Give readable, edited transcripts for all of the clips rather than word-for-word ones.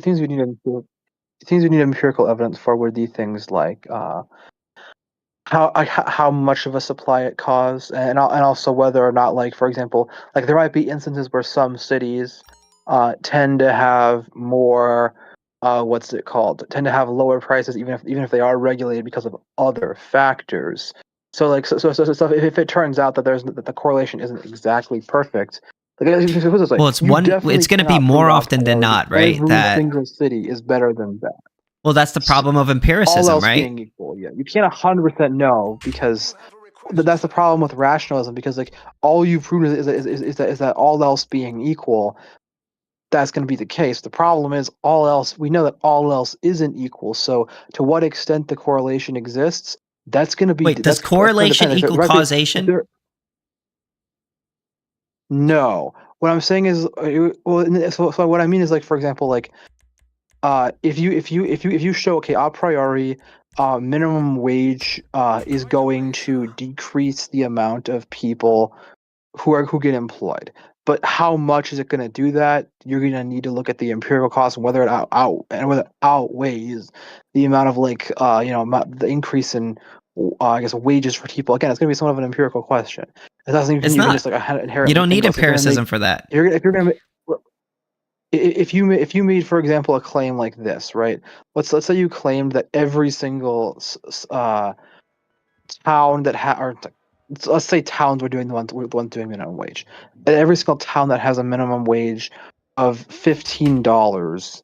things we need empirical evidence for would be things like how much of a supply it caused, and also whether or not, like, for example, like there might be instances where some cities tend to have more tend to have lower prices even if they are regulated because of other factors. So like so if it turns out that that the correlation isn't exactly perfect, like, Well, it's going to be more often than not, right? Every single city is better than that. Well, that's the problem of empiricism, all else right? being equal, yeah, you can't 100% know, because that's the problem with rationalism. Because like all you've proven is that all else being equal, that's going to be the case. The problem is we know that all else isn't equal. So to what extent the correlation exists, that's going to be. Wait, does correlation equal causation? No. What I'm saying is, so what I mean is, like, for example, like, if you show, okay, a priori, minimum wage is going to decrease the amount of people who get employed, but how much is it going to do that? You're going to need to look at the empirical cost and whether it outweighs the amount of, like, the increase in I guess wages for people. Again, it's going to be somewhat of an empirical question. It doesn't even just like inherently. You don't need empiricism for that. If you're going to if you made, for example, a claim like this, right? Let's say you claimed that every single town let's say towns were the ones doing minimum wage, and every single town that has a minimum wage of $15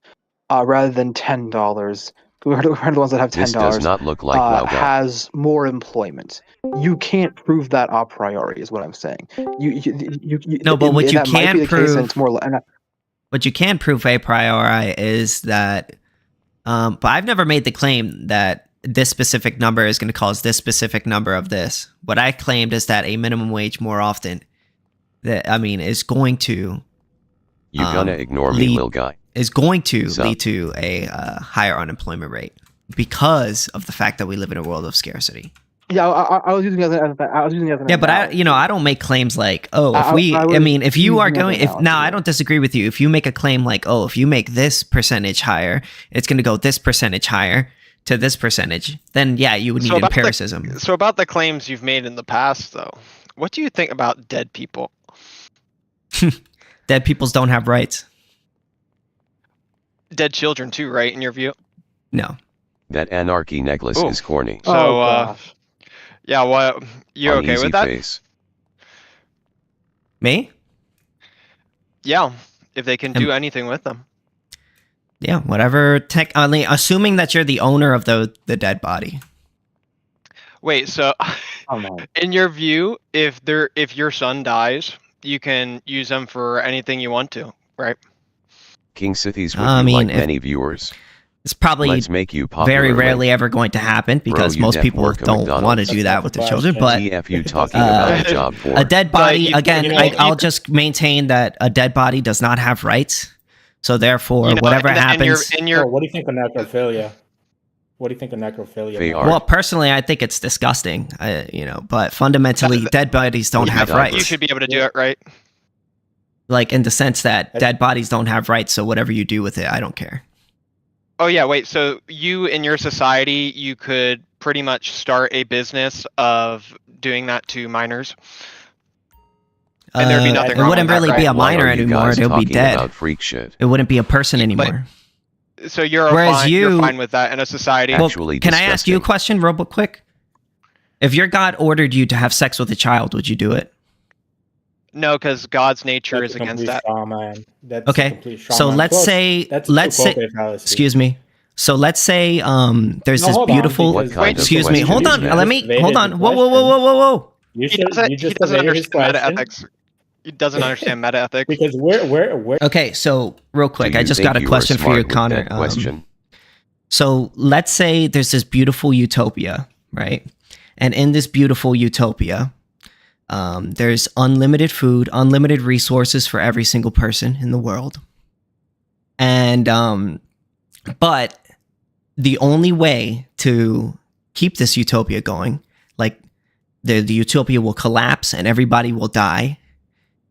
rather than $10. We're the ones that have $10. This does not look like has more employment. You can't prove that a priori, is what I'm saying. No, but what you can prove, it's more. What you can prove a priori is that, but I've never made the claim that this specific number is going to cause this specific number of this. What I claimed is that a minimum wage more often, is going to. You're gonna ignore me, little guy. Is going to lead to a higher unemployment rate because of the fact that we live in a world of scarcity. Yeah, I was using it as an yeah, but I don't make claims like, oh, if you are going, I don't disagree with you. If you make a claim like, oh, if you make this percentage higher, it's going to go this percentage higher to this percentage, then yeah, you would need empiricism. So about the claims you've made in the past, though, what do you think about dead people? Dead peoples don't have rights. Dead children too, right? In your view? No. That anarchy necklace is corny. So, yeah, well, you okay with that? Face. Me? Yeah, if they can do anything with them. Yeah, whatever. Assuming that you're the owner of the dead body. Wait, so in your view, if your son dies, you can use them for anything you want to, right? KingSithis would be like many viewers. It's probably very rarely ever going to happen because most people don't want to do that with their children. But you talking about a job for a dead body, again, I'll just maintain that a dead body does not have rights. So therefore, whatever happens. What do you think of necrophilia? What do you think of necrophilia? Well, personally, I think it's disgusting. But fundamentally, dead bodies don't have rights. You should be able to do it, right? Like, in the sense that dead bodies don't have rights, so whatever you do with it, I don't care. Oh, yeah, wait, so you, in your society, you could pretty much start a business of doing that to minors? And there'd be nothing wrong with that, it wouldn't really be a minor anymore, it would be dead. Freak shit? It wouldn't be a person anymore. So you're fine with that in a society? Well, can I ask you a question real quick? If your God ordered you to have sex with a child, would you do it? No, because God's nature is against that. Okay, so let's say, excuse me. So let's say there's this beautiful. Excuse me. Hold on. Hold on. Whoa. He doesn't understand meta ethics. He doesn't understand meta ethics. Because we're okay. So real quick, I just got a question for you, Connor. So let's say there's this beautiful utopia, right? And in this beautiful utopia, there's unlimited food, unlimited resources for every single person in the world. And, but the only way to keep this utopia going, like the utopia will collapse and everybody will die,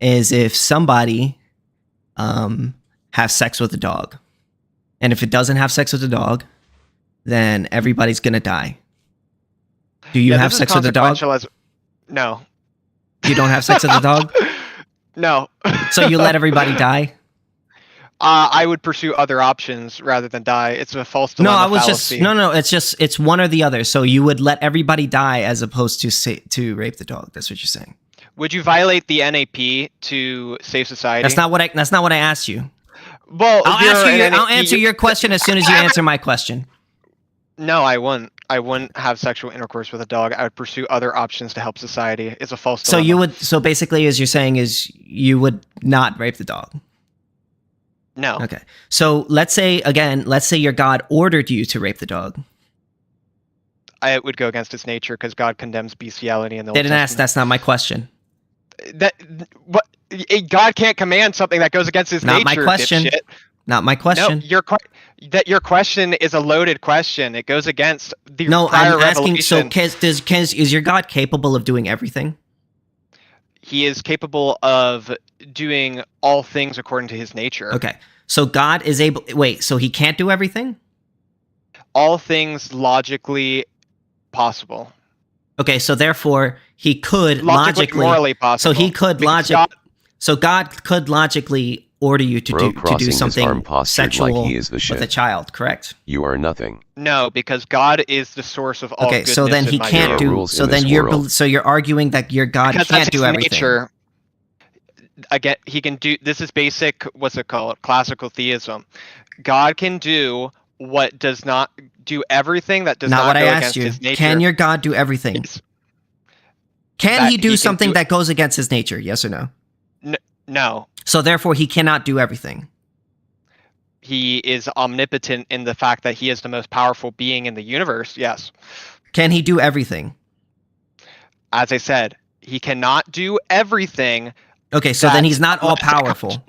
is if somebody, has sex with a dog. and if it doesn't have sex with the dog, then everybody's gonna die. Do you have sex with the dog? No. You don't have sex with the dog? No. So you let everybody die? I would pursue other options rather than die. It's a false dilemma. No, I was fallacy. it's one or the other. So you would let everybody die as opposed to rape the dog. That's what you're saying. Would you violate the NAP to save society? That's not what I asked you. Well, I'll answer your question as soon as you answer my question. No, I wouldn't. I wouldn't have sexual intercourse with a dog. I would pursue other options to help society. It's a false dilemma. So basically, as you're saying, is you would not rape the dog. No. Okay. So let's say your God ordered you to rape the dog. It would go against its nature because God condemns bestiality in the Old Didn't Testament. ask. That's not my question. God can't command something that goes against his nature. Not my question. Dipshit. Not my question. No, your question is a loaded question. It goes against the prior I'm asking. revelation. So is your God capable of doing everything? He is capable of doing all things according to his nature. Okay. So God is able. Wait. So he can't do everything? All things logically possible. Okay. So therefore, he could logically, morally possible. So he could So God could logically order you to do something sexual with a child. Correct? You are nothing. No, because God is the source of all goodness. So then he can't do. So then you're arguing that your God can't do everything. Nature. Again, he can do. This is basic. What's it called? Classical theism. God can do what does not do everything that does not go against his nature. Can your God do everything? Yes. Can he do something that goes against his nature? Yes or no? No. So therefore, he cannot do everything. He is omnipotent in the fact that he is the most powerful being in the universe. Yes. Can he do everything? As I said, he cannot do everything. Okay, so then he's not all powerful.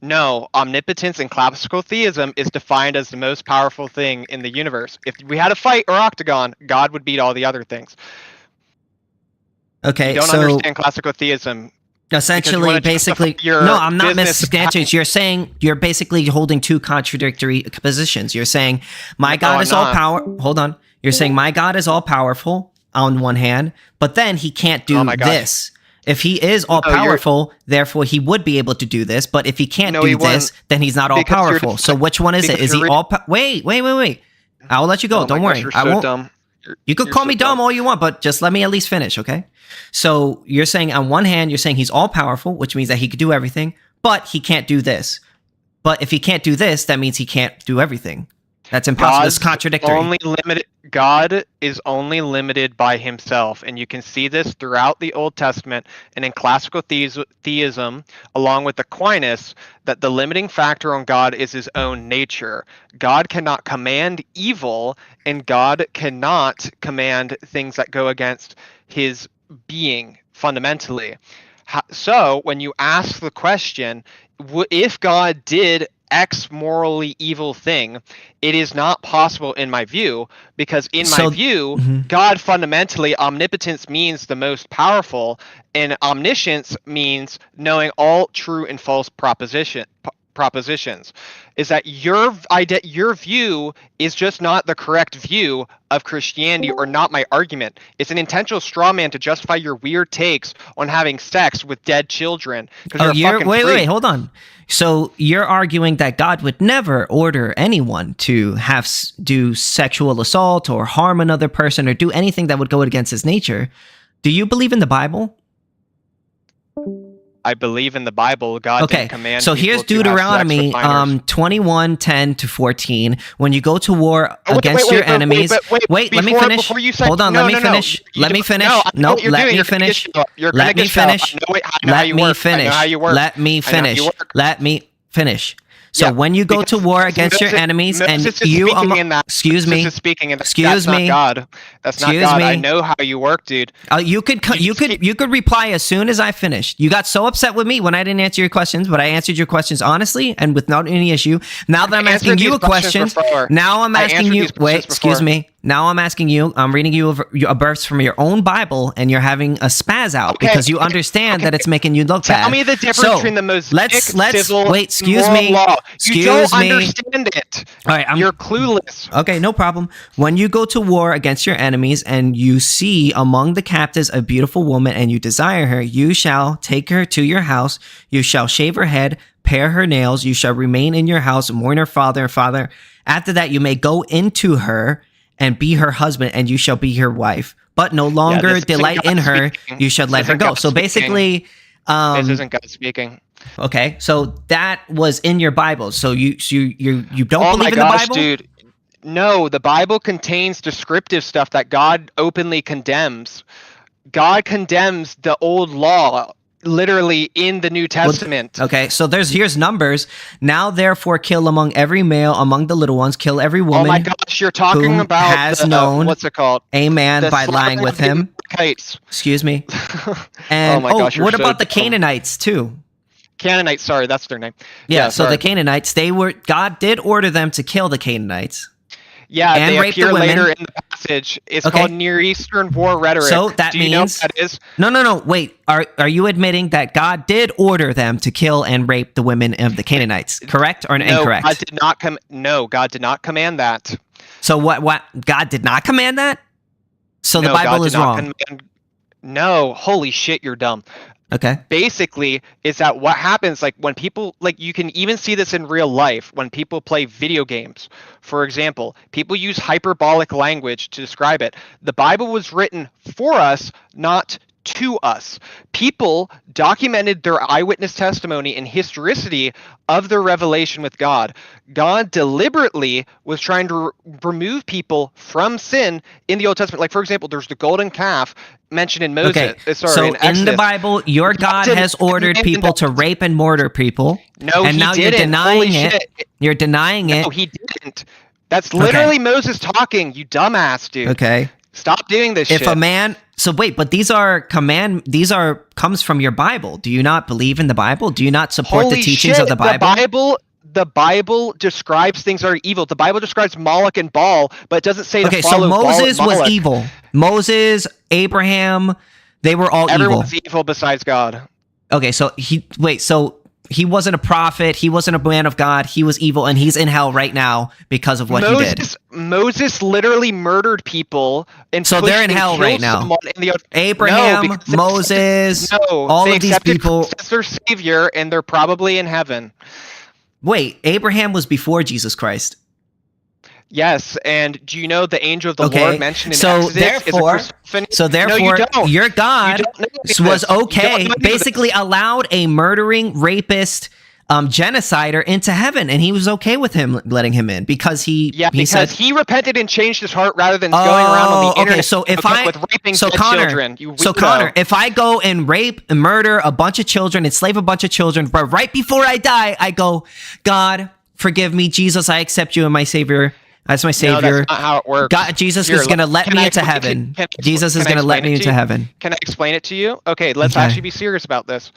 No, omnipotence in classical theism is defined as the most powerful thing in the universe. If we had a fight or octagon, God would beat all the other things. Okay, you don't understand classical theism. Essentially, basically, no, I'm not misstanding. You're saying you're basically holding two contradictory positions. You're saying my God is all power. Hold on. You're saying my God is all powerful on one hand, but then he can't do this. If he is all powerful, therefore he would be able to do this. But if he can't do this, then he's not all powerful. So which one is it? Is he all? Wait. I'll let you go. Don't worry. I won't. Dumb. You could call me dumb all you want, but just let me at least finish, okay? So you're saying on one hand, you're saying he's all powerful, which means that he could do everything, but he can't do this. But if he can't do this, that means he can't do everything. That's impossible. It's contradictory. God is only limited by himself, and you can see this throughout the Old Testament and in classical theism, along with Aquinas, that the limiting factor on God is his own nature. God cannot command evil, and God cannot command things that go against his being fundamentally. So when you ask the question, if God did X morally evil thing, it is not possible in my view, because in my view, God fundamentally, omnipotence means the most powerful, and omniscience means knowing all true and false propositions. Is that your view is just not the correct view of Christianity, or not my argument. It's an intentional straw man to justify your weird takes on having sex with dead children. Wait, hold on. So you're arguing that God would never order anyone to do sexual assault or harm another person or do anything that would go against his nature. Do you believe in the Bible? I believe in the Bible. God didn't command. So here's Deuteronomy 21:10-14. When you go to war against your enemies. Wait, let me finish. Hold on, let me finish. Let me finish. No, let me finish. Let me finish. Let me finish. Let me finish. Let me finish. So when you go to war against your enemies and you excuse me. That's not God. That's not God. I know how you work, dude. You could reply as soon as I finished. You got so upset with me when I didn't answer your questions, but I answered your questions honestly and without any issue. Now that I'm asking you a question, now I'm asking you. Wait, excuse me. Now I'm asking you, I'm reading you a verse from your own Bible, and you're having a spaz out because you understand that it's making you look bad. Tell me the difference between the Mosaic, civil, wait, excuse moral me. law. Excuse you don't me. understand it. All right, you're clueless. Okay, no problem. When you go to war against your enemies and you see among the captives a beautiful woman and you desire her, you shall take her to your house. You shall shave her head, pare her nails. You shall remain in your house, mourn her father and father. After that, you may go into her and be her husband, and you shall be her wife, but no longer delight in her. You shall let her go. So basically, this isn't God speaking. Okay, so that was in your Bible. So you don't believe in the Bible, dude? No, the Bible contains descriptive stuff that God openly condemns. God condemns the old law. Literally in the New Testament. Okay, so here's Numbers. Now therefore kill among every male, among the little ones, kill every woman. Oh my gosh, you're talking about has known what's it called? A man by lying with him. Excuse me. And what about the Canaanites too? Canaanites, sorry, that's their name. Yeah, so the Canaanites, God did order them to kill the Canaanites. Yeah, and they rape appear the women. later in the passage. It's called Near Eastern War rhetoric. So that Do you know what that is? No. Wait, are you admitting that God did order them to kill and rape the women of the Canaanites? Correct or incorrect? God did not God did not command that. So what? God did not command that? So the Bible is wrong. No, holy shit, you're dumb. Okay. Basically, is that what happens like when people you can even see this in real life when people play video games. For example, people use hyperbolic language to describe it. The Bible was written for us, not to us. People documented their eyewitness testimony and historicity of their revelation with God. God deliberately was trying to remove people from sin in the Old Testament. Like, for example, there's the golden calf mentioned in Moses. In the Bible, your God has ordered people to rape and murder people. No, and he now didn't. You're denying Holy it. Shit. You're denying it. No, he didn't. That's literally Moses talking, you dumbass, dude. Okay. Stop doing this shit. If a man... So wait, but these comes from your Bible. Do you not believe in the Bible? Do you not support the teachings of the Bible? The Bible describes things that are evil. The Bible describes Moloch and Baal, but it doesn't say to follow Baal and Moloch. Moses was evil. Moses, Abraham, they were all Everyone's evil besides God. Okay, so he wasn't a prophet. He wasn't a man of God. He was evil, and he's in hell right now because of what he did. Moses literally murdered people, and so they're in hell right now. Abraham, Moses, all of these people. Their savior, and they're probably in heaven. Wait, Abraham was before Jesus Christ. Yes, and do you know the angel of the Lord mentioned in Exodus? Therefore, your God was basically allowed a murdering, rapist, genocider into heaven, and he was okay with him letting him in because he repented and changed his heart rather than going around on the internet. So if with raping children, Connor, if I go and rape and murder a bunch of children, enslave a bunch of children, but right before I die, I go, God, forgive me, Jesus, I accept you as my savior. That's my savior. No, that's not how it works. God, Jesus is going to let me into heaven. Jesus is going to let me into heaven. Can I explain it to you? Okay, let's actually be serious about this.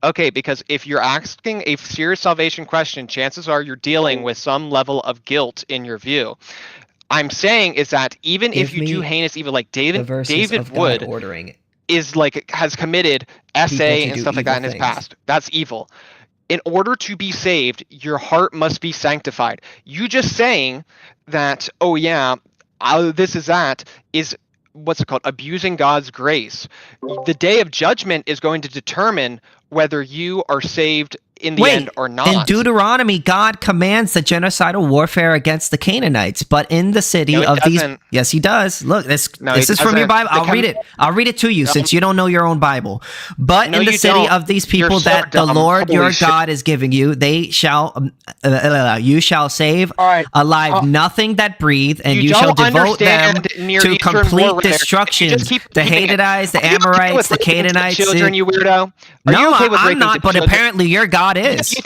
Okay, because if you're asking a serious salvation question, chances are you're dealing with some level of guilt in your view. I'm saying is that even if you do heinous evil, like David Wood has committed SA and stuff like that in his past. That's evil. In order to be saved, your heart must be sanctified. You just saying that, this is what's it called? Abusing God's grace. The day of judgment is going to determine whether you are saved in the end or not. In Deuteronomy, God commands the genocidal warfare against the Canaanites, but in the city yes, he does. Look, this is from your Bible. I'll read it to you since you don't know your own Bible. But in the city of these people that the Lord your God is giving you, you shall save alive nothing that breathe, and you shall devote them to complete destruction. The Hadites, the Amorites, the Canaanites. Children, you weirdo. No, I'm not, but apparently your God is.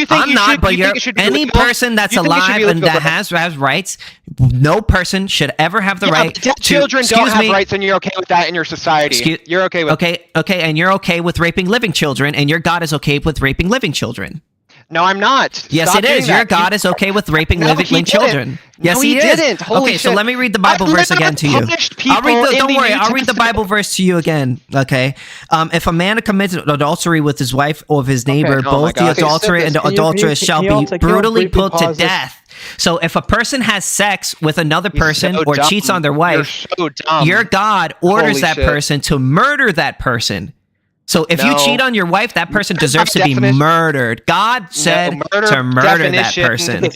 I'm not, but any person that's alive and that has rights, no person should ever have the right to... Children don't have rights, and you're okay with that in your society. You're okay with Okay, and you're okay with raping living children, and your God is okay with raping living children. No, I'm not. Yes, Stop it is. doing Your that. God is okay with raping No, living he children. Yes, No, he is. didn't. Holy Okay, so shit. let me read the Bible verse again to you. I'll read the, don't worry, I'll read the Bible verse to you again. Okay. If a man commits adultery with his wife or his neighbor, both the adulterer and the adulteress shall be brutally put to death. So if a person has sex with another person or cheats on their wife, your God orders that person to murder that person. So if you cheat on your wife, that person deserves to be murdered. God said to murder that person.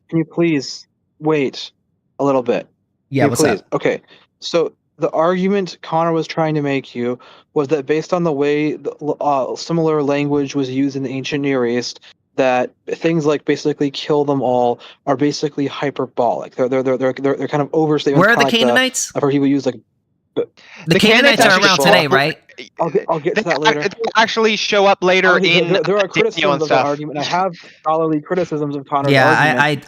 Can you please wait a little bit? Yeah, what's up? Okay, so the argument Connor was trying to make you was that based on the way similar language was used in the ancient Near East, that things like basically kill them all are basically hyperbolic. They're kind of overstatements. Where are the Canaanites? I've heard people use like. The Canaanites are around today, right? I'll get to that later. They actually show up later in there are criticisms of the argument. I have scholarly criticisms of Connor's argument.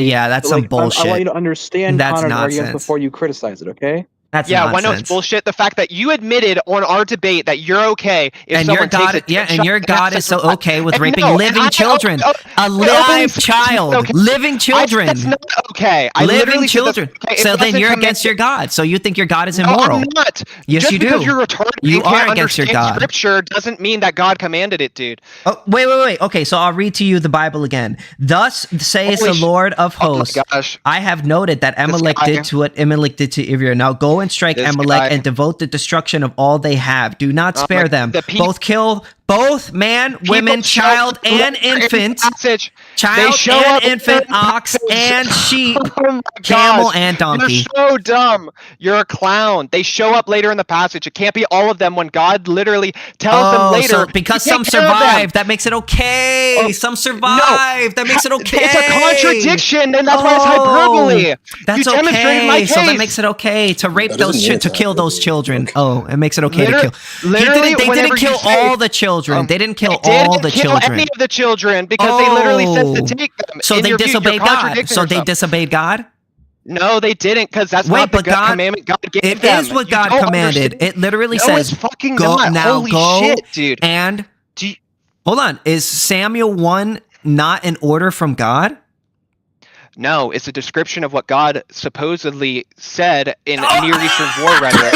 That's some bullshit. I want you to understand Connor's argument before you criticize it, okay? That's nonsense. Why no, it's bullshit. The fact that you admitted on our debate that you're okay if someone takes and your God is so okay with raping living children, a live child, living children. That's not okay. Living children. So then you're against your God. So you think your God is immoral? No, I'm not. Yes, Just you do. Because you're retarded, you are against your God. Scripture doesn't mean that God commanded it, dude. Oh, wait. Okay, so I'll read to you the Bible again. Thus says the Lord of hosts, I have noted that Amalek did to what Amalek did to Israel. Now go and strike Amalek and devote the destruction of all they have. Do not spare them. Both kill both man, women, child, and infant. Child and infant, ox and sheep, camel and donkey. You're so dumb. You're a clown. They show up later in the passage. It can't be all of them when God literally tells them later. So because some survived, that makes it okay. Some survived. That makes it okay. It's a contradiction, and that's why it's hyperbole. That's okay. So that makes it okay to rape those, to kill those children. Oh, it makes it okay to kill. They didn't kill all the children. They didn't kill all the children. Any of the children because they literally said to take them. So they disobeyed God. So they disobeyed God? No, they didn't, because that's not the commandment God gave them. It is what God commanded. It literally says, it's fucking go not. now, Holy go shit, dude. And hold on, is Samuel 1 not an order from God? No, it's a description of what God supposedly said in Near Eastern war rhetoric.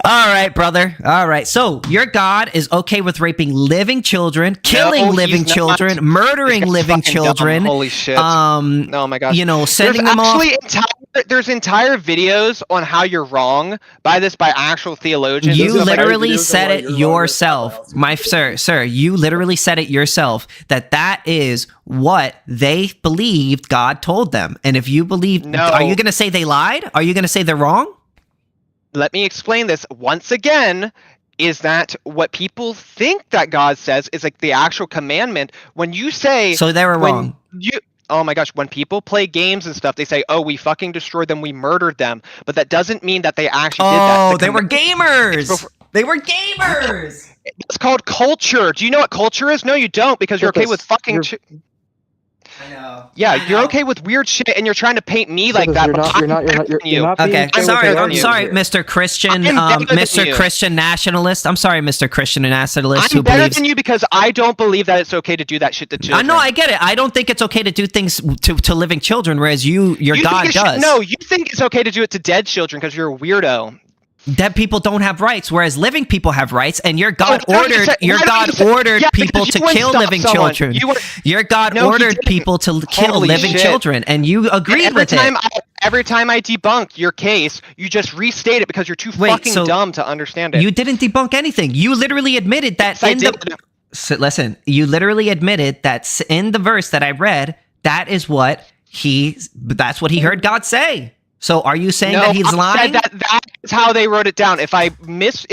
All right, brother. All right. So your God is okay with raping living children, killing living children, murdering living children. Dumb. Holy shit. Oh my gosh. You know, sending them off. There's entire videos on how you're wrong by actual theologians. You literally said it yourself, sir. You literally said it yourself that is what they believed God told them. And if you believe, are you going to say they lied? Are you going to say they're wrong? Let me explain this once again. Is that what people think that God says is like the actual commandment? When you say so, they were wrong. Oh my gosh, when people play games and stuff, they say, oh, we fucking destroyed them, we murdered them. But that doesn't mean that they actually did that. Oh, they were gamers! They were gamers! It's called culture. Do you know what culture is? No, you don't, because you're okay with fucking... I know. Yeah, you're okay with weird shit, and you're trying to paint me like that. You're not okay, I'm sorry, Mr. Christian, Mr. Christian nationalist. I'm sorry, Mr. Christian nationalist. I'm better than you because I don't believe that it's okay to do that shit to children. I know, I get it. I don't think it's okay to do things to living children, whereas your God does. No, you think it's okay to do it to dead children because you're a weirdo. Dead people don't have rights, whereas living people have rights, and your God ordered people to kill living children. Your God ordered people to kill living children, and you agreed with it. Every time I debunk your case, you just restate it because you're too fucking dumb to understand it. You didn't debunk anything. You literally admitted that listen, you literally admitted that in the verse that I read, that's what he heard God say. So are you saying that he's lying? That's how they wrote it down. If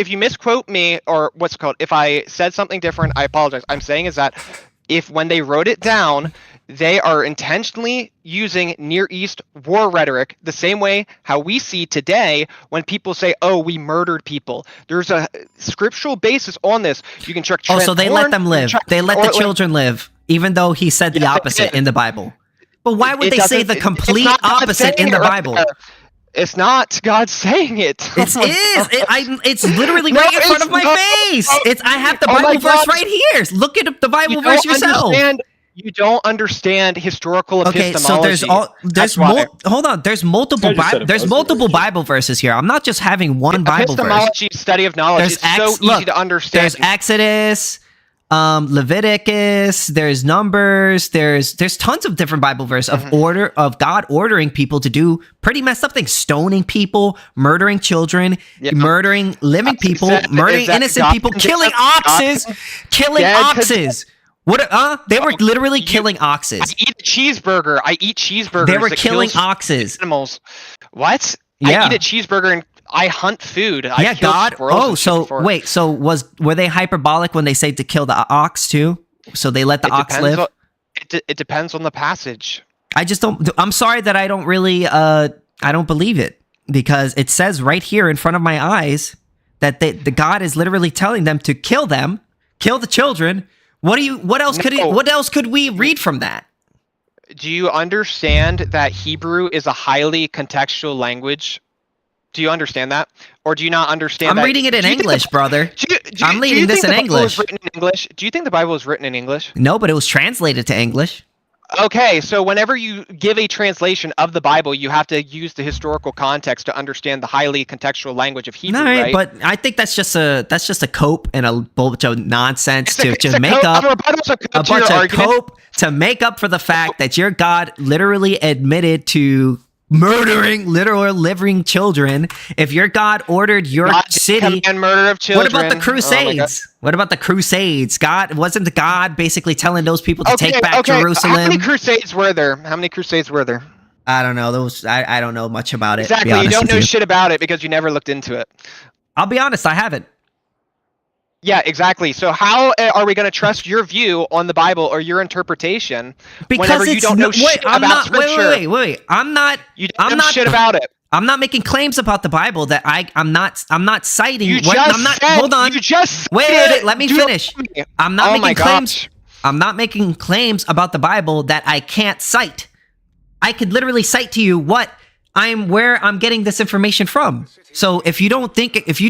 you misquote me, or what's it called, if I said something different, I apologize. I'm saying is that when they wrote it down, they are intentionally using Near East war rhetoric the same way how we see today when people say, oh, we murdered people. There's a scriptural basis on this. You can check. So they let them live. They let the children live, even though he said the opposite in the Bible. But why would they say the complete opposite in the Bible? It's not God saying it. It's it's literally right in front of my face. I have the Bible verse right here. Look at the Bible verse yourself. You don't understand historical epistemology. So hold on. There's multiple Bible verses here. I'm not just having one Bible verse. Epistemology, study of knowledge, is so easy to understand. There's Exodus, Leviticus, there's Numbers, there's tons of different Bible verses of God ordering people to do pretty messed up things, stoning people, murdering children, murdering living people, murdering innocent people, killing oxes. What? They were literally killing oxes. I eat cheeseburgers. They were killing oxes. Animals. What? Yeah. I eat a cheeseburger and I hunt food. Yeah, God. So were they hyperbolic when they say to kill the ox too? So they let the ox live? It depends on the passage. I'm sorry that I don't really, I don't believe it, because it says right here in front of my eyes that the God is literally telling them to kill the children. What else could we read from that? Do you understand that Hebrew is a highly contextual language? Do you understand that? Or do you not understand that? I'm reading it in English, brother. I'm reading this in English. Do you think the Bible was written in English? No, but it was translated to English. Okay, so whenever you give a translation of the Bible, you have to use the historical context to understand the highly contextual language of Hebrew, right? But I think that's just a cope and a bunch of nonsense to make up for the fact that your God literally admitted to murdering literal living children. If your God ordered your city and murder of children, what about the Crusades? What about the Crusades? Wasn't God basically telling those people to take back Jerusalem? How many Crusades were there? I don't know. I don't know much about it. Exactly. You don't know shit about it because you never looked into it. I'll be honest, I haven't. Yeah, exactly. So how are we going to trust your view on the Bible or your interpretation whenever you don't know shit about Scripture? Wait. I'm not shit about it. I'm not making claims about the Bible that I'm not citing. Hold on. You just wait. Let me finish. I'm not making claims. I'm not making claims about the Bible that I can't cite. I could literally cite to you where I'm getting this information from. So if you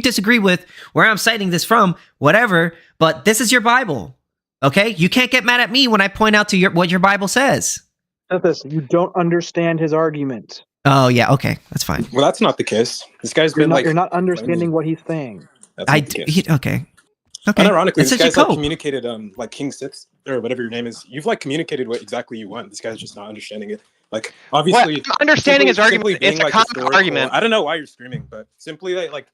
disagree with where I'm citing this from, whatever, but this is your Bible, okay? You can't get mad at me when I point out to what your Bible says. You don't understand his argument. Oh yeah, okay, that's fine. Well, that's not the case. This guy's you're not understanding what he's saying. Okay. Unironically, this guy's communicated like KingSithis or whatever your name is. You've communicated what exactly you want. This guy's just not understanding it. Obviously, understanding his argument. It's a common argument. I don't know why you're screaming, but simply the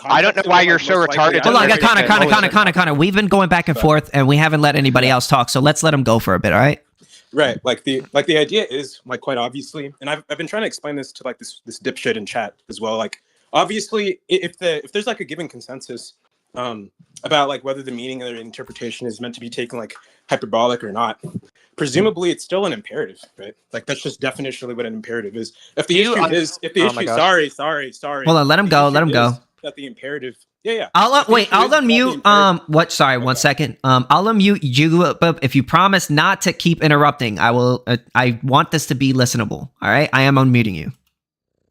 I don't know why you're so retarded. Hold on, Connor. We've been going back and forth, and we haven't let anybody else talk. So let's let him go for a bit, all right? Right. The idea is quite obviously, and I've been trying to explain this to this dipshit in chat as well. Obviously, if there's a given consensus about whether the meaning or the interpretation is meant to be taken hyperbolic or not, presumably it's still an imperative, right? That's just definitionally what an imperative is. If the sorry. Hold on, let him go. That the imperative. Yeah. I'll unmute. Sorry, 1 second. I'll unmute you if you promise not to keep interrupting. I will. I want this to be listenable. All right. I am unmuting you.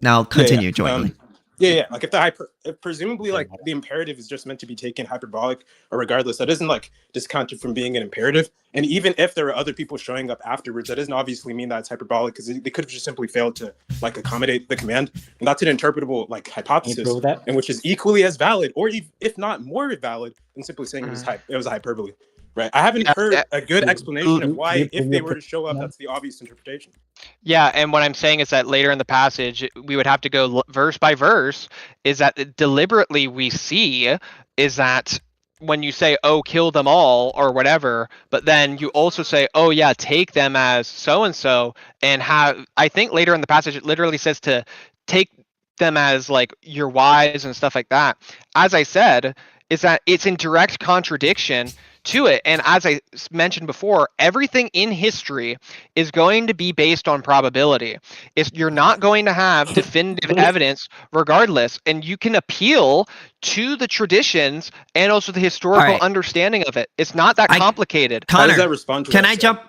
Now continue jointly. If presumably the imperative is just meant to be taken hyperbolic or regardless, that isn't discounted from being an imperative. And even if there are other people showing up afterwards, that doesn't obviously mean that it's hyperbolic, because they could have just simply failed to accommodate the command. And that's an interpretable hypothesis, and which is equally as valid, or if not more valid, than simply saying it was a hyperbole. Right. I haven't heard a good explanation of why, if they were to show up, that's the obvious interpretation. Yeah, and what I'm saying is that later in the passage, we would have to go verse by verse, is that deliberately we see is that when you say, oh, kill them all or whatever, but then you also say, oh, yeah, take them as so-and-so, and have, I think later in the passage, it literally says to take them as your wives and stuff like that. As I said, is that it's in direct contradiction to it. And as I mentioned before, everything in history is going to be based on probability. You're not going to have definitive evidence regardless, and you can appeal to the traditions and also the historical understanding of it. It's not that complicated. Connor, how does that respond to can I jump?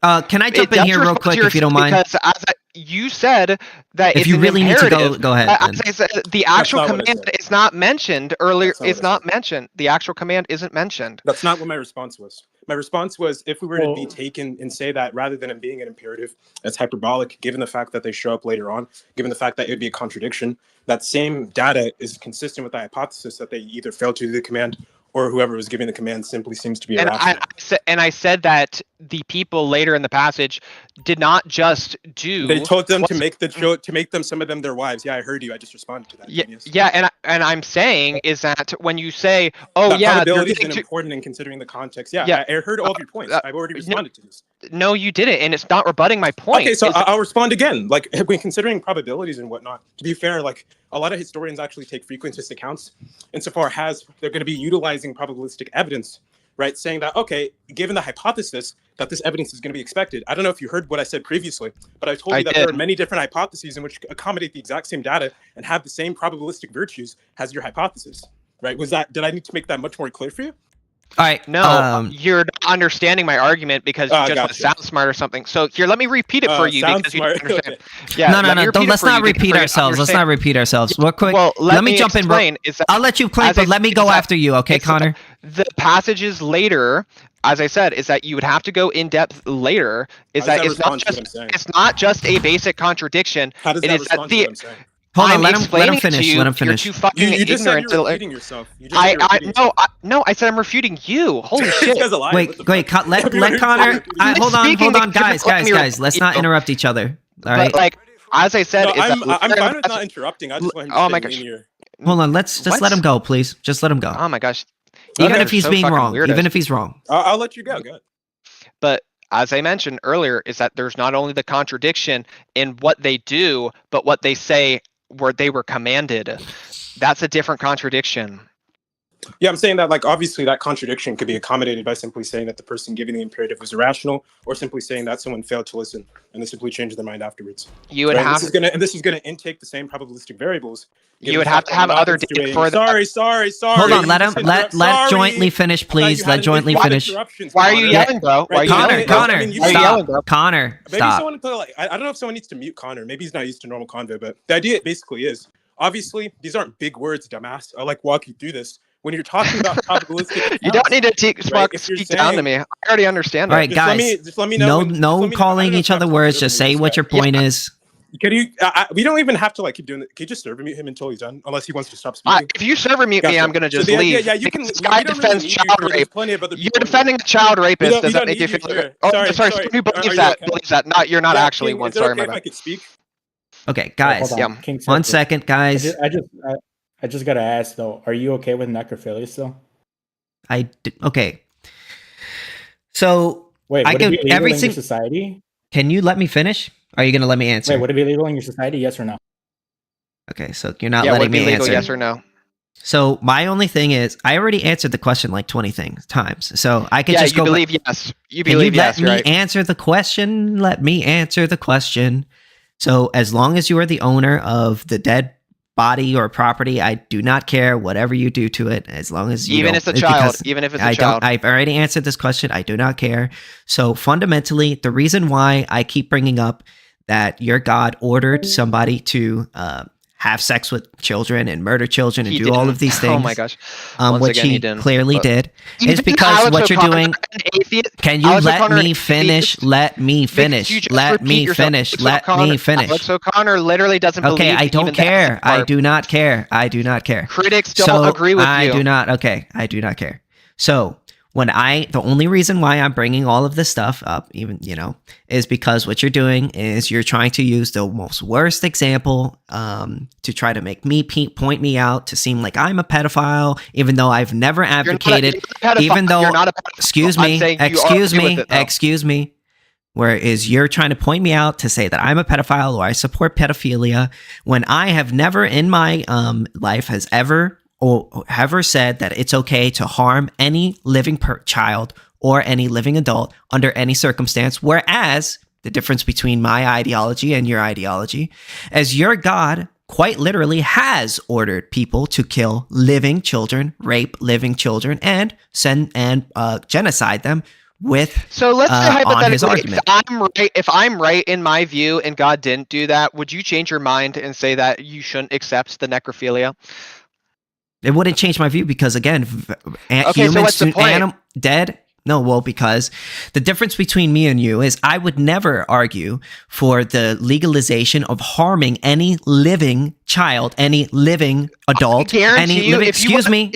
Can I jump in here real quick if you don't mind? Because you said that if you really need to go ahead. As I said, the actual command is not mentioned earlier. It's not mentioned. The actual command isn't mentioned. That's not what my response was. My response was, if we were to be taken and say that rather than it being an imperative, it's hyperbolic, given the fact that they show up later on, given the fact that it would be a contradiction, that same data is consistent with the hypothesis that they either failed to do the command or whoever was giving the command simply seems to be irrational. I said that the people later in the passage did not just do. They told them to make some of them their wives. Yeah, I heard you. I just responded to that. Yeah, and I'm saying is that when you say, probability is important in considering the context. Yeah, I heard all of your points. I've already responded to this. No, you didn't, and it's not rebutting my point. Okay, so I'll respond again. Like, when considering probabilities and whatnot, to be fair, like, a lot of historians actually take frequentist accounts insofar as they're going to be utilizing probabilistic evidence, right? Saying that, okay, given the hypothesis that this evidence is going to be expected. I don't know if you heard what I said previously, but I told you that there are many different hypotheses in which accommodate the exact same data and have the same probabilistic virtues as your hypothesis, right? Did I need to make that much more clear for you? All right. No, you're not understanding my argument because you just want to sound smart or something. So here, let me repeat it for you because you don't understand. Okay. Yeah, no. Let's not repeat ourselves. Let's not repeat ourselves. Real quick. Well, let me jump in. I'll let you claim, but let me go after you, okay, Connor? The passages later, as I said, is that you would have to go in depth later. It's not just a basic contradiction. How does that respond to what I'm saying? Hold on, let him finish. Let him finish. You're too fucking you just ignorant. Said you're repeating yourself. No, I said I'm refuting you. Holy shit! Wait, let Connor. Hold on, guys. Let's not interrupt each other. All right. But like, as I said, I'm fine with not interrupting. I just want him to my gosh. Hold on, let's just let him go, please. Just let him go. Oh my gosh. Even if he's being wrong. Even if he's wrong. I'll let you go. Go ahead. But as I mentioned earlier, is that there's not only the contradiction in what they do, but what they say where they were commanded. That's a different contradiction. Yeah, I'm saying that, like, obviously that contradiction could be accommodated by simply saying that the person giving the imperative was irrational, or simply saying that someone failed to listen and they simply changed their mind afterwards. You would have this is gonna intake the same probabilistic variables. You would have to have other data for the. Sorry. Hold on, let jointly finish, please. Let jointly finish. Why are you yelling, bro? Connor, stop. Connor, stop. I don't know if someone needs to mute Connor. Maybe he's not used to normal convo, but the idea basically is, obviously, these aren't big words, dumbass. I like walk you through this. When you're talking about probabilistic, you don't need to speak down to me. I already understand. All right, guys. Just let me know. No calling each other words. Just say what your point is. Can you? We don't even have to like keep doing it. Can you just server mute him until he's done? Unless he wants to stop speaking. If you server mute me, I'm gonna just leave. Yeah, you can. This guy defends child rape. You're defending a child rapist. Does that make you feel? Oh, sorry. Who believes that? Believes that? Not you're not actually one. Sorry, my bad. I could speak. Okay, guys. Yeah. 1 second, guys. I just gotta ask though. Are you okay with necrophilia still? Okay. So wait, would it be legal in your society? Can you let me finish? Are you going to let me answer? Wait, would it be legal in your society? Yes or no? Okay, so you're not letting me answer. Yes or no? So my only thing is, I already answered the question like 20 times. So I could just go. Yes. You believe yes. Let me answer the question. Let me answer the question. So as long as you are the owner of the dead body or property, I do not care whatever you do to it, as long as you even if it's a child, even if it's a child. I've already answered this question. I do not care. So fundamentally, the reason why I keep bringing up that your God ordered somebody to have sex with children and murder children and do all of these things. Oh my gosh. Which he clearly did. Is because what you're doing. Can you let me finish? Let me finish. Let me finish. Let me finish. Alex O'Connor literally doesn't believe. Okay, I don't care. I do not care. I do not care. Critics don't agree with you. I do not. Okay, I do not care. So the only reason why I'm bringing all of this stuff up, even, is because what you're doing is you're trying to use the most worst example to try to make me point me out to seem like I'm a pedophile, even though I've never advocated, even though, you're not a pedophile. excuse me. Whereas you're trying to point me out to say that I'm a pedophile or I support pedophilia when I have never in my life has ever said that it's okay to harm any living child or any living adult under any circumstance, whereas the difference between my ideology and your ideology is your God quite literally has ordered people to kill living children, rape living children, and genocide them with So let's say on his hypothetically, argument. if I'm right in my view and God didn't do that, would you change your mind and say that you shouldn't accept the necrophilia? It wouldn't change my view because, again, Okay, humans so what's the point? dead. No, well, because the difference between me and you is I would never argue for the legalization of harming any living child, any living adult, any living. Excuse me.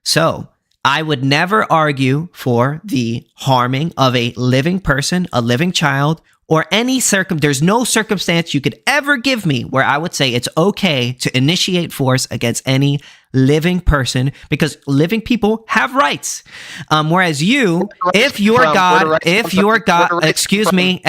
So I would never argue for the harming of a living person, a living child, or any there's no circumstance you could ever give me where I would say it's okay to initiate force against any living person, because living people have rights. Whereas you, if your God, excuse me,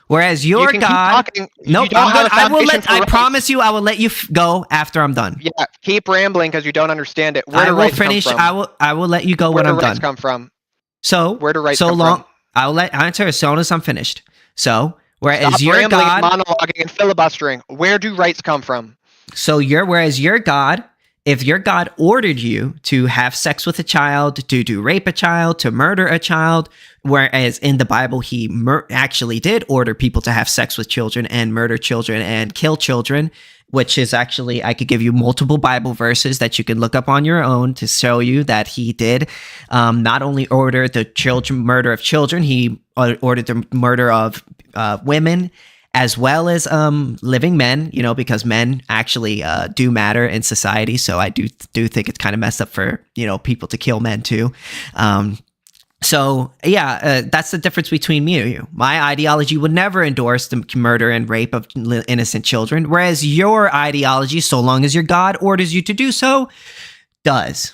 whereas your God, nope, I promise you, I will let you go after I'm done. Yeah, keep rambling because you don't understand it. I will finish. I will let you go when I'm done. Where do rights come from? So where do rights come from? I will answer as soon as I'm finished. So whereas Stop your God, monologuing and filibustering. Where do rights come from? So whereas your God, if your God ordered you to have sex with a child, to rape a child, to murder a child, whereas in the Bible, he actually did order people to have sex with children and murder children and kill children, which is actually, I could give you multiple Bible verses that you can look up on your own to show you that he did not only order the murder of children, he ordered the murder of women, as well as living men, because men actually do matter in society. So I do think it's kind of messed up for, people to kill men too. That's the difference between me and you. My ideology would never endorse the murder and rape of innocent children, whereas your ideology, so long as your God orders you to do so, does.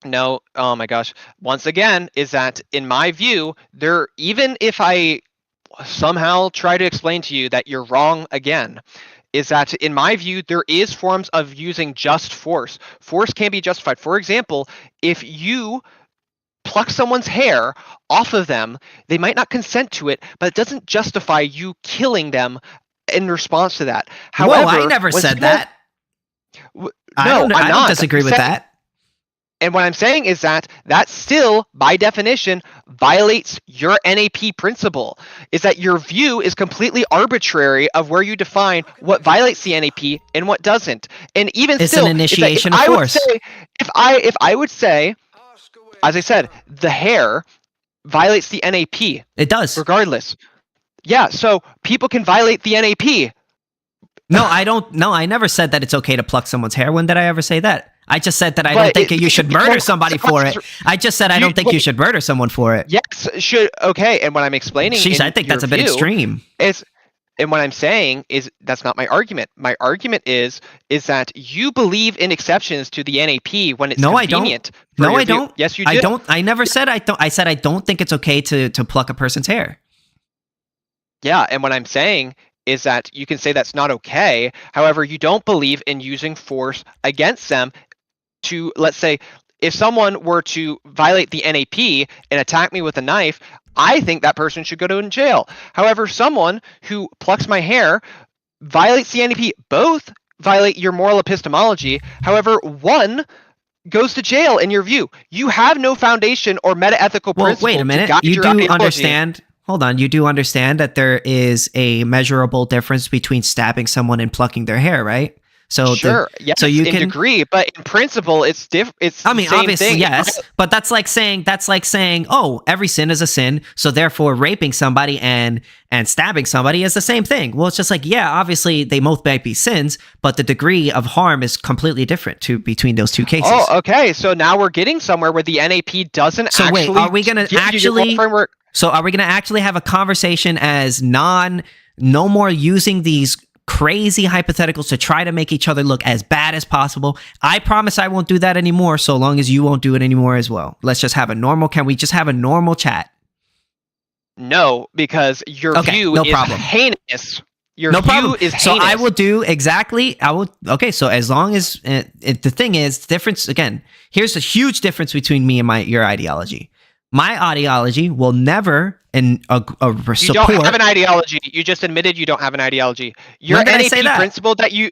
No, oh my gosh. Once again, is that in my view, even if I somehow try to explain to you that you're wrong again, is that in my view, there is forms of using just force. Force can be justified. For example, if you pluck someone's hair off of them, they might not consent to it, but it doesn't justify you killing them in response to that. However, I never said that. I don't disagree with that. And what I'm saying is that still, by definition, violates your NAP principle. Is that your view is completely arbitrary of where you define what violates the NAP and what doesn't. And even it's still, an initiation of force. If I would say, as I said, the hair violates the NAP. It does, regardless. Yeah, so people can violate the NAP. No, I don't. No, I never said that it's okay to pluck someone's hair. When did I ever say that? I just said that I don't think you should murder somebody for it. I just said I don't think you should murder someone for it. Yes, okay. And what I'm explaining, I think that's a bit extreme. And what I'm saying is that's not my argument. My argument is that you believe in exceptions to the NAP when it's convenient. No, I don't. Yes, you do. I don't. I never said I don't. I said I don't think it's okay to pluck a person's hair. Yeah, and what I'm saying is that you can say that's not okay. However, you don't believe in using force against them to, let's say, if someone were to violate the NAP and attack me with a knife, I think that person should go to jail. However, someone who plucks my hair violates the NAP. Both violate your moral epistemology. However, one goes to jail in your view. You have no foundation or meta-ethical principle. Wait a minute. You do understand... Hold on. You do understand that there is a measurable difference between stabbing someone and plucking their hair, right? So sure, yes, so you can degree, but in principle, it's different. It's obviously thing. Yes, but that's like saying, oh, every sin is a sin, so therefore raping somebody and stabbing somebody is the same thing. Well, it's just like, yeah, obviously they both might be sins, but the degree of harm is completely different between those two cases. Oh, okay. So now we're getting somewhere where the NAP doesn't. So wait, are we going to actually? So are we going to actually have a conversation as no more using these crazy hypotheticals to try to make each other look as bad as possible? I promise I won't do that anymore, so long as you won't do it anymore as well. Let's just have can we just have a normal chat? No, because your view is heinous. Your view is heinous. So I will do exactly, okay, so as long as, the thing is, difference, again, here's a huge difference between me and your ideology. My ideology will never support. You don't have an ideology. You just admitted you don't have an ideology. Your NAP principle that you...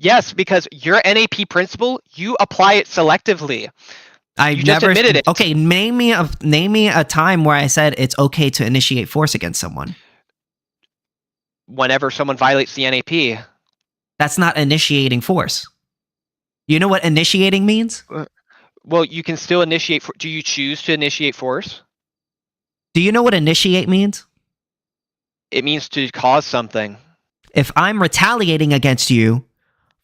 Yes, because your NAP principle, you apply it selectively. You just admitted it. Okay, name me a time where I said it's okay to initiate force against someone. Whenever someone violates the NAP. That's not initiating force. You know what initiating means? Well, you can still initiate. Do you choose to initiate force? Do you know what initiate means? It means to cause something. If I'm retaliating against you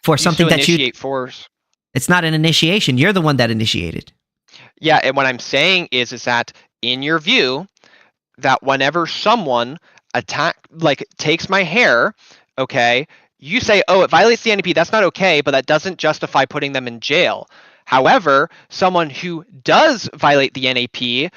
for something that you initiate force, it's not an initiation. You're the one that initiated. Yeah, and what I'm saying is that in your view, that whenever someone takes my hair, okay, you say, oh, it violates the NAP. That's not okay, but that doesn't justify putting them in jail. However, someone who does violate the NAP,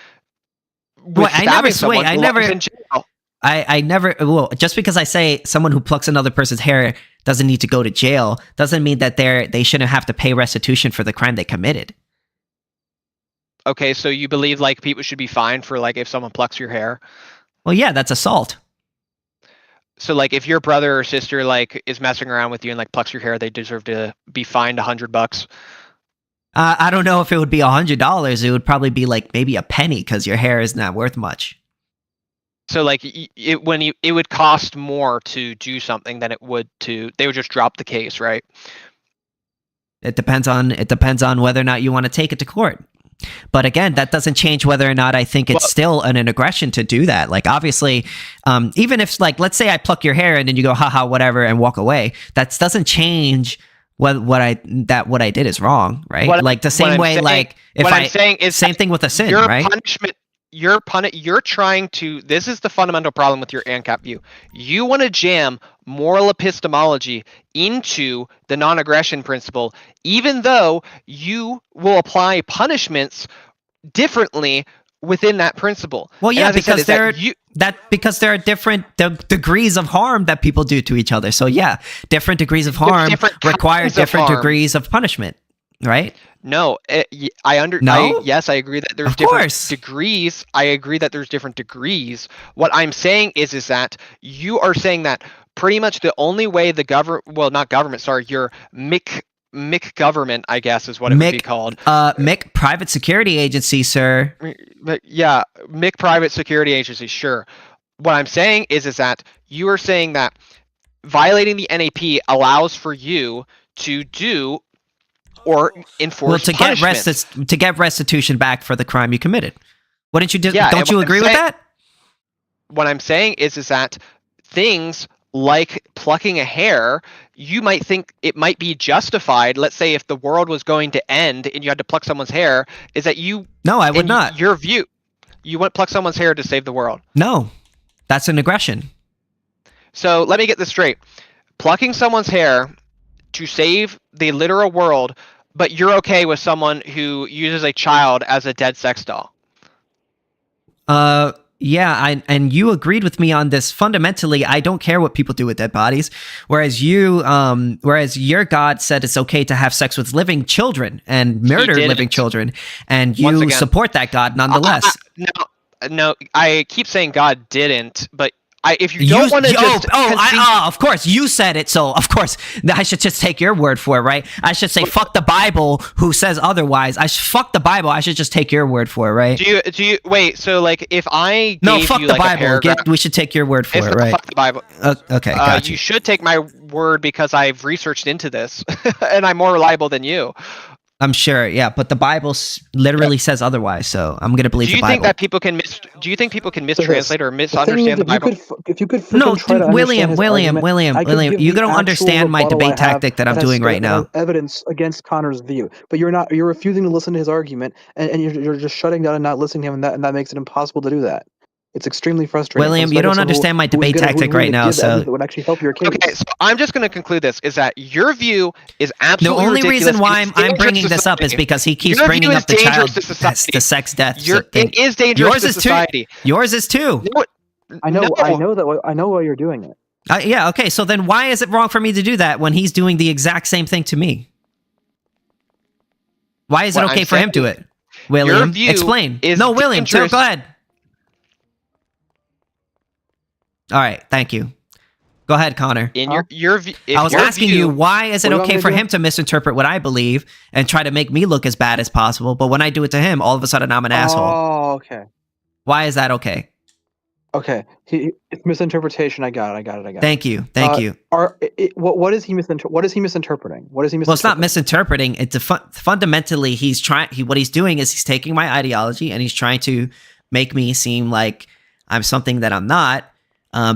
I never. Well, just because I say someone who plucks another person's hair doesn't need to go to jail doesn't mean that they shouldn't have to pay restitution for the crime they committed. Okay, so you believe like people should be fined for like if someone plucks your hair? Well, yeah, that's assault. So like if your brother or sister like is messing around with you and like plucks your hair, they deserve to be fined $100. I don't know if it would be $100. It would probably be like maybe a penny because your hair is not worth much. So like it would cost more to do something than it would to, they would just drop the case, right? It depends on whether or not you want to take it to court. But again, that doesn't change whether or not I think it's still an aggression to do that. Like obviously, even if like let's say I pluck your hair and then you go haha whatever and walk away, that doesn't change what I did is wrong, right? Like the same way, like if I'm saying is same thing with a sin, right? Punishment. You're trying to, this is the fundamental problem with your ANCAP view. You want to jam moral epistemology into the non-aggression principle, even though you will apply punishments differently within that principle. Well, yeah, because there are different degrees of harm that people do to each other. So yeah, different degrees of harm require different degrees of punishment, right? No, yes, I agree that there's different degrees. I agree that there's different degrees. What I'm saying is that you are saying that pretty much the only way the your MIC government, I guess is what it would be called. MIC private security agency, sir. Yeah, MIC private security agency, sure. What I'm saying is that you are saying that violating the NAP allows for you to do or enforce punishments. To get restitution back for the crime you committed. Wouldn't you don't you agree with that? What I'm saying is that things like plucking a hair, you might think it might be justified. Let's say if the world was going to end and you had to pluck someone's hair, is that you... No, I would not. Your view, you wouldn't pluck someone's hair to save the world. No, that's an aggression. So let me get this straight. Plucking someone's hair to save the literal world, but you're okay with someone who uses a child as a dead sex doll. Yeah, and you agreed with me on this. Fundamentally, I don't care what people do with dead bodies. Whereas your God said it's okay to have sex with living children and murder living children, and you support that God nonetheless. No, I keep saying God didn't, but if you don't want to of course you said it, so of course I should just take your word for it, right? I should say fuck the Bible who says otherwise. Fuck the Bible. I should just take your word for it, right? Do you wait? So like if I fuck the Bible. We should take your word for it, right? Fuck the Bible. Okay, gotcha. You should take my word because I've researched into this and I'm more reliable than you. I'm sure, yeah, but the Bible literally says otherwise, so I'm gonna believe the Bible. Do you think people can mistranslate or misunderstand the Bible? William, you don't understand my debate tactic that I'm doing right now. Evidence against Connor's view, but you're refusing to listen to his argument, and you're just shutting down and not listening to him, and that makes it impossible to do that. It's extremely frustrating. William, you don't understand my debate tactic right now, so it would actually help your case. Okay, so I'm just going to conclude this: is that your view is absolutely ridiculous. The only reason why I'm bringing this up is because he keeps bringing up the child, the sex death. It is dangerous to society. Yours is too. I know why you're doing it. Yeah. Okay. So then, why is it wrong for me to do that when he's doing the exact same thing to me? Why is it okay for him to do it? William, view explain. is No, William, sir, dangerous. go ahead. All right, thank you. Go ahead, Connor. In your view, I was asking you, why is it What do you okay want for me to him to misinterpret what I believe and try to make me look as bad as possible, but when I do it to him, all of a sudden I'm an asshole? Oh, okay. Why is that okay? Okay, it's misinterpretation. I got it. Thank you. What is he misinterpreting? What is he misinterpreting? Well, it's not misinterpreting. It's fundamentally what he's doing is he's taking my ideology and he's trying to make me seem like I'm something that I'm not.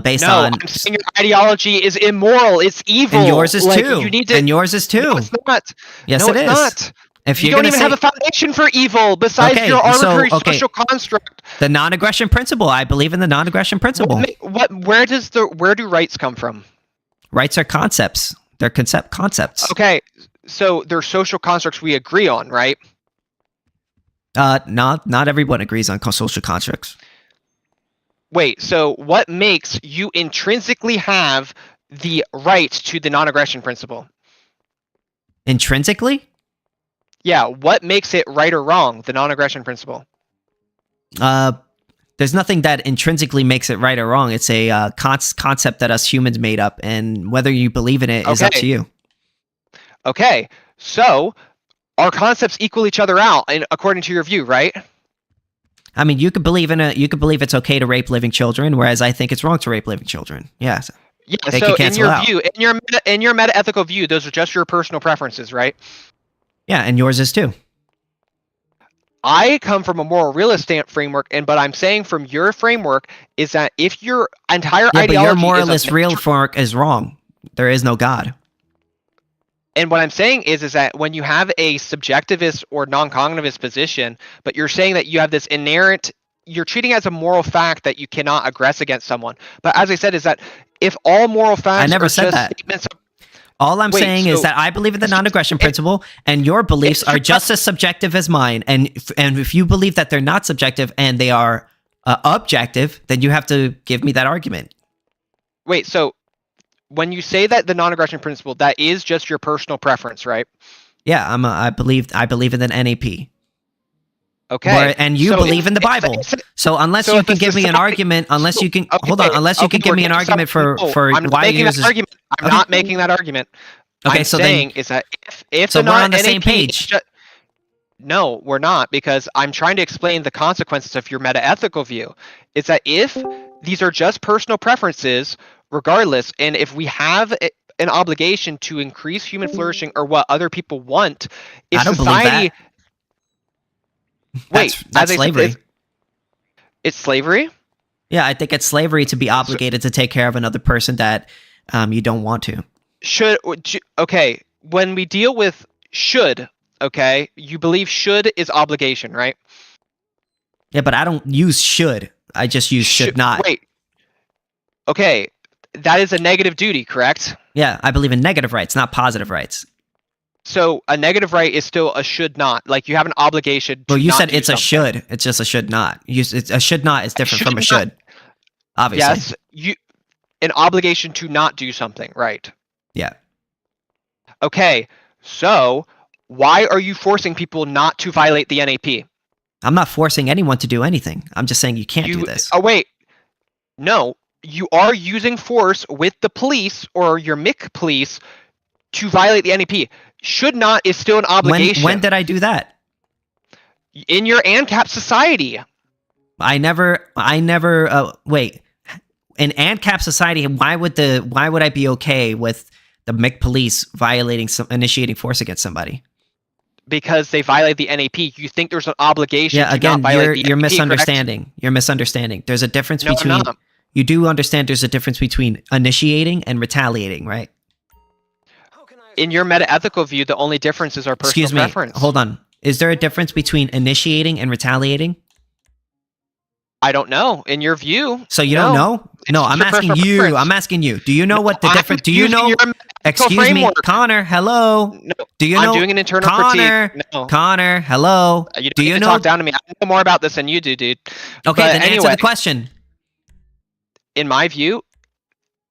Based on I'm saying your ideology is immoral. It's evil. And yours is like, too. You need to, and yours is too. No, it's not. Yes, no, it it's is. not. If you you're don't even have a foundation for evil besides your arbitrary social construct. The non-aggression principle. I believe in the non-aggression principle. Where do rights come from? Rights are concepts. They're concepts. Okay, so they're social constructs we agree on, right? Not everyone agrees on social constructs. Wait, so what makes you intrinsically have the right to the non-aggression principle? Intrinsically? Yeah, what makes it right or wrong, the non-aggression principle? There's nothing that intrinsically makes it right or wrong. It's a concept that us humans made up, and whether you believe in it is up to you. Okay, so our concepts equal each other out, according to your view, right? I mean, you could believe it's okay to rape living children, whereas I think it's wrong to rape living children. Yes. Yeah. So in your view, in your meta-ethical view, those are just your personal preferences, right? Yeah, and yours is too. I come from a moral realist framework, but I'm saying from your framework is that if your entire ideology, but your moralist real framework is wrong. There is no God. And what I'm saying is that when you have a subjectivist or non-cognitivist position, but you're saying that you have this inherent, you're treating it as a moral fact that you cannot aggress against someone. But as I said, is that if all moral facts I never are said just that. statements of, all I'm saying is that I believe in the non-aggression principle, and your beliefs are just as subjective as mine. And if you believe that they're not subjective and they are objective, then you have to give me that argument. Wait, so when you say that the non-aggression principle, that is just your personal preference, right? Yeah, I believe in the NAP. Okay. And you believe in the Bible. So unless you can give me an argument, unless you can give me an argument for why you use argument. I'm not making that argument. Okay, I'm so saying then, is that if so the we're on the NAP same page. No, we're not, because I'm trying to explain the consequences of your meta-ethical view. Is that if these are just personal preferences, regardless, and if we have an obligation to increase human flourishing or what other people want, if I don't society believe that. Wait, that's slavery. It's slavery? Yeah, I think it's slavery to be obligated to take care of another person that you don't want to. Okay, when we deal with should, okay, you believe should is obligation, right? Yeah, but I don't use should. I just use should not. Wait. Okay, that is a negative duty, correct? Yeah, I believe in negative rights, not positive rights. So a negative right is still a should not. Like you have an obligation to Well, you not said do it's something. a should. It's just a should not. A should not is different from a should. Obviously. Yes, an obligation to not do something, right? Yeah. Okay, so why are you forcing people not to violate the NAP? I'm not forcing anyone to do anything. I'm just saying you can't do this. Oh, wait. No, you are using force with the police or your MIC police to violate the NAP. Should not is still an obligation. When did I do that? In your ANCAP society. I never wait. In ANCAP society, why would I be okay with the MIC police initiating force against somebody? Because they violate the NAP. You think there's an obligation to not violate the NAP, you're misunderstanding. Correct? You're misunderstanding. There's a difference between I'm not. You do understand there's a difference between initiating and retaliating, right? In your meta-ethical view, the only differences are personal preference. Hold on. Is there a difference between initiating and retaliating? I don't know. In your view. So you don't know? No, I'm asking you. Preference. I'm asking you. Do you know what the difference? Do you know? Excuse me, Connor. Hello. No. Do you know? I'm doing an internal Connor, critique. No. Connor. Hello. You do don't you need to know? talk down to me. I know more about this than you do, dude. Okay, but then answer the question. In my view,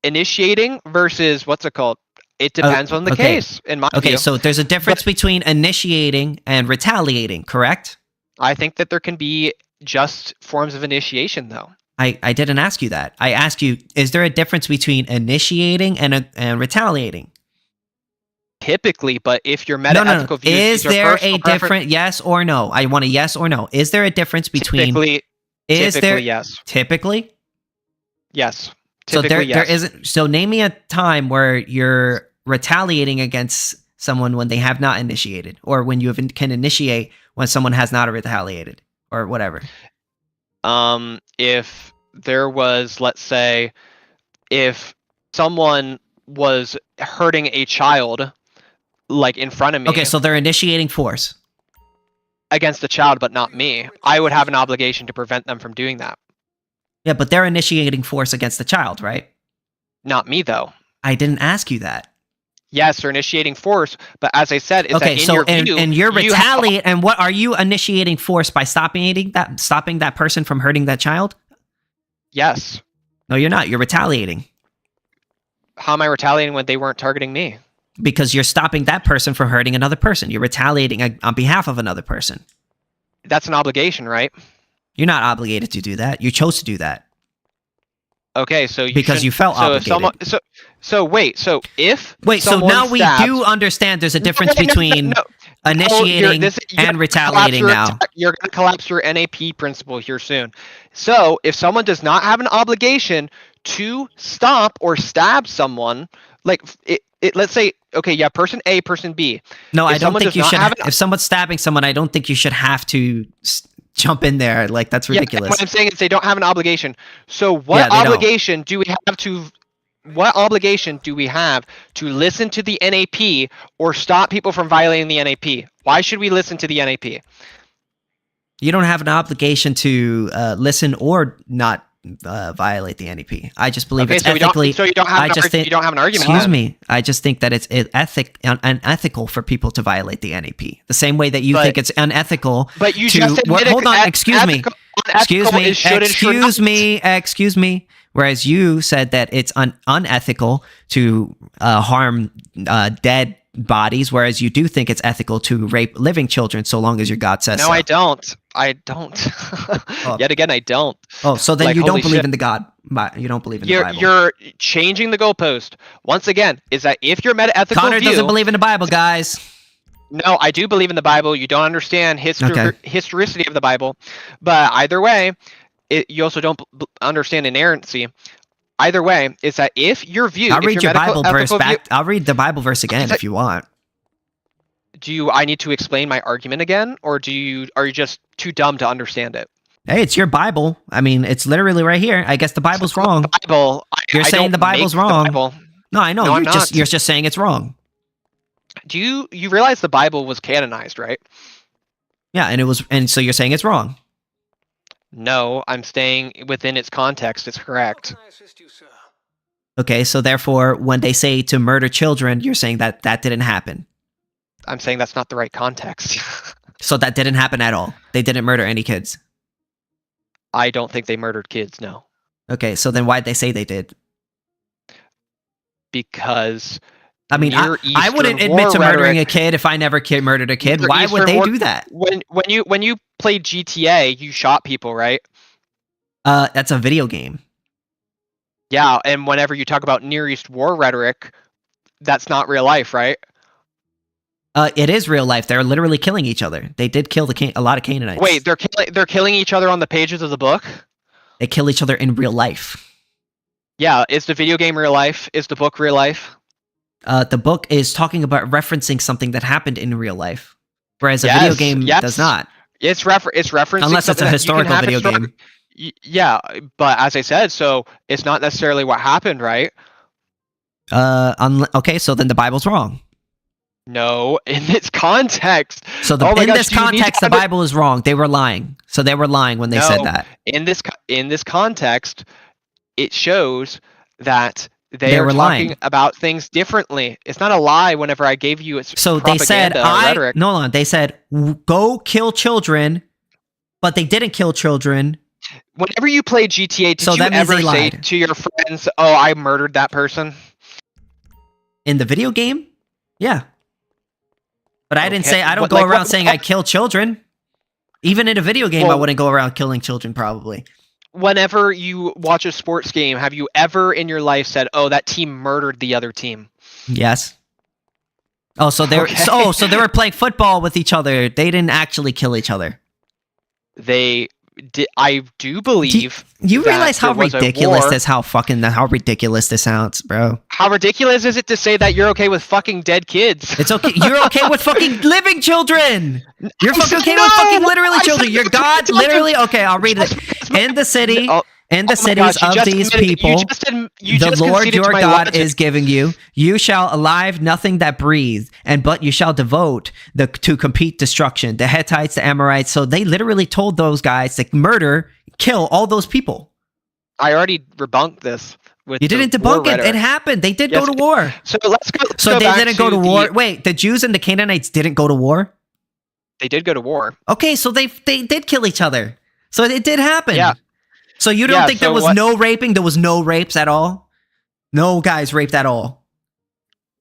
initiating versus what's it called? It depends on the case. In my view. Okay, so there's a difference between initiating and retaliating, correct? I think that there can be just forms of initiation, though. I didn't ask you that. I asked you, is there a difference between initiating and retaliating? Typically, but if your meta-ethical views... Is there a different yes or no? I want a yes or no. Is there a difference between... Typically, yes. Typically? Yes. Typically, there isn't... So name me a time where you're retaliating against someone when they have not initiated, or when you can initiate when someone has not retaliated, or whatever. If there was, let's say, if someone was hurting a child, like in front of me. Okay, so they're initiating force against the child, but not me. I would have an obligation to prevent them from doing that. Yeah, but they're initiating force against the child, right? Not me, though. I didn't ask you that. Yes, they're initiating force, but as I said, it's okay. That in your view, and you're retaliating. And what are you initiating force by stopping that person from hurting that child? Yes. No, you're not. You're retaliating. How am I retaliating when they weren't targeting me? Because you're stopping that person from hurting another person. You're retaliating on behalf of another person. That's an obligation, right? You're not obligated to do that. You chose to do that. Okay, so because you felt obligated. So now we do understand there's a difference between initiating and retaliating now. You're going to collapse your NAP principle here soon. So if someone does not have an obligation to stop or stab someone, like let's say, okay, yeah, person A, person B. No, I don't think you should. If someone's stabbing someone, I don't think you should have to jump in there. Like, that's ridiculous. What I'm saying is they don't have an obligation. So what obligation do we have to? What obligation do we have to listen to the NAP or stop people from violating the NAP? Why should we listen to the NAP? You don't have an obligation to listen or not violate the NAP. I just believe it's ethically. So you don't have you don't have an argument. Excuse me. I just think that it's unethical for people to violate the NAP. The same way that you think it's unethical. But you just admitted hold on. Excuse me. Whereas you said that it's unethical to harm dead bodies, whereas you do think it's ethical to rape living children, so long as your God says so. No, I don't. Yet again, I don't. Oh, so then you don't believe in the God. You don't believe in the Bible. You're changing the goalpost. Once again, is that if you're meta-ethical Connor doesn't believe in the Bible, guys. No, I do believe in the Bible. You don't understand historicity of the Bible. But either way, you also don't understand inerrancy. Either way, it's that if your view... I'll read your Bible verse back. I'll read the Bible verse again if you want. I need to explain my argument again? Or are you just too dumb to understand it? Hey, it's your Bible. I mean, it's literally right here. I guess the Bible's wrong. You're saying the Bible's wrong. No, I know. No, you're just saying it's wrong. Do you realize the Bible was canonized, right? Yeah, and so you're saying it's wrong. No, I'm staying within its context. It's correct. How can I assist you, sir? Okay, so therefore, when they say to murder children, you're saying that didn't happen. I'm saying that's not the right context. So that didn't happen at all. They didn't murder any kids. I don't think they murdered kids, no. Okay, so then why'd they say they did? Because... I mean, I wouldn't admit to murdering a kid if I never murdered a kid. Why would they do that? When you played GTA, you shot people, right? That's a video game. Yeah, and whenever you talk about Near East war rhetoric, that's not real life, right? It is real life. They're literally killing each other. They did kill a lot of Canaanites. Wait, they're killing each other on the pages of the book? They kill each other in real life. Yeah, is the video game real life? Is the book real life? The book is talking about referencing something that happened in real life, whereas a video game does not. It's referencing unless it's a historical video game. Yeah, but as I said, so it's not necessarily what happened, right? Okay, so then the Bible's wrong. No, in its context. So in this context, the Bible is wrong. They were lying. So they were lying when they said that. In this context, it shows that they are talking about things differently. It's not a lie whenever I gave you its they said, rhetoric. No, they said, go kill children, but they didn't kill children. Whenever you play GTA, did you ever say to your friends, oh, I murdered that person? In the video game? Yeah. But I didn't say, I don't go around saying I kill children. Even in a video game, I wouldn't go around killing children, probably. Whenever you watch a sports game, have you ever in your life said, "Oh, that team murdered the other team"? Yes. Oh, so they were so they were playing football with each other. They didn't actually kill each other. They did. I do believe. You realize how ridiculous how ridiculous this sounds, bro? How ridiculous is it to say that you're okay with fucking dead kids? It's okay. You're okay with fucking living children. You're fucking okay with fucking literally children. Your God literally. Okay, I'll read it. In the city. In the cities of these people, the Lord your God is giving you. You shall alive nothing that breathes, but you shall devote to complete destruction. The Hittites, the Amorites. So they literally told those guys to kill all those people. I already debunked this. You didn't debunk it. It happened. They did go to war. So let's go. So they didn't go to war. Wait, the Jews and the Canaanites didn't go to war? They did go to war. Okay, so they did kill each other. So it did happen. Yeah. So you don't think there was no raping? There was no rapes at all? No guys raped at all?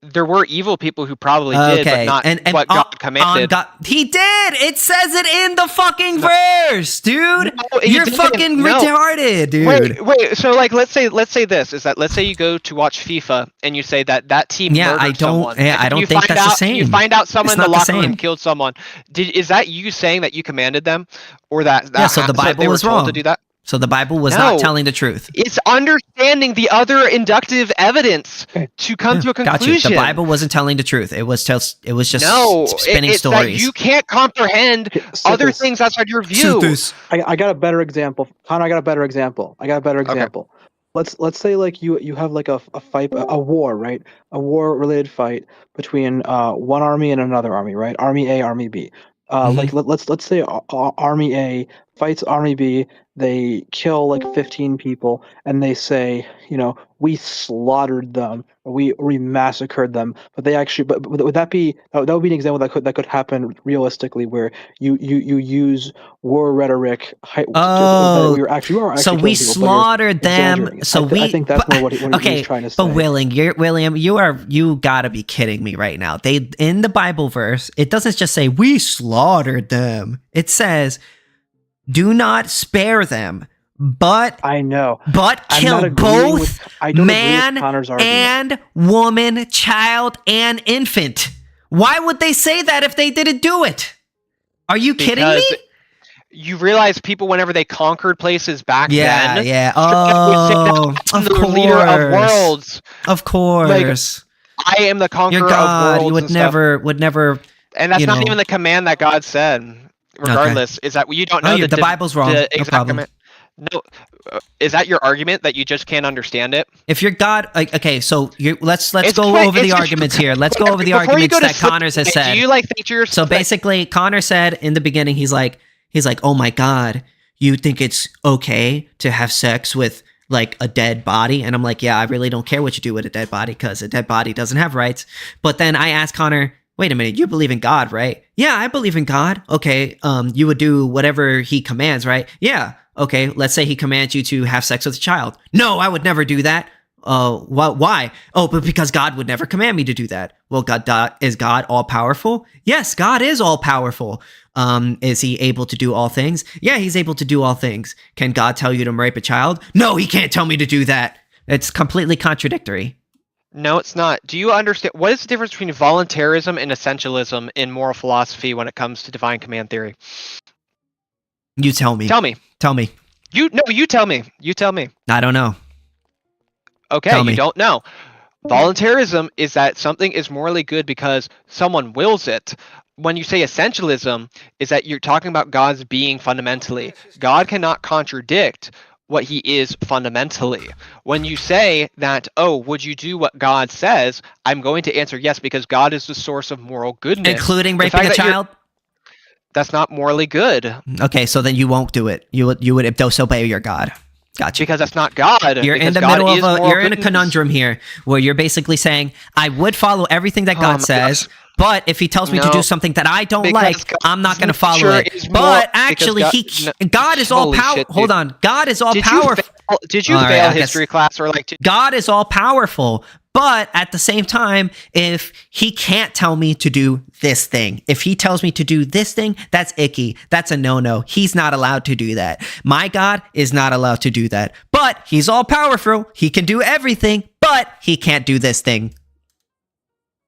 There were evil people who probably did, but not what God commanded. He did! It says it in the fucking verse, dude! No, you're fucking retarded, dude. Wait, so like let's say this, is that let's say you go to watch FIFA and you say that team murdered someone. Yeah, I don't think that's the same. You find out someone in the locker room killed someone. Is that you saying that you commanded them? Or that so the Bible was wrong to do that? So the Bible was not telling the truth. It's understanding the other inductive evidence to come to a conclusion. Got you. The Bible wasn't telling the truth. It was just spinning stories. That you can't comprehend other things outside your view. I got a better example. Connor, I got a better example. Okay. Let's say like you have like a fight, a war, right? A war-related fight between one army and another army, right? Army A, Army B. Like let's say Army A fights Army B. They kill like 15 people, and they say, we slaughtered them, or we massacred them. But they actually, but would that be an example that could happen realistically, where you use war rhetoric? So we slaughtered them. So I think that's more what he's trying to say. But William, you gotta be kidding me right now. They in the Bible verse, it doesn't just say we slaughtered them. It says, do not spare them, but kill both man and woman, child and infant. Why would they say that if they didn't do it? Are you kidding me? You realize people, whenever they conquered places back then, of course, leader of worlds, of course, I am the conqueror Your God, of worlds. You would never, and that's not even the command that God said. Regardless, is that you don't know the Bible's wrong. No problem. No, is that your argument that you just can't understand it? If you're God, so let's go over the arguments here. Let's go over the arguments that Connors has said. Do you think you're so basically? Connor said in the beginning, he's like, oh my God, you think it's okay to have sex with like a dead body? And I'm like, yeah, I really don't care what you do with a dead body, because a dead body doesn't have rights. But then I asked Connor, wait a minute, you believe in God, right? Yeah, I believe in God. Okay, you would do whatever he commands, right? Yeah. Okay, let's say he commands you to have sex with a child. No, I would never do that. Why? Oh, but because God would never command me to do that. Well, is God all powerful? Yes, God is all powerful. Is he able to do all things? Yeah, he's able to do all things. Can God tell you to rape a child? No, he can't tell me to do that. It's completely contradictory. No, it's not. Do you understand what is the difference between voluntarism and essentialism in moral philosophy when it comes to divine command theory? You tell me. Tell me. You tell me. You tell me. I don't know. Okay, you don't know. Voluntarism is that something is morally good because someone wills it. When you say essentialism, is that you're talking about God's being fundamentally. God cannot contradict what he is fundamentally. When you say that, would you do what God says? I'm going to answer yes, because God is the source of moral goodness. Including raping a child? That's not morally good. Okay, so then you won't do it. You would disobey your God. Gotcha. Because that's not God. You're in the middle of you're in a conundrum here, where you're basically saying, I would follow everything that God says, but if he tells me to do something that I don't like, I'm not going to follow it. But actually, God is all powerful. Hold on. God is all powerful. Did you fail history class? Or God is all powerful, But at the same time, if he can't tell me to do this thing, if he tells me to do this thing, that's icky. That's a no-no. He's not allowed to do that. My God is not allowed to do that. But he's all powerful. He can do everything, but he can't do this thing.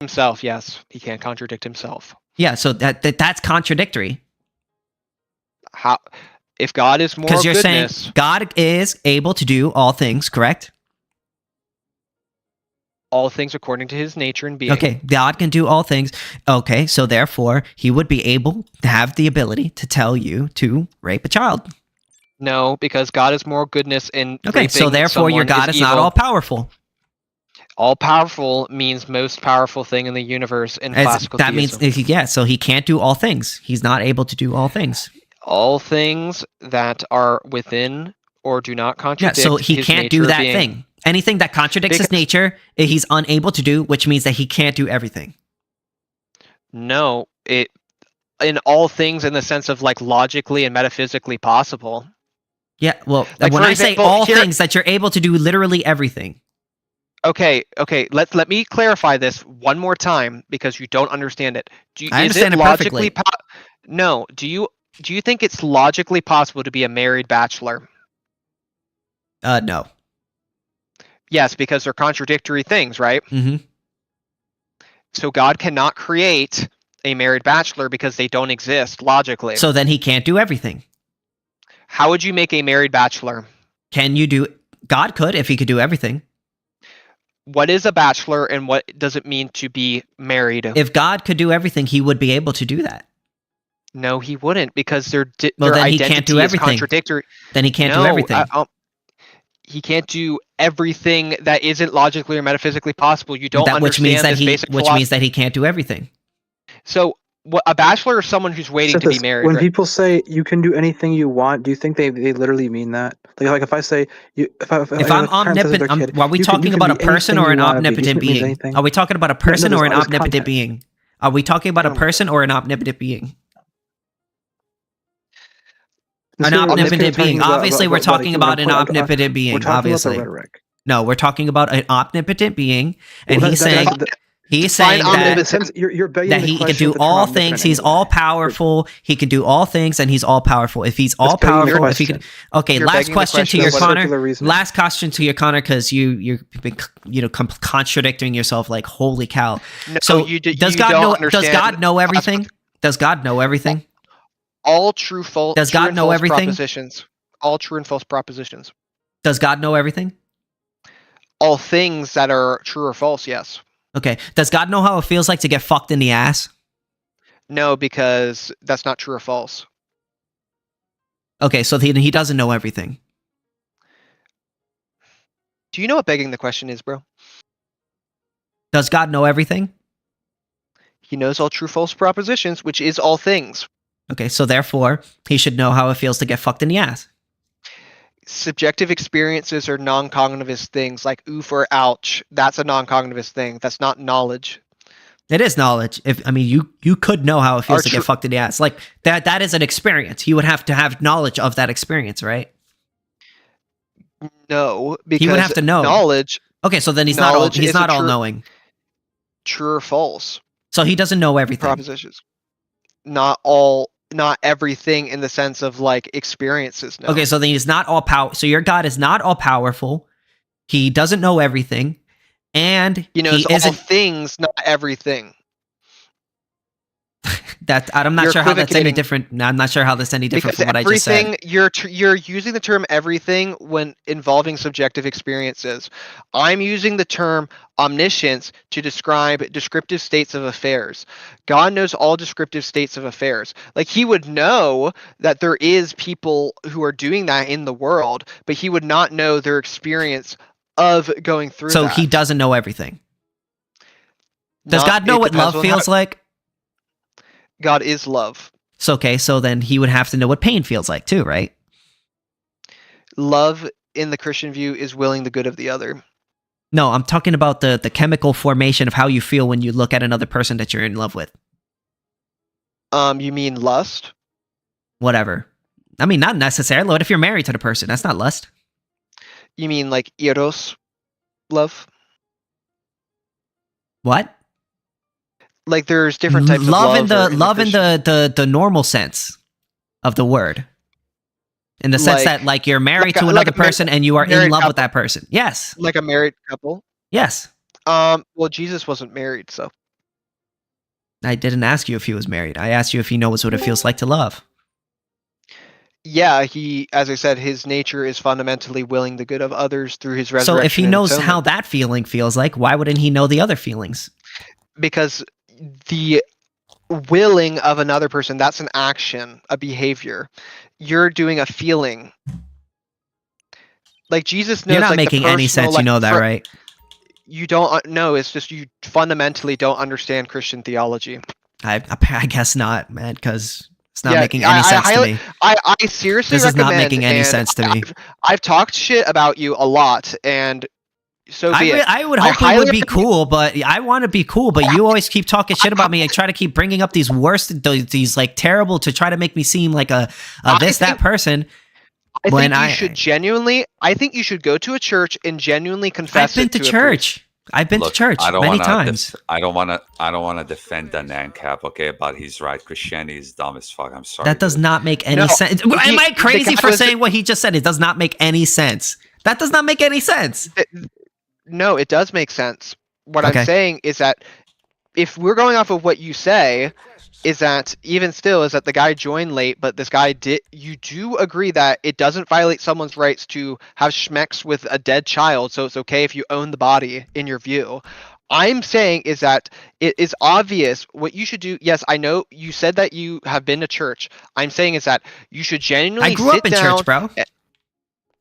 Himself, yes. He can't contradict himself. Yeah, so that's contradictory. How? If God is more Because you're goodness, saying God is able to do all things, correct? all things according to his nature and being. Okay, God can do all things. Okay, so therefore, he would be able to have the ability to tell you to rape a child. No, because God is more goodness in Okay, so therefore your God is not all powerful. All powerful means most powerful thing in the universe in classical that theism. means, yeah, so he can't do all things. He's not able to do all things. All things that are within or do not contradict. Yeah, so he can't do that being. thing. Anything that contradicts his nature, he's unable to do, which means that he can't do everything. No, it in all things in the sense of like logically and metaphysically possible. Yeah, well, like when I say all things, that you're able to do literally everything. Okay. Let me clarify this one more time because you don't understand it. I understand it perfectly. No. Do you think it's logically possible to be a married bachelor? No. Yes, because they're contradictory things, right? Mm-hmm. So God cannot create a married bachelor because they don't exist logically. So then he can't do everything. How would you make a married bachelor? God could if he could do everything. What is a bachelor and what does it mean to be married? If God could do everything, he would be able to do that. No, he wouldn't because their then identity he can't do everything. is contradictory. Then he can't do everything. He can't do everything that isn't logically or metaphysically possible. You don't understand which means that he can't do everything. So, a bachelor is someone who's waiting to be married. When people say you can do anything you want, do you think they literally mean that? Like if I say if I'm omnipotent, are we talking about a person or an omnipotent being? Are we talking about a person or an omnipotent being? Are we talking about a person or an omnipotent being? An omnipotent being. Obviously, we're talking about an omnipotent being. Obviously, no, we're talking about an omnipotent being, and he's saying that he can do all things. He's all powerful. He can do all things, and he's all powerful. If he's all powerful, if he can. Okay, last question to your Connor. Last question to your Connor, because you've been contradicting yourself like holy cow. No, so does God know everything? Does God know everything? All true, false. Does God know everything? Propositions. All true and false propositions. Does God know everything? All things that are true or false, yes. Okay. Does God know how it feels like to get fucked in the ass? No, because that's not true or false. Okay, so he doesn't know everything. Do you know what begging the question is, bro? Does God know everything? He knows all true false propositions, which is all things. Okay, so therefore, he should know how it feels to get fucked in the ass. Subjective experiences are non-cognitivist things, like oof or ouch. That's a non-cognitivist thing. That's not knowledge. It is knowledge. You could know how it feels to get fucked in the ass. Like that is an experience. You would have to have knowledge of that experience, right? No, because he would have to know knowledge. Okay, so then he's not all knowing. True or false? So he doesn't know everything. Propositions. Not everything in the sense of like experiences. No. Okay, so then he's not all power. So your God is not all powerful. He doesn't know everything, and he knows all things, not everything. I'm not sure how that's any different. I'm not sure how that's any different from what I just said. You're using the term everything when involving subjective experiences. I'm using the term omniscience to describe descriptive states of affairs. God knows all descriptive states of affairs. Like he would know that there is people who are doing that in the world, but he would not know their experience of going through so that. He doesn't know everything. Does God know what love feels like? God is love. So okay, so then he would have to know what pain feels like too, right? Love in the Christian view is willing the good of the other. No, I'm talking about the chemical formation of how you feel when you look at another person that you're in love with. You mean lust? Whatever. I mean, not necessarily. What if you're married to the person? That's not lust. You mean like eros love? What? Like there's different types love of in the normal sense of the word. In the sense that like you're married to another person and you are in love with that person. Yes. Like a married couple? Yes. Well, Jesus wasn't married, so. I didn't ask you if he was married. I asked you if he knows what it feels like to love. Yeah, he, as I said, his nature is fundamentally willing the good of others through his resurrection. So if he knows how that feeling feels like, why wouldn't he know the other feelings? Because the willing of another person, that's an action, a behavior. You're doing a feeling. Like Jesus knows. You're not like, making any sense, like, you know that, right? You don't know. It's just you fundamentally don't understand Christian theology. I guess not, man, because it's not making any sense to me. I seriously this is not recommend, making any sense to me. I've talked shit about you a lot, and so be it. I would hope we would be cool, but I want to be cool, but you always keep talking shit about me. I try to keep bringing up these these like terrible to try to make me seem like that person. I think you should genuinely. I think you should go to a church and genuinely confess. I've been to church. I've been to church many times. I don't want to defend the NANCAP, okay? But he's right. Christianity is dumb as fuck. I'm sorry. That does not make any sense. Am I crazy for saying what he just said? It does not make any sense. That does not make any sense. No, it does make sense. What I'm saying is that if we're going off of what you say, is that even still is that the guy joined late, but this guy did. You do agree that it doesn't violate someone's rights to have schmecks with a dead child, so it's okay if you own the body in your view. I'm saying is that it is obvious what you should do. Yes, I know you said that you have been to church. I'm saying is that you should genuinely. I grew up in church, bro.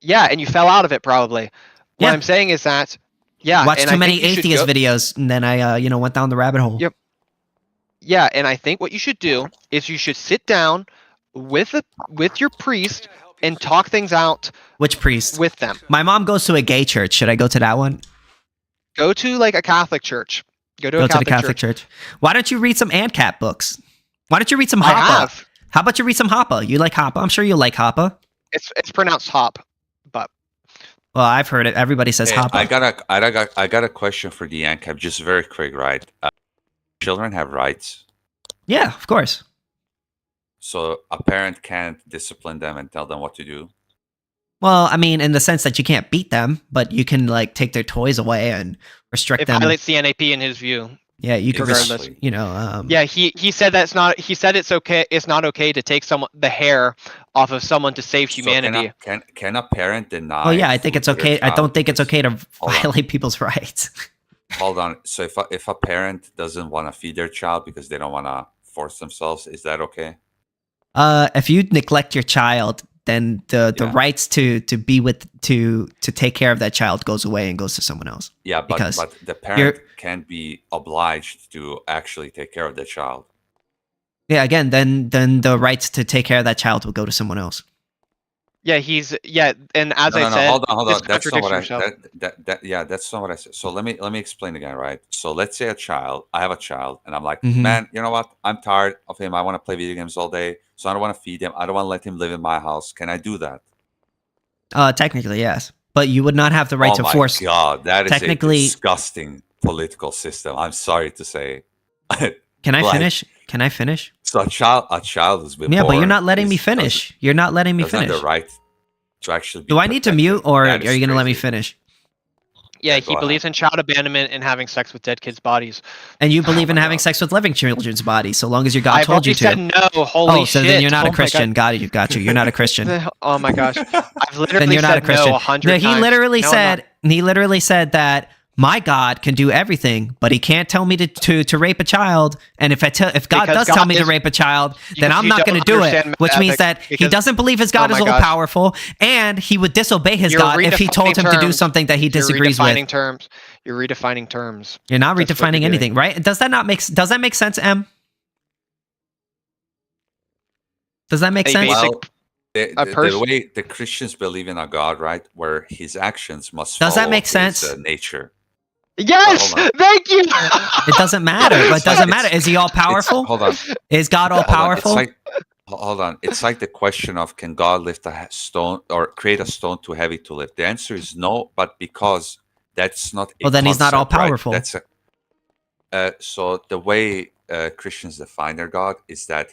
Yeah, and you fell out of it probably. What I'm saying is that watched too many atheist videos, and then I went down the rabbit hole. Yep. Yeah, and I think what you should do is you should sit down with your priest and talk things out. Which priest? With them. My mom goes to a gay church. Should I go to that one? Go to like a Catholic church. Go to the Catholic church. Why don't you read some ANCAP books? Why don't you read some Hoppa? How about you read some Hoppa? You like Hoppa? I'm sure you like Hoppa. It's pronounced Hop, but. Well, I've heard it. Everybody says Hoppa. I got a question for the ANCAP, just very quick, right? Children have rights. Yeah, of course. So a parent can't discipline them and tell them what to do. Well, I mean, in the sense that you can't beat them, but you can like take their toys away and restrict them. It violates the NAP in his view. Yeah, you can. Yeah, he said that's not. He said it's okay. It's not okay to take the hair off of someone to save humanity. So can a parent deny? Oh yeah, I think it's okay. I don't think it's okay to violate people's rights. Hold on. So if a parent doesn't want to feed their child because they don't want to force themselves, is that okay? If you neglect your child, then the rights to take care of that child goes away and goes to someone else. Yeah, but the parent can't be obliged to actually take care of the child. Yeah, again, then the rights to take care of that child will go to someone else. Yeah, and as I said, hold on. That's not what I said. That's not what I said. So let me explain again, right? So let's say I have a child, and I'm like, man, you know what? I'm tired of him. I want to play video games all day, so I don't want to feed him. I don't want to let him live in my house. Can I do that? Technically, yes, but you would not have the right to force. Oh my god, that is technically a disgusting political system. I'm sorry to say. Can I finish? Can I finish? So a child who's been born, but you're not letting me finish. You're not letting me finish. The right to actually. Do I need to mute, or are you going to let me finish? Yeah, he believes in child abandonment and having sex with dead kids' bodies. And you believe in having sex with living children's bodies, so long as your God told you to. Said no. Holy shit! So then you're not a Christian. Got you. You're not a Christian. Oh my gosh! I've literally then you're not a Christian. No 100 times. He literally said that. My God can do everything, but he can't tell me to rape a child. And if God does tell me to rape a child, then I'm not going to do it. Which means that he doesn't believe his God is all powerful, and he would disobey his God if he told him to do something that he disagrees with. You're redefining terms. You're not redefining anything, right? Does that make sense, Em? Does that make sense? Well, the way the Christians believe in a God, right, where his actions must follow does that make sense? His nature. Yes, thank you. It doesn't matter. But it doesn't matter. Is he all powerful? Hold on. Is God all powerful? Hold on. It's like the question of can God lift a stone or create a stone too heavy to lift? The answer is no, but because that's not. Well, then he's not all powerful. Right? So the way Christians define their God is that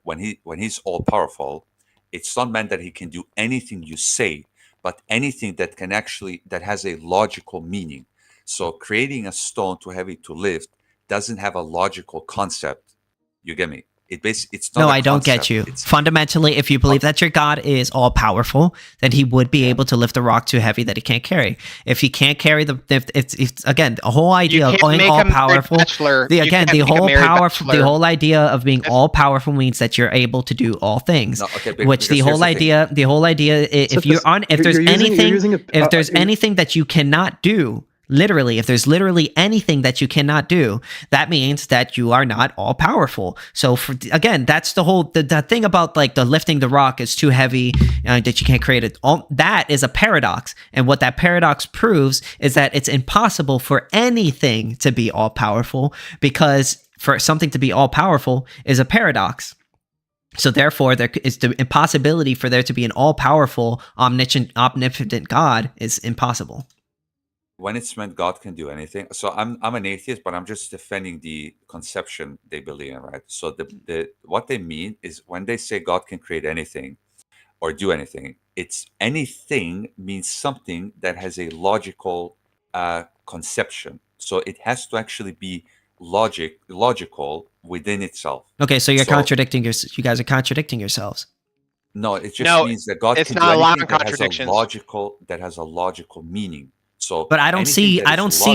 when he's all powerful, it's not meant that he can do anything you say, but anything that that has a logical meaning. So creating a stone too heavy to lift doesn't have a logical concept. You get me? It's not. No, I don't get you. Fundamentally, if you believe that your God is all powerful, then he would be able to lift a rock too heavy that he can't carry. If he can't carry it's again a whole idea of being all powerful. The whole idea of being all powerful means that you're able to do all things. No, okay, which the whole idea, if there's anything that you cannot do. Literally, if there's literally anything that you cannot do, that means that you are not all powerful. So again, that's the whole the thing about like the lifting the rock is too heavy that you can't create it. That is a paradox, and what that paradox proves is that it's impossible for anything to be all powerful, because for something to be all powerful is a paradox. So therefore, there is the impossibility for there to be an all powerful, omnipotent God is impossible. When it's meant God can do anything. So I'm an atheist, but I'm just defending the conception they believe in, right? So what they mean is when they say God can create anything or do anything, it's anything means something that has a logical conception. So it has to actually be logical within itself. Okay, so you guys are contradicting yourselves. No, it just means that God can do anything that has a logical meaning. So, but I don't see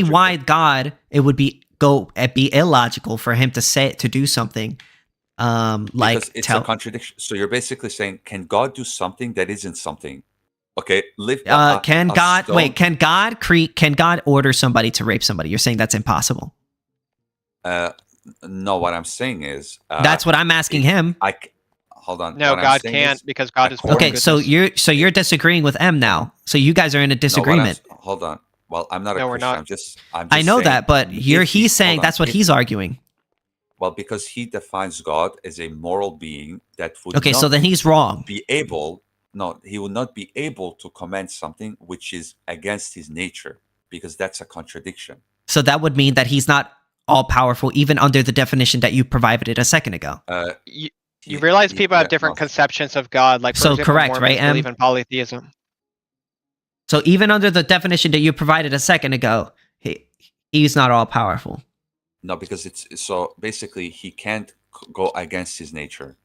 why God it would be illogical for him to do something because it's a contradiction. So you're basically saying, can God do something that isn't something? Okay, can God order somebody to rape somebody? You're saying that's impossible. No, what I'm saying is that's what I'm asking him. Hold on. No, God can't because God is okay. So you're disagreeing with M now. So you guys are in a disagreement. No, hold on. Well, I'm not a Christian. We're not. I'm just I know that, but he's saying that's what he's arguing. Well, because he defines God as a moral being that would so then he's wrong. He would not be able to command something which is against his nature, because that's a contradiction. So that would mean that he's not all powerful, even under the definition that you provided a second ago. You realize people have different conceptions of God, like for example, correct, Mormons right? believe in polytheism. So even under the definition that you provided a second ago, he's not all powerful. No, because so basically he can't go against his nature.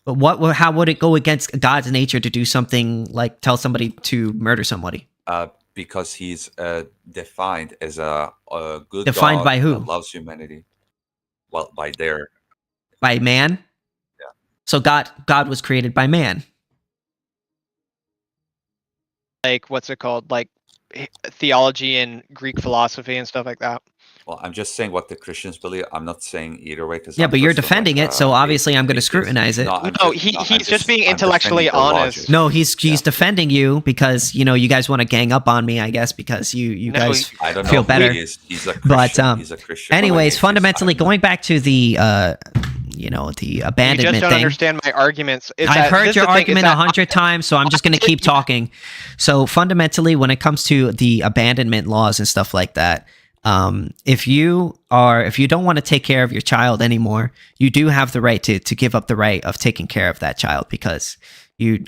But how would it go against God's nature to do something like tell somebody to murder somebody? Because he's defined as a good defined God by who? That loves humanity. Well, by man. Yeah. So God was created by man. Like what's it called? Like theology and Greek philosophy and stuff like that. Well, I'm just saying what the Christians believe. I'm not saying either way. But you're defending it, so obviously I'm going to scrutinize it. He's just being intellectually honest. No, he's defending you because you guys want to gang up on me, I guess, because you guys feel better. He's a Christian. He's a Christian. Anyways, fundamentally, going back to the the abandonment thing. You just don't understand my arguments. I've heard your argument 100 times, so I'm just going to keep talking. So fundamentally, when it comes to the abandonment laws and stuff like that, if you don't want to take care of your child anymore, you do have the right to give up the right of taking care of that child, because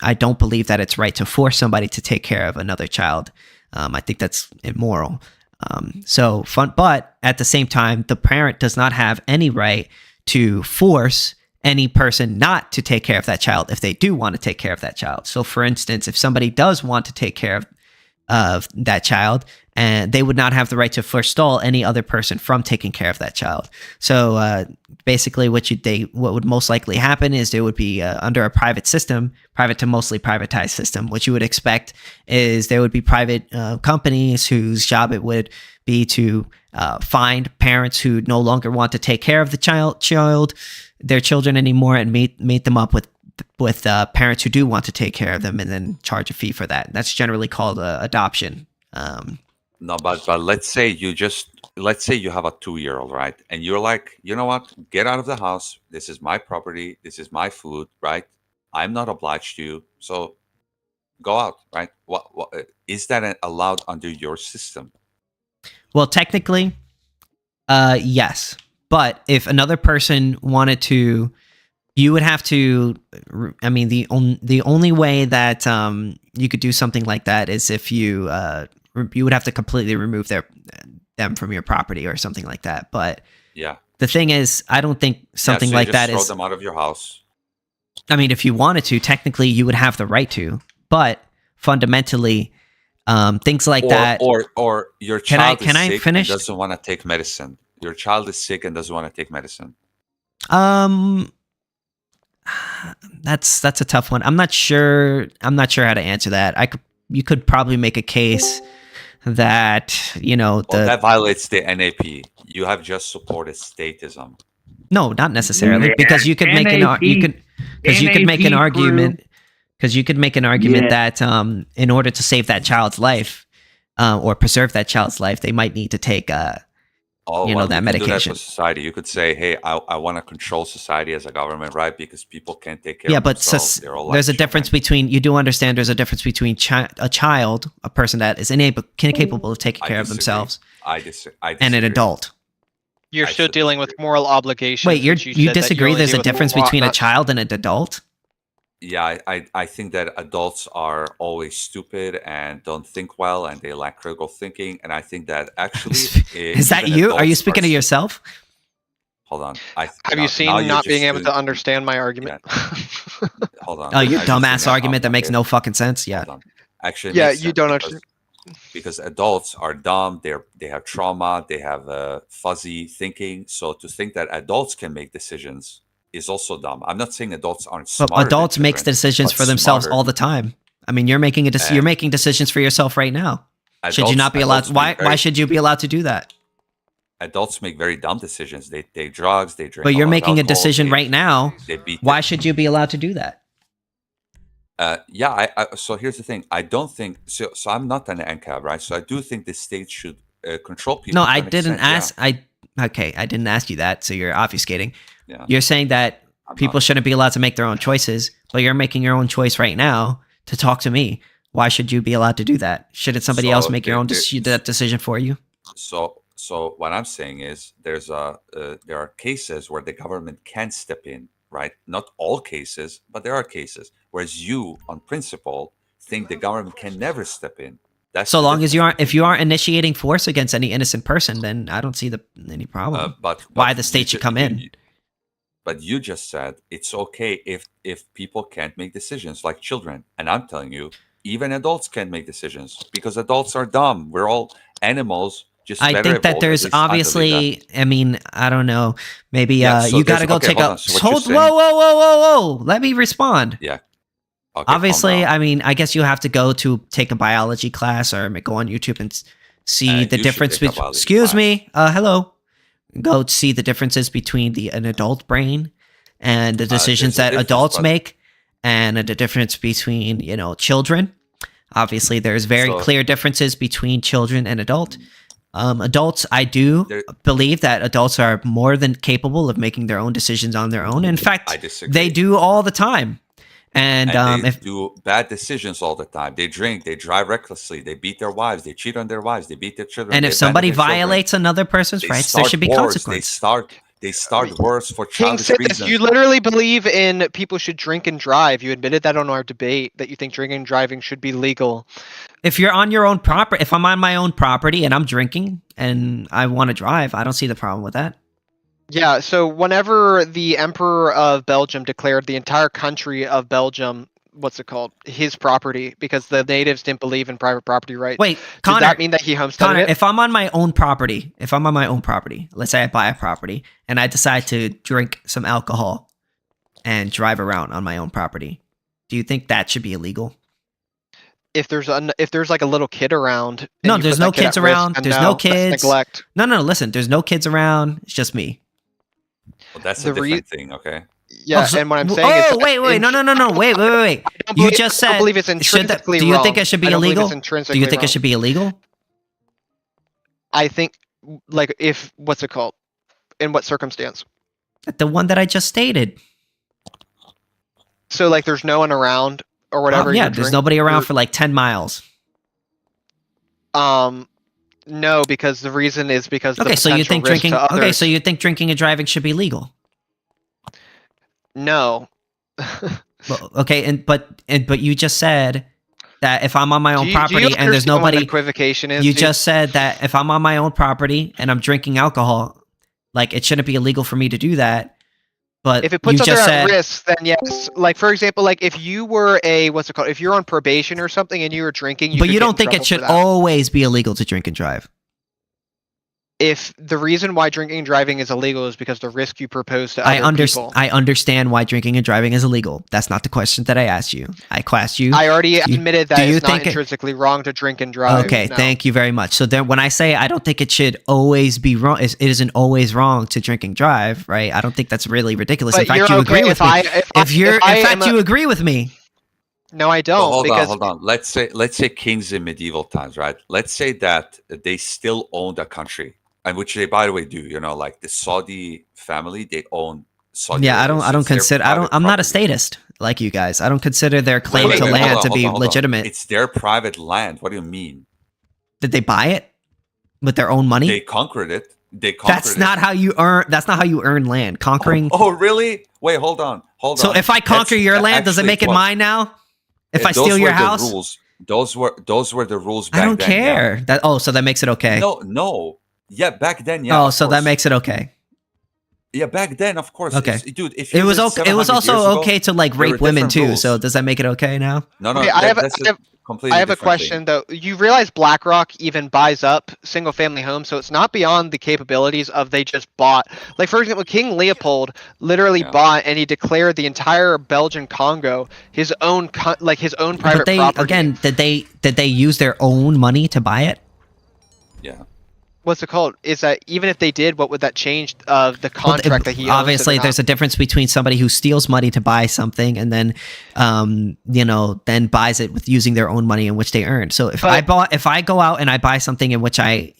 I don't believe that it's right to force somebody to take care of another child. I think that's immoral. But at the same time, the parent does not have any right to force any person not to take care of that child if they do want to take care of that child. So for instance, if somebody does want to take care of that child, and they would not have the right to forestall any other person from taking care of that child. So basically what would most likely happen is there would be under a private to mostly privatized system. What you would expect is there would be private companies whose job it would be to find parents who no longer want to take care of the their children anymore, and meet them up with parents who do want to take care of them, and then charge a fee for that. That's generally called adoption. No, but let's say you have a 2-year-old, right? And you're like, you know what? Get out of the house. This is my property. This is my food, right? I'm not obliged to you. So go out, right? What is that allowed under your system? Well, technically, Yes, but if another person wanted to, you would have to. I mean, the only way that you could do something like that is if you would have to completely remove them from your property or something like that. But yeah, the thing is, I don't think something so like just that throw is. them out of your house. I mean, if you wanted to, technically, you would have the right to, but fundamentally, things like that. Or your child is sick and finish? doesn't want to take medicine. Your child is sick and doesn't want to take medicine. That's a tough one. I'm not sure how to answer that. You could probably make a case that, that violates the NAP. You have just supported statism. No, not necessarily, because you could make an argument that in order to save that child's life or preserve that child's life, they might need to take that medication. Do that for society. You could say, hey, I want to control society as a government, right? Because people can't take care of themselves. There's a difference between, you do understand there's a difference between a child, a person that is incapable of taking care of themselves, I disagree. and an adult. You're still dealing with moral obligations. Wait, you disagree there's a difference between a child and an adult? Yeah, I think that adults are always stupid and don't think well, and they lack critical thinking. And I think that actually, is that you? Are you speaking to yourself? Hold on. Have you seen not being able to understand my argument? Yeah. Hold on. Oh, your dumbass argument that makes no fucking sense. Yeah. Actually, yeah, you don't understand. Because adults are dumb, they have trauma, they have fuzzy thinking. So to think that adults can make decisions is also dumb. I'm not saying adults aren't smart. But adults make decisions for themselves all the time. I mean, you're making you're making decisions for yourself right now. Should you not be allowed? Why should you be allowed to do that? Adults make very dumb decisions. They take drugs. They drink. But you're making a decision right now. Why should you be allowed to do that? So here's the thing. I don't think so. So I'm not an NCAB, right? So I do think the state should control people. No, I didn't ask. Yeah. I didn't ask you that. So you're obfuscating. Yeah. You're saying that people shouldn't be allowed to make their own choices, but you're making your own choice right now to talk to me. Why should you be allowed to do that? Shouldn't somebody else make that decision for you? So what I'm saying is there are cases where the government can step in, right? Not all cases, but there are cases. Whereas you, on principle, think the government can never step in. That's so long as if you aren't initiating force against any innocent person, then I don't see any problem. But why the state should come in? But you just said it's okay if people can't make decisions like children, and I'm telling you, even adults can't make decisions because adults are dumb. We're all animals. I think that there's obviously, I mean, I don't know. Maybe you got to go take a whoa. Let me respond. Yeah. Okay, obviously, I mean, I guess you have to go to take a biology class or go on YouTube and see the difference between. Excuse me. Hello. Go see the differences between an adult brain and the decisions that adults make, and the difference between children. Obviously, there's very clear differences between children and adult. Adults, I do believe that adults are more than capable of making their own decisions on their own. In fact, they do all the time. And they do bad decisions all the time. They drink, they drive recklessly, they beat their wives, they cheat on their wives, they beat their children. And if somebody violates another person's rights, there should be consequences. They start wars for childish reasons. You literally believe in people should drink and drive. You admitted that on our debate that you think drinking and driving should be legal. If you're on your own property, if I'm on my own property and I'm drinking and I want to drive, I don't see the problem with that. Yeah, so whenever the Emperor of Belgium declared the entire country of Belgium, his property, because the natives didn't believe in private property rights. Wait, Connor, does that mean that he homesteaded it? If I'm on my own property, let's say I buy a property and I decide to drink some alcohol and drive around on my own property, do you think that should be illegal? If there's like a little kid around. No, there's no kids around. There's no kids. Neglect. No, listen, there's no kids around. It's just me. Well, that's a different thing, okay? Yeah, and what I'm saying is... wait, no, wait. You just said... I believe it's intrinsically wrong. Do you wrong. think it should be illegal? Do you think it should be illegal? I think, what's it called? In what circumstance? The one that I just stated. So, there's no one around or whatever. Yeah, there's nobody around for 10 miles. No, because the reason is because okay, so you think drinking and driving should be legal? No. Well, okay, but you just said that if I'm on my own property and there's nobody, equivocation is, you just said that if I'm on my own property and I'm drinking alcohol, like it shouldn't be illegal for me to do that. But if it puts others at risk, then yes. Like for example, like if you were if you're on probation or something and you were drinking, but you don't think it should always be illegal to drink and drive? If the reason why drinking and driving is illegal is because the risk you propose to other people. I understand why drinking and driving is illegal. That's not the question that I asked you. I already admitted that it's not intrinsically wrong to drink and drive. Okay, thank you very much. So then when I say I don't think it should always be wrong, it isn't always wrong to drink and drive, right? I don't think that's really ridiculous. But in fact, you agree with me. You agree with me. No, I don't. Well, hold on. Let's say kings in medieval times, right? Let's say that they still own the country. And which they, by the way, do. You know, like the Saudi family, they own Saudi. Yeah, I'm not a statist like you guys. I don't consider their claim to land to be legitimate. It's their private land. What do you mean? Did they buy it with their own money? They conquered it. That's not how you earn land. Conquering. Oh, really? Wait, hold on. So if I conquer your land, does it make it mine now? If I steal your house? Rules. Those were the rules back then. I don't care. Yeah. So that makes it okay. No. Yeah, back then, yeah. Oh, so that makes it okay. Yeah, back then, of course. Okay, dude. If it was okay. It was also okay to like rape women too. Rules. So does that make it okay now? No. Okay, I have a question though. You realize BlackRock even buys up single-family homes, so it's not beyond the capabilities of they just bought. Like for example, King Leopold literally bought and he declared the entire Belgian Congo his own private property. Again, did they use their own money to buy it? Yeah. What's it called? Is that even if they did, what would that change the contract that he owns? Obviously, there's a difference between somebody who steals money to buy something and then, then buys it with using their own money in which they earned. So if I go out and I buy something in which I,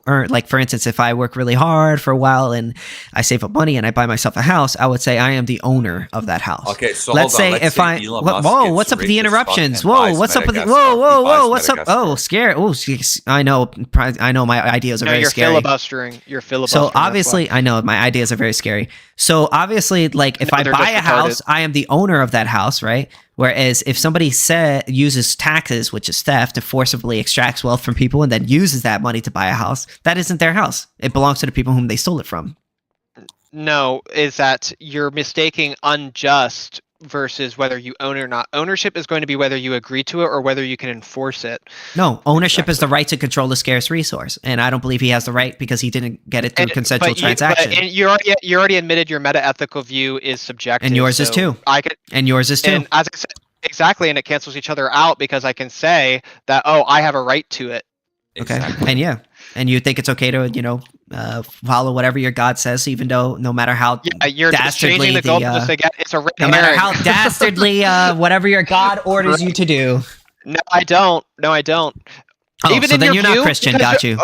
earn, like for instance, if I work really hard for a while and I save up money and I buy myself a house, I would say I am the owner of that house. Okay, so what's up with the interruptions? Whoa, what's up with whoa, what's up? Oh, scared. Oh, I know my ideas are very scary. You're filibustering. So obviously, I know my ideas are very scary. So obviously, like if I buy a house, I am the owner of that house, right? Whereas if somebody uses taxes, which is theft, to forcibly extract wealth from people and then uses that money to buy a house, that isn't their house. It belongs to the people whom they stole it from. No, is that you're mistaking unjust versus whether you own it or not. Ownership is going to be whether you agree to it or whether you can enforce it. No, ownership is the right to control a scarce resource, and I don't believe he has the right because he didn't get it through consensual transaction. You already admitted your meta-ethical view is subjective, and yours is too. And yours is too. And as I said, exactly, and it cancels each other out because I can say that I have a right to it. Okay, exactly. And you think it's okay to follow whatever your God says, even though no matter how you're dastardly the goalpost again. It's a red herring. No matter how dastardly whatever your God orders you to do. No, I don't. Oh, even so then you're not Christian, got you?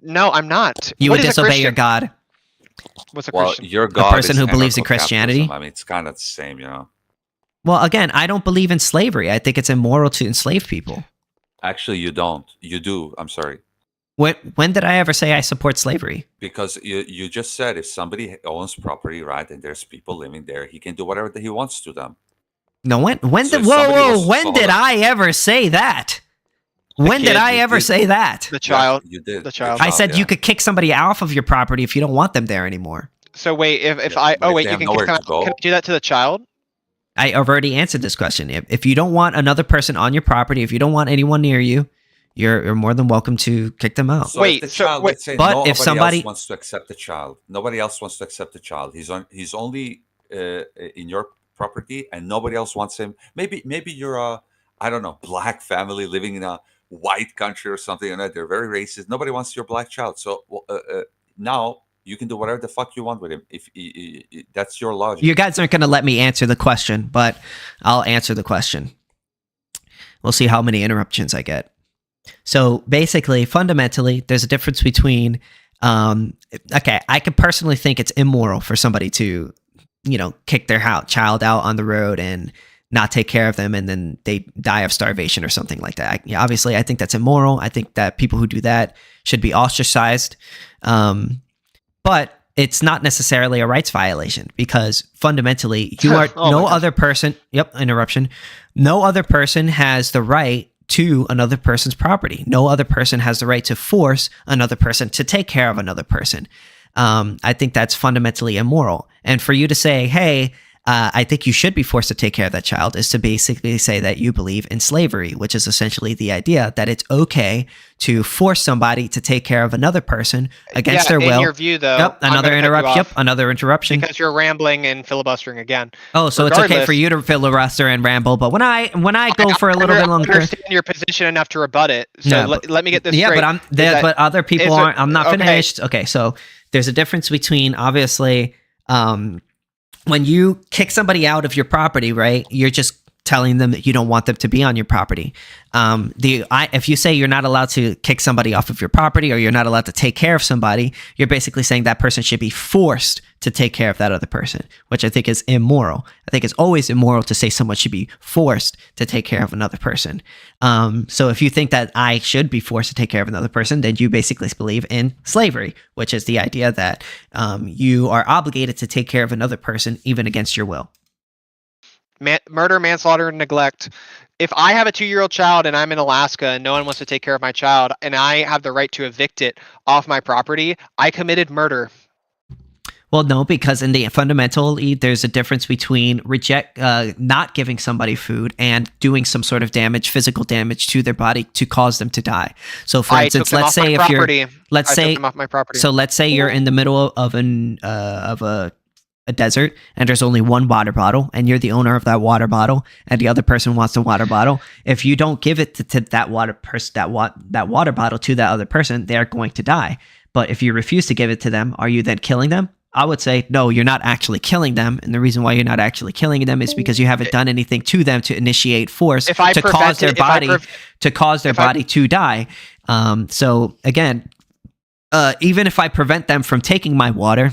No, I'm not. You would disobey your God. What's a Christian? Your God, a person who believes in Christianity. I mean, it's kind of the same, Well, again, I don't believe in slavery. I think it's immoral to enslave people. Actually, you don't. You do. I'm sorry. When did I ever say I support slavery? Because you just said if somebody owns property, right, and there's people living there, he can do whatever he wants to them. No, when did I ever say that? When did I ever say that? The child. You did. The child. I said you could kick somebody off of your property if you don't want them there anymore. So wait, you can do that to the child? I already answered this question. If you don't want another person on your property, if you don't want anyone near you, you're more than welcome to kick them out. So if somebody else wants to accept the child, nobody else wants to accept the child. He's only in your property, and nobody else wants him. Maybe you're a black family living in a white country or something, and they're very racist. Nobody wants your black child. So now you can do whatever the fuck you want with him. If that's your logic. You guys aren't going to let me answer the question, but I'll answer the question. We'll see how many interruptions I get. So basically, fundamentally, there's a difference between, I could personally think it's immoral for somebody to, kick their child out on the road and not take care of them and then they die of starvation or something like that. Obviously, I think that's immoral. I think that people who do that should be ostracized. But it's not necessarily a rights violation because fundamentally you are no other person. Yep. Interruption. No other person has the right to another person's property. No other person has the right to force another person to take care of another person. I think that's fundamentally immoral. And for you to say, hey, I think you should be forced to take care of that child is to basically say that you believe in slavery, which is essentially the idea that it's okay to force somebody to take care of another person against their will. In your view, though, yep, another interruption. Yep, another interruption. Because you're rambling and filibustering again. Oh, so it's okay for you to filibuster and ramble, but when I go for a little bit longer, I understand your position enough to rebut it. So let me get this straight. Yeah, but other people aren't. I'm not finished. Okay, so there's a difference between obviously. When you kick somebody out of your property, right, you're just telling them that you don't want them to be on your property. If you say you're not allowed to kick somebody off of your property or you're not allowed to take care of somebody, you're basically saying that person should be forced to take care of that other person, which I think is immoral. I think it's always immoral to say someone should be forced to take care of another person. So if you think that I should be forced to take care of another person, then you basically believe in slavery, which is the idea that you are obligated to take care of another person even against your will. Murder, manslaughter, and neglect. If I have a 2-year-old child and I'm in Alaska and no one wants to take care of my child and I have the right to evict it off my property, I committed murder. Well, no, because fundamentally, there's a difference between not giving somebody food and doing some sort of damage, physical damage to their body to cause them to die. So, for instance, let's say if you're, let's say, off my property. So let's say you're in the middle of a desert and there's only one water bottle and you're the owner of that water bottle and the other person wants the water bottle. If you don't give it to that water bottle to that other person, they're going to die. But if you refuse to give it to them, are you then killing them? I would say, no, you're not actually killing them. And the reason why you're not actually killing them is because you haven't done anything to them to initiate force to cause their body to die. So again, even if I prevent them from taking my water,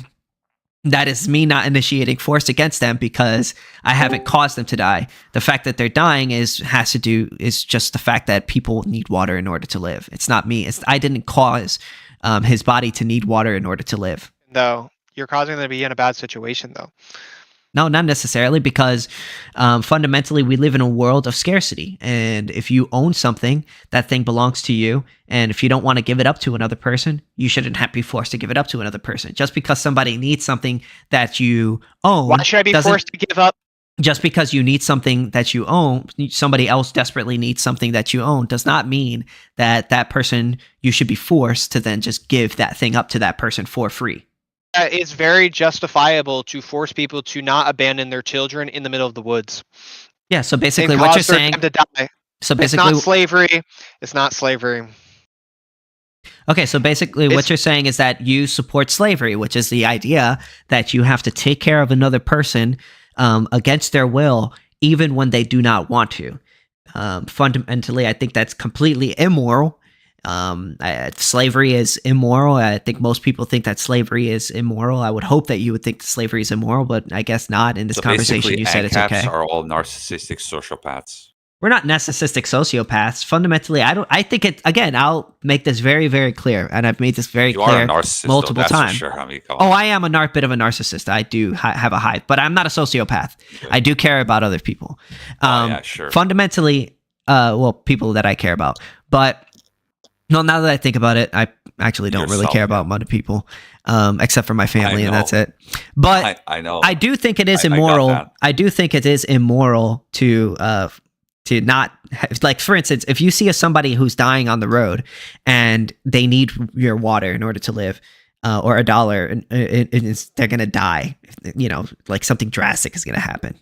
that is me not initiating force against them because I haven't caused them to die. The fact that they're dying is just the fact that people need water in order to live. It's not me. I didn't cause his body to need water in order to live. No, you're causing them to be in a bad situation, though. No, not necessarily, because fundamentally we live in a world of scarcity. And if you own something, that thing belongs to you. And if you don't want to give it up to another person, you shouldn't have to be forced to give it up to another person. Just because somebody needs something that you own. Why should I be forced to give up? Just because you need something that you own, somebody else desperately needs something that you own, does not mean that that person, you should be forced to then just give that thing up to that person for free. It's very justifiable to force people to not abandon their children in the middle of the woods. Yeah, so basically what you're saying... To die. So basically, it's not slavery. Okay, so basically what you're saying is that you support slavery, which is the idea that you have to take care of another person against their will, even when they do not want to. Fundamentally, I think that's completely immoral. Slavery is immoral. I think most people think that slavery is immoral. I would hope that you would think that slavery is immoral, but I guess not. In this conversation, you said it's okay. Are all narcissistic sociopaths. We're not narcissistic sociopaths. Fundamentally, I think it. Again, I'll make this very, very clear, and I've made this very clear multiple times. Sure, oh, I am a bit of a narcissist. I do have a hide, but I'm not a sociopath. Okay. I do care about other people. Yeah, sure. Fundamentally, people that I care about, but. No, now that I think about it, I actually don't really care about other people, except for my family, and that's it. But I know. I do think it is immoral. I do think it is immoral to not like, for instance, if you see somebody who's dying on the road and they need your water in order to live, or $1, and they're gonna die. You know, like something drastic is gonna happen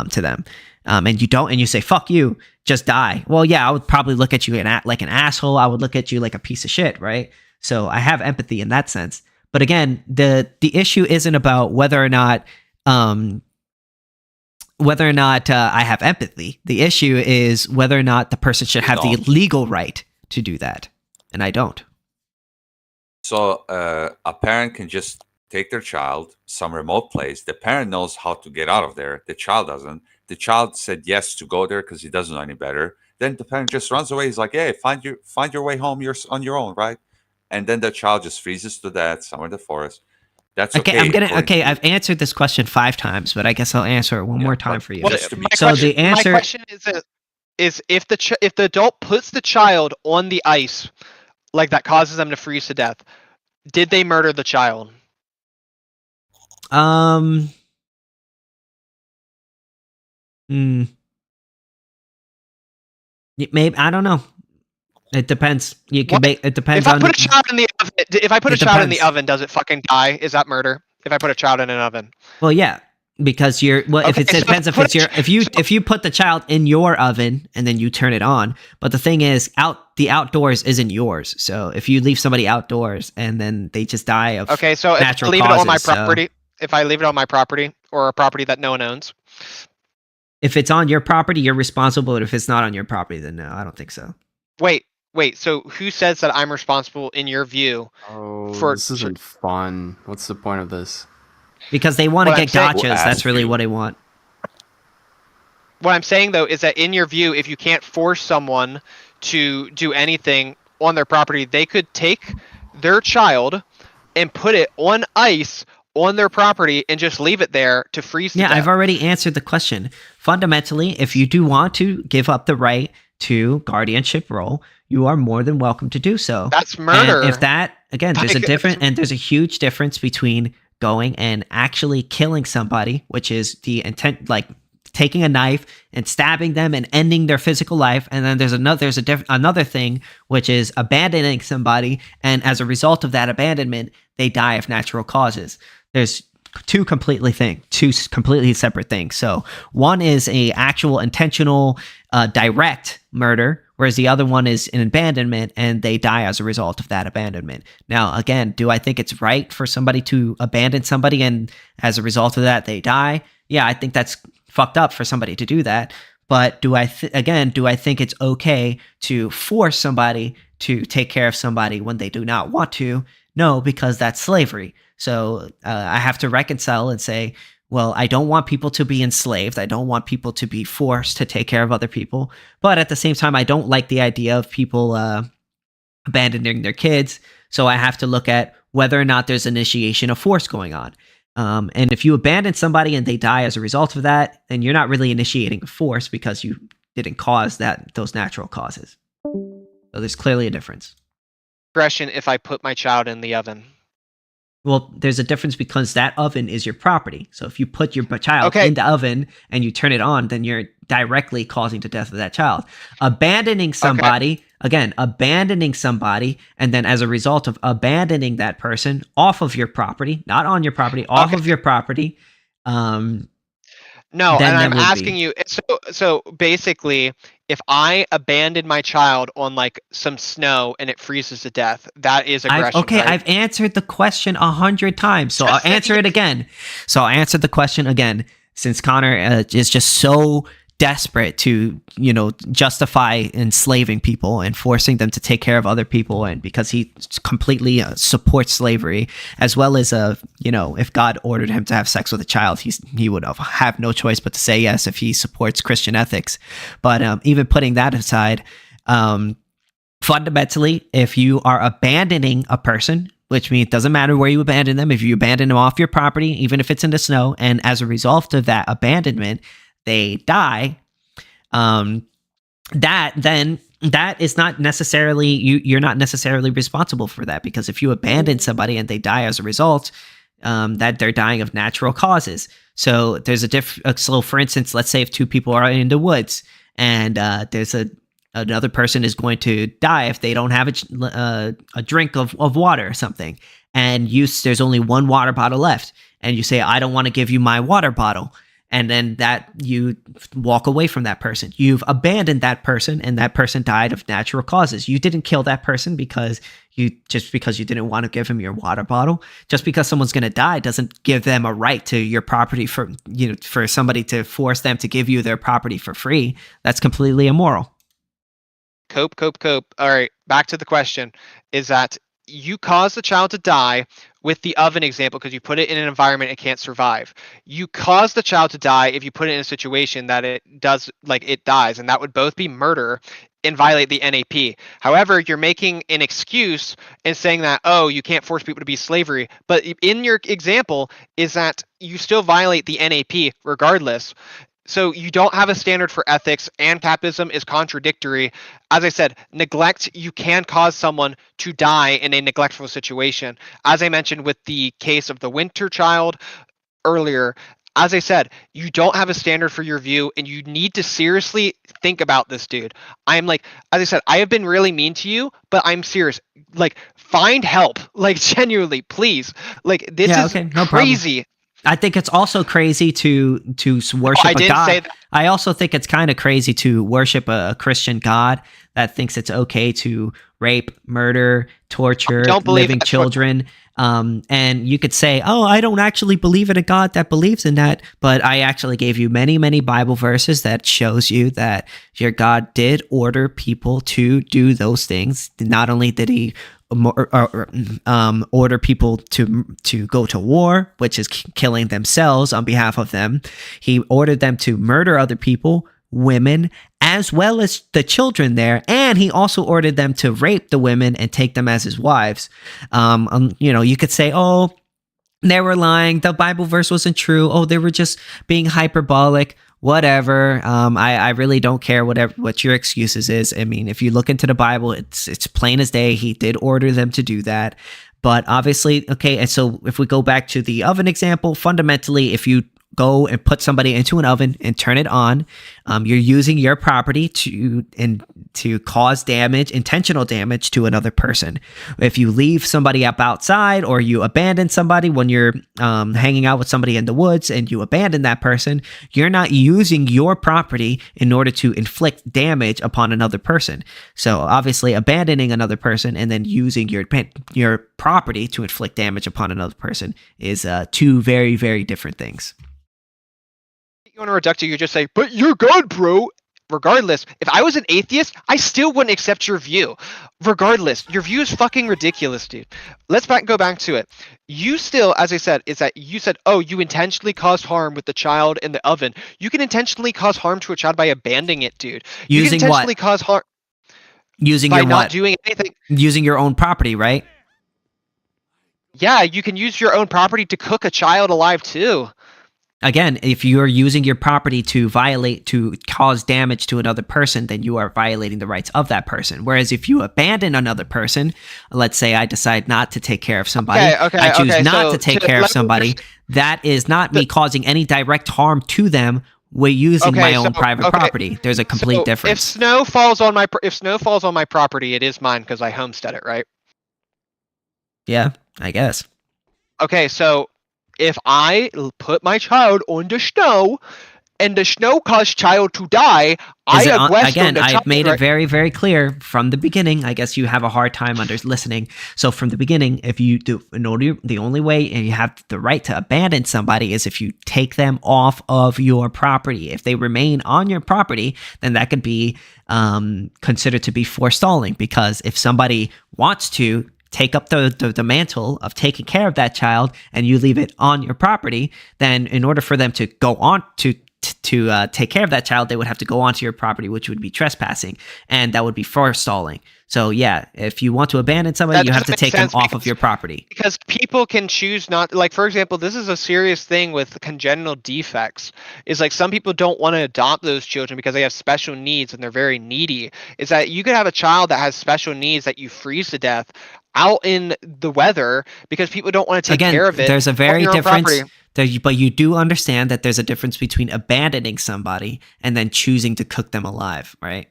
to them. And you don't, and you say, fuck you, just die. Well, yeah, I would probably look at you like an asshole. I would look at you like a piece of shit, right? So I have empathy in that sense. But again, the issue isn't about whether or not I have empathy. The issue is whether or not the person should have the legal right to do that. And I don't. So a parent can just take their child some remote place. The parent knows how to get out of there. The child doesn't. The child said yes to go there because he doesn't know any better. Then the parent just runs away. He's like, "Hey, find your way home. You're on your own, right?" And then the child just freezes to death somewhere in the forest. That's okay. I've answered this question 5 times, but I guess I'll answer it one more time for you. My question is if the adult puts the child on the ice, like that causes them to freeze to death, did they murder the child? Maybe, I don't know. It depends. You can make it depends. If I put a child in the oven, in the oven, does it fucking die? Is that murder? If I put a child in an oven? Well, yeah, because it depends if you put the child in your oven and then you turn it on. But the thing is, the outdoors isn't yours. So if you leave somebody outdoors and then they just die of natural if I leave it on my property, if I leave it on my property or a property that no one owns. If it's on your property, you're responsible. But if it's not on your property, then no, I don't think so. Wait. So who says that I'm responsible in your view? This isn't fun. What's the point of this? Because they want to get gotchas. That's really what they want. What I'm saying, though, is that in your view, if you can't force someone to do anything on their property, they could take their child and put it on ice on their property and just leave it there to freeze to death. I've already answered the question. Fundamentally, if you do want to give up the right to guardianship role, you are more than welcome to do so. That's murder. And if that, again, there's a huge difference between going and actually killing somebody, which is the intent, like taking a knife and stabbing them and ending their physical life. And then there's another thing, which is abandoning somebody. And as a result of that abandonment, they die of natural causes. There's two completely separate things. So one is a actual intentional, direct murder, whereas the other one is an abandonment and they die as a result of that abandonment. Now, again, do I think it's right for somebody to abandon somebody and as a result of that they die? Yeah, I think that's fucked up for somebody to do that. But do I think it's okay to force somebody to take care of somebody when they do not want to? No, because that's slavery. So I have to reconcile and say, well, I don't want people to be enslaved. I don't want people to be forced to take care of other people. But at the same time, I don't like the idea of people abandoning their kids. So I have to look at whether or not there's initiation of force going on. And if you abandon somebody and they die as a result of that, then you're not really initiating a force because you didn't cause those natural causes. So there's clearly a difference. Aggression if I put my child in the oven. Well, there's a difference because that oven is your property. So if you put your child in the oven and you turn it on, then you're directly causing the death of that child. Abandoning somebody, and then as a result of abandoning that person off of your property, not on your property, off of your property. No, and I'm asking you, so basically, if I abandon my child on like some snow and it freezes to death, that is aggression. Right? I've answered the question 100 times, so I'll answer it again. So I'll answer the question again, since Connor is just so desperate to, justify enslaving people and forcing them to take care of other people, and because he completely supports slavery, as well as if God ordered him to have sex with a child, he would have no choice but to say yes if he supports Christian ethics. But even putting that aside, fundamentally, if you are abandoning a person, which means it doesn't matter where you abandon them, if you abandon them off your property, even if it's in the snow, and as a result of that abandonment they die, that is not necessarily, you're not necessarily responsible for that, because if you abandon somebody and they die as a result, that they're dying of natural causes. So there's so for instance, let's say if two people are in the woods and there's another person is going to die if they don't have a drink of water or something, and there's only one water bottle left, and you say, I don't want to give you my water bottle. And then you walk away from that person. You've abandoned that person, and that person died of natural causes. You didn't kill that person because you didn't want to give him your water bottle. Just because someone's going to die doesn't give them a right to your property for somebody to force them to give you their property for free. That's completely immoral. Cope. All right, back to the question. Is that you cause the child to die with the oven example, because you put it in an environment it can't survive. You cause the child to die if you put it in a situation that it does, like it dies, and that would both be murder and violate the NAP. However, you're making an excuse and saying that, oh, you can't force people to be slavery. But in your example is that you still violate the NAP regardless. So you don't have a standard for ethics, and capitalism is contradictory. As I said, neglect, you can cause someone to die in a neglectful situation. As I mentioned with the case of the winter child earlier, as I said, you don't have a standard for your view, and you need to seriously think about this, dude. I'm like, as I said, I have been really mean to you, but I'm serious. Like, find help. Like, genuinely, please. Like, this is no crazy. Problem. I think it's also crazy to worship a God. Say that. I also think it's kind of crazy to worship a Christian God that thinks it's okay to rape, murder, torture living children. And you could say, oh, I don't actually believe in a God that believes in that. But I actually gave you many, many Bible verses that shows you that your God did order people to do those things. Not only did he order people to go to war, which is killing themselves on behalf of them. He ordered them to murder other people, women, as well as the children there, and he also ordered them to rape the women and take them as his wives. You could say, oh, they were lying, the Bible verse wasn't true, oh, they were just being hyperbolic. Whatever. I really don't care what your excuses is. I mean, if you look into the Bible, it's plain as day. He did order them to do that. But obviously, okay, and so if we go back to the oven example, fundamentally, if you go and put somebody into an oven and turn it on, you're using your property to cause damage, intentional damage to another person. If you leave somebody up outside, or you abandon somebody when you're hanging out with somebody in the woods and you abandon that person, you're not using your property in order to inflict damage upon another person. So obviously abandoning another person and then using your property to inflict damage upon another person is two very, very different things. You want to reduct it, you just say, but you're God, bro. Regardless, if I was an atheist, I still wouldn't accept your view. Regardless, your view is fucking ridiculous, dude. Let's go back to it. You still, as I said, is that you said, oh, you intentionally caused harm with the child in the oven. You can intentionally cause harm to a child by abandoning it, dude. You Using can intentionally what? Cause harm. Using by your not what? Doing anything. Using your own property, right? Yeah, you can use your own property to cook a child alive too. Again, if you're using your property to cause damage to another person, then you are violating the rights of that person. Whereas if you abandon another person, let's say I decide not to take care of somebody, I choose not to take care of somebody, that is not me causing any direct harm to them. We're using my own private property. There's a complete difference. If snow falls on my property, it is mine because I homestead it, right? Yeah, I guess. Okay, so if I put my child on the snow, and the snow caused child to die, I've made it very, very clear from the beginning. I guess you have a hard time listening. So from the beginning, if you do, the only way you have the right to abandon somebody is if you take them off of your property. If they remain on your property, then that could be considered to be forestalling, because if somebody wants to take up the mantle of taking care of that child and you leave it on your property, then in order for them to go on to take care of that child, they would have to go onto your property, which would be trespassing, and that would be forestalling. So yeah, if you want to abandon somebody, you have to take them off of your property. Because people can choose not, like, for example, this is a serious thing with congenital defects. Is like some people don't want to adopt those children because they have special needs and they're very needy. Is that you could have a child that has special needs that you freeze to death out in the weather because people don't want to take care of it. There's a very difference. But you do understand that there's a difference between abandoning somebody and then choosing to cook them alive, right?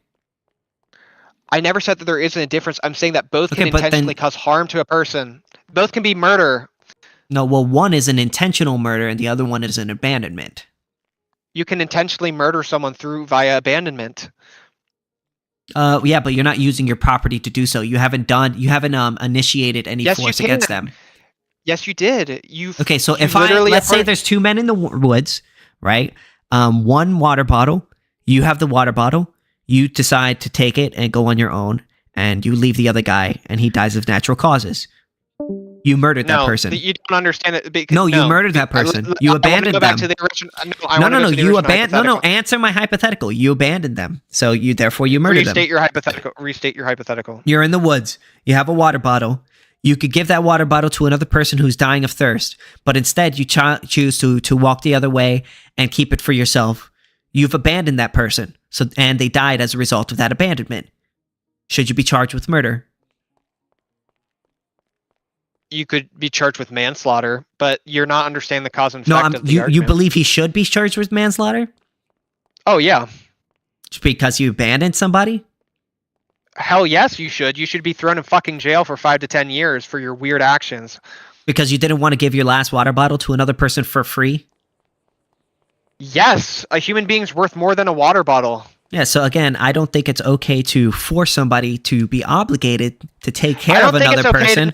I never said that there isn't a difference. I'm saying that both can intentionally cause harm to a person. Both can be murder. No, well, one is an intentional murder and the other one is an abandonment. You can intentionally murder someone via abandonment. Yeah, but you're not using your property to do so. You haven't initiated any force against them. Yes, you did. Okay, so let's say there's two men in the woods, right? One water bottle. You have the water bottle. You decide to take it and go on your own, and you leave the other guy, and he dies of natural causes. You murdered that person. You don't understand it. Because, no, you murdered that person. You abandoned them. No. You abandoned. No. Answer my hypothetical. You abandoned them. So therefore you murdered them. Restate your hypothetical. You're in the woods. You have a water bottle. You could give that water bottle to another person who's dying of thirst, but instead you choose to walk the other way and keep it for yourself. You've abandoned that person. And they died as a result of that abandonment. Should you be charged with murder? You could be charged with manslaughter, but you're not understanding the cause and effect of the argument. You believe he should be charged with manslaughter? Oh, yeah. Because you abandoned somebody? Hell yes, you should. You should be thrown in fucking jail for 5 to 10 years for your weird actions. Because you didn't want to give your last water bottle to another person for free? Yes, a human being's worth more than a water bottle. Yeah, so again, I don't think it's okay to force somebody to be obligated to take care of another person.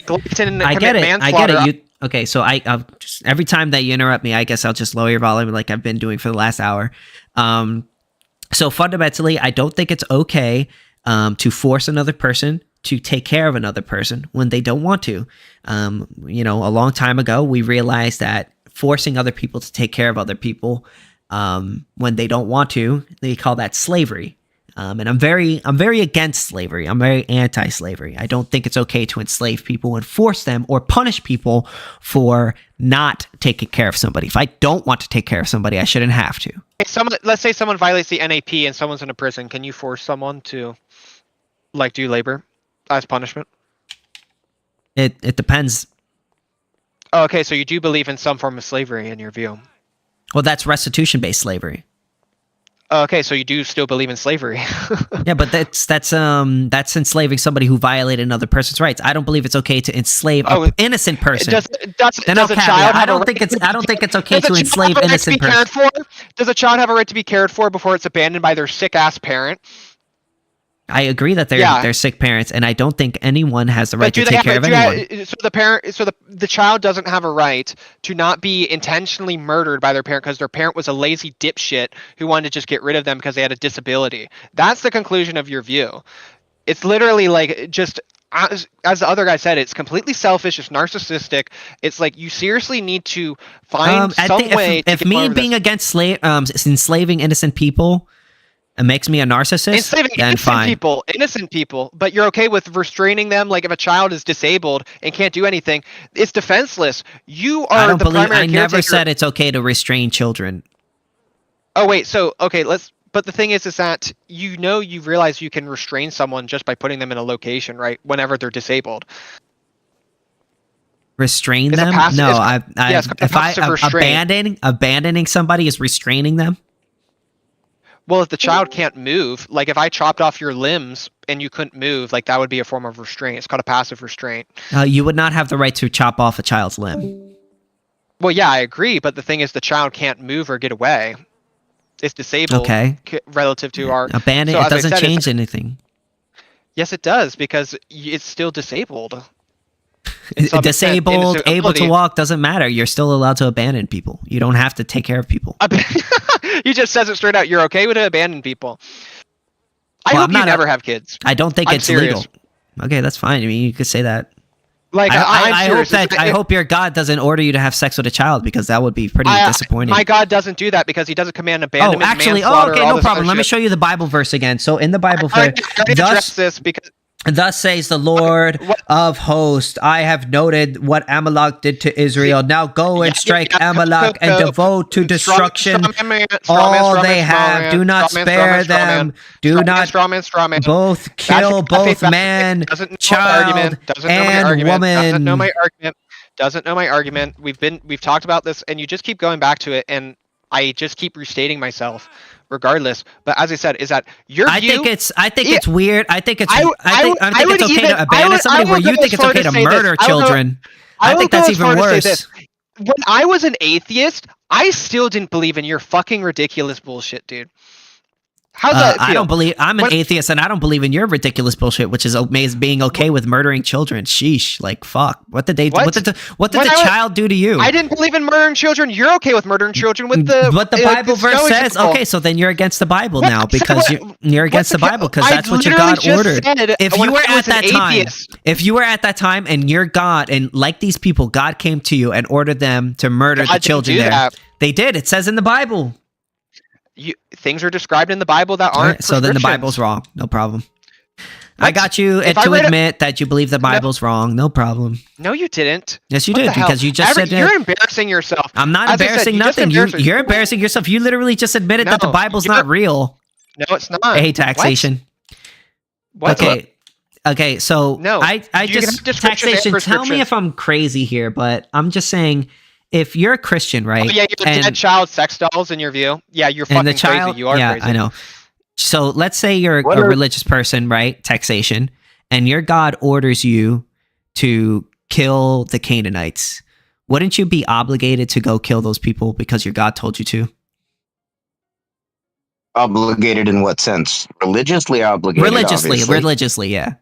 I get it. Okay, so I'll just, every time that you interrupt me, I guess I'll just lower your volume like I've been doing for the last hour. So fundamentally, I don't think it's okay to force another person to take care of another person when they don't want to. A long time ago, we realized that forcing other people to take care of other people when they don't want to, they call that slavery. And I'm very against slavery. I'm very anti-slavery. I don't think it's okay to enslave people and force them or punish people for not taking care of somebody. If I don't want to take care of somebody, I shouldn't have to. Let's say someone violates the NAP and someone's in a prison. Can you force someone to do labor as punishment? It depends. Oh, okay, so you do believe in some form of slavery in your view. Well, that's restitution-based slavery. Okay, so you do still believe in slavery. Yeah, but that's enslaving somebody who violated another person's rights. I don't believe it's okay to enslave an innocent person. I don't think it's okay to enslave innocent person. Does a child have a right to be cared for before it's abandoned by their sick ass parent? I agree that they're sick parents, and I don't think anyone has the right to take care of anyone. So the child doesn't have a right to not be intentionally murdered by their parent because their parent was a lazy dipshit who wanted to just get rid of them because they had a disability. That's the conclusion of your view. It's literally just as the other guy said, it's completely selfish. It's narcissistic. It's you seriously need to find some way. If me being against enslaving innocent people. It makes me a narcissist, then fine. Innocent people, but you're okay with restraining them. If a child is disabled and can't do anything, it's defenseless. You are the primary caretaker. I never said it's okay to restrain children. Oh wait, but the thing is that you realize you can restrain someone just by putting them in a location, right? Whenever they're disabled. Restrain them? Abandoning somebody is restraining them. Well, if the child can't move, if I chopped off your limbs and you couldn't move, that would be a form of restraint. It's called a passive restraint. You would not have the right to chop off a child's limb. Well, yeah, I agree, but the thing is the child can't move or get away. It's disabled relative to our... Abandon, it doesn't change anything. Yes, it does, because it's still disabled. Disabled, able to walk, doesn't matter. You're still allowed to abandon people. You don't have to take care of people. You just says it straight out. You're okay with it, abandon people. I hope you never have kids. I don't think it's legal. Okay, that's fine. I mean, you could say that. I hope your God doesn't order you to have sex with a child, because that would be pretty disappointing. My God doesn't do that because he doesn't command abandonment. Okay, no problem. Let me show you the Bible verse again. So in the Bible verse, thus says the Lord of hosts, I have noted what Amalek did to Israel. Now go and strike Amalek and devote to destruction all they have. Do not spare them. Do not both kill both man, child, and woman. Doesn't know my argument. We've talked about this, and you just keep going back to it, and I just keep restating myself. Regardless, but as I said, is that your view? I think it's weird. I think it's okay to abandon somebody where you think it's okay to murder children. I think that's even worse. When I was an atheist, I still didn't believe in your fucking ridiculous bullshit, dude. How's that feel? I don't believe. I'm an atheist, and I don't believe in your ridiculous bullshit, which is being okay with murdering children. Sheesh, like fuck. What did they? What did the child do to you? I didn't believe in murdering children. You're okay with murdering children with the what the Bible verse says. Okay, so then you're against the Bible now because you're against the Bible because that's what your God ordered. If you were at that time, if you were at that time, and your God, and like these people, God came to you and ordered them to murder the children there. That. They did. It says in the Bible. Things are described in the Bible that aren't. So then the Bible's wrong. No problem. I got you to admit that you believe the Bible's wrong. No problem. No, you didn't. Yes, you did because you just said you're embarrassing yourself. I'm not embarrassing nothing. You're embarrassing yourself. You literally just admitted that the Bible's not real. No, it's not. I hate taxation. What? Okay. So no, I just taxation. Tell me if I'm crazy here, but I'm just saying. If you're a Christian, right? Oh, yeah, you're dead child sex dolls in your view. Yeah, you're fucking crazy. You are crazy. I know. So let's say you're a religious person, right? Taxation. And your God orders you to kill the Canaanites. Wouldn't you be obligated to go kill those people because your God told you to? Obligated in what sense? Religiously obligated? Religiously, yeah.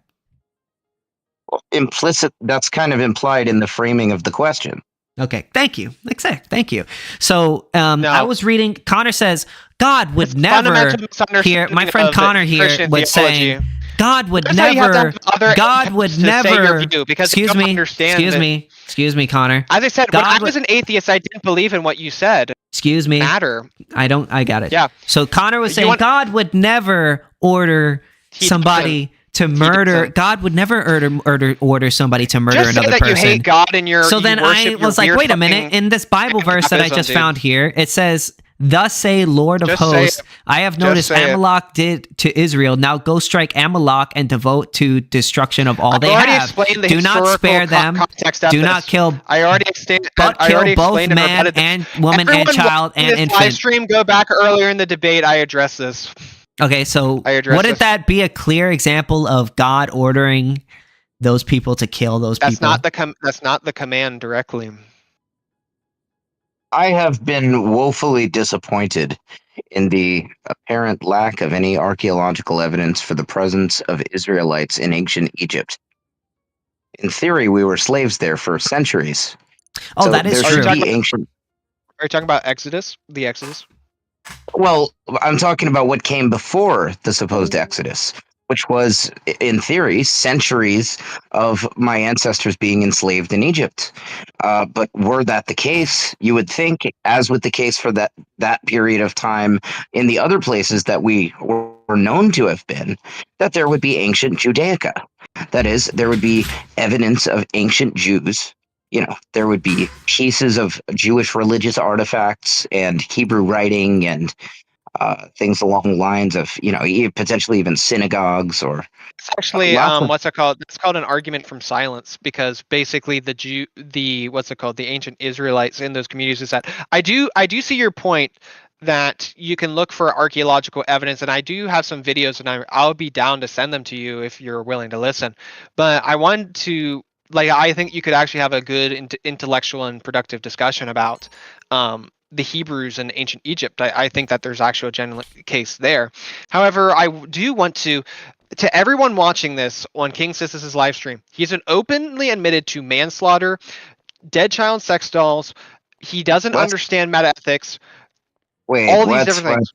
Implicit, that's kind of implied in the framing of the question. Okay, thank you. Thank you. So I was reading, Connor says, God would never, here, my friend Connor here was saying, God would never, excuse me, Connor. As I said, when I was an atheist, I didn't believe in what you said. Excuse me. I got it. Yeah. So Connor was saying, God would never order somebody to murder. God would never order somebody to murder just another say that person. You hate God and so then I was like, wait a minute. In this Bible verse that I just found here, it says, "Thus say Lord of hosts, I have noticed Amalek did to Israel. Now go strike Amalek and devote to destruction of all they have. Do not spare them. Do not kill. I already explained. But kill both man and woman and child and infant." Live stream. Go back earlier in the debate. I addressed this. Okay, so wouldn't that be a clear example of God ordering those people to kill those people? That's not the command directly. I have been woefully disappointed in the apparent lack of any archaeological evidence for the presence of Israelites in ancient Egypt. In theory, we were slaves there for centuries. Oh, so that is true. Are you talking about Exodus? The Exodus? Well, I'm talking about what came before the supposed Exodus, which was, in theory, centuries of my ancestors being enslaved in Egypt. But were that the case, you would think, as with the case for that period of time in the other places that we were known to have been, that there would be ancient Judaica. That is, there would be evidence of ancient Jews. You know, there would be pieces of Jewish religious artifacts and Hebrew writing and things along the lines of, potentially even synagogues or. It's actually what's it called? It's called an argument from silence, because basically the ancient Israelites in those communities is that I do see your point that you can look for archaeological evidence, and I do have some videos, and I'll be down to send them to you if you're willing to listen. But I want to. I think you could actually have a good intellectual and productive discussion about the Hebrews in ancient Egypt. I think that there's actually a genuine case there. However, I do want to everyone watching this on KingSithis' live stream, he's an openly admitted to manslaughter, dead child sex dolls. He doesn't understand metaethics. All these different things.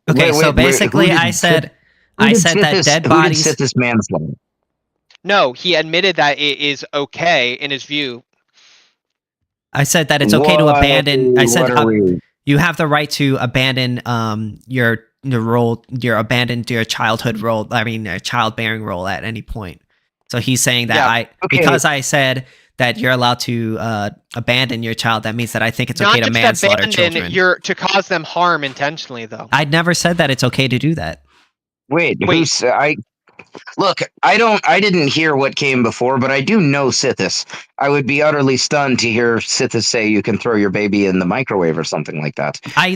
Okay, so basically, I said that dead bodies. Who did Sithis manslaughter? No, he admitted that it is okay in his view. I said that it's okay to abandon. I said you have the right to abandon your role, your childhood role. I mean, your childbearing role at any point. So he's saying that because I said that you're allowed to abandon your child, that means that I think it's okay to manslaughter children. To cause them harm intentionally, though. I'd never said that it's okay to do that. Wait. Look, I didn't hear what came before, but I do know Sithis. I would be utterly stunned to hear Sithis say you can throw your baby in the microwave or something like that. I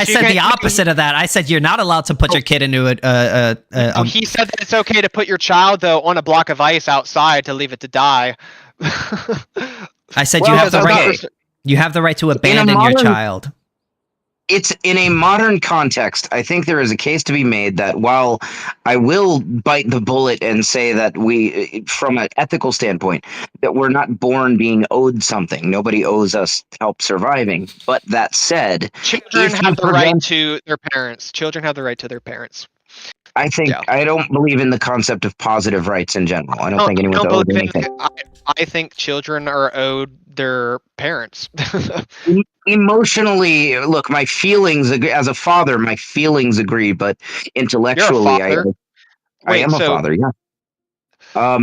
said the opposite of that. I said you're not allowed to put your kid into he said that it's okay to put your child, though, on a block of ice outside to leave it to die. I said you have the right to abandon your child. It's in a modern context. I think there is a case to be made that while I will bite the bullet and say that we, from an ethical standpoint, that we're not born being owed something. Nobody owes us help surviving. But that said, children have the right to their parents. Children have the right to their parents. I think I don't believe in the concept of positive rights in general. I don't think anyone's owed anything. I think children are owed their parents. Emotionally, look, my feelings as a father, my feelings agree, but intellectually, I am a father. Yeah.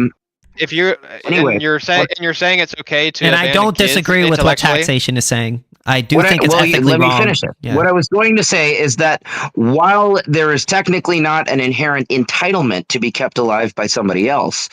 If you're anyway, and you're saying it's okay to, and I don't disagree with what taxation is saying. I do think it's ethically wrong. Let me finish it. Yeah. What I was going to say is that while there is technically not an inherent entitlement to be kept alive by somebody else,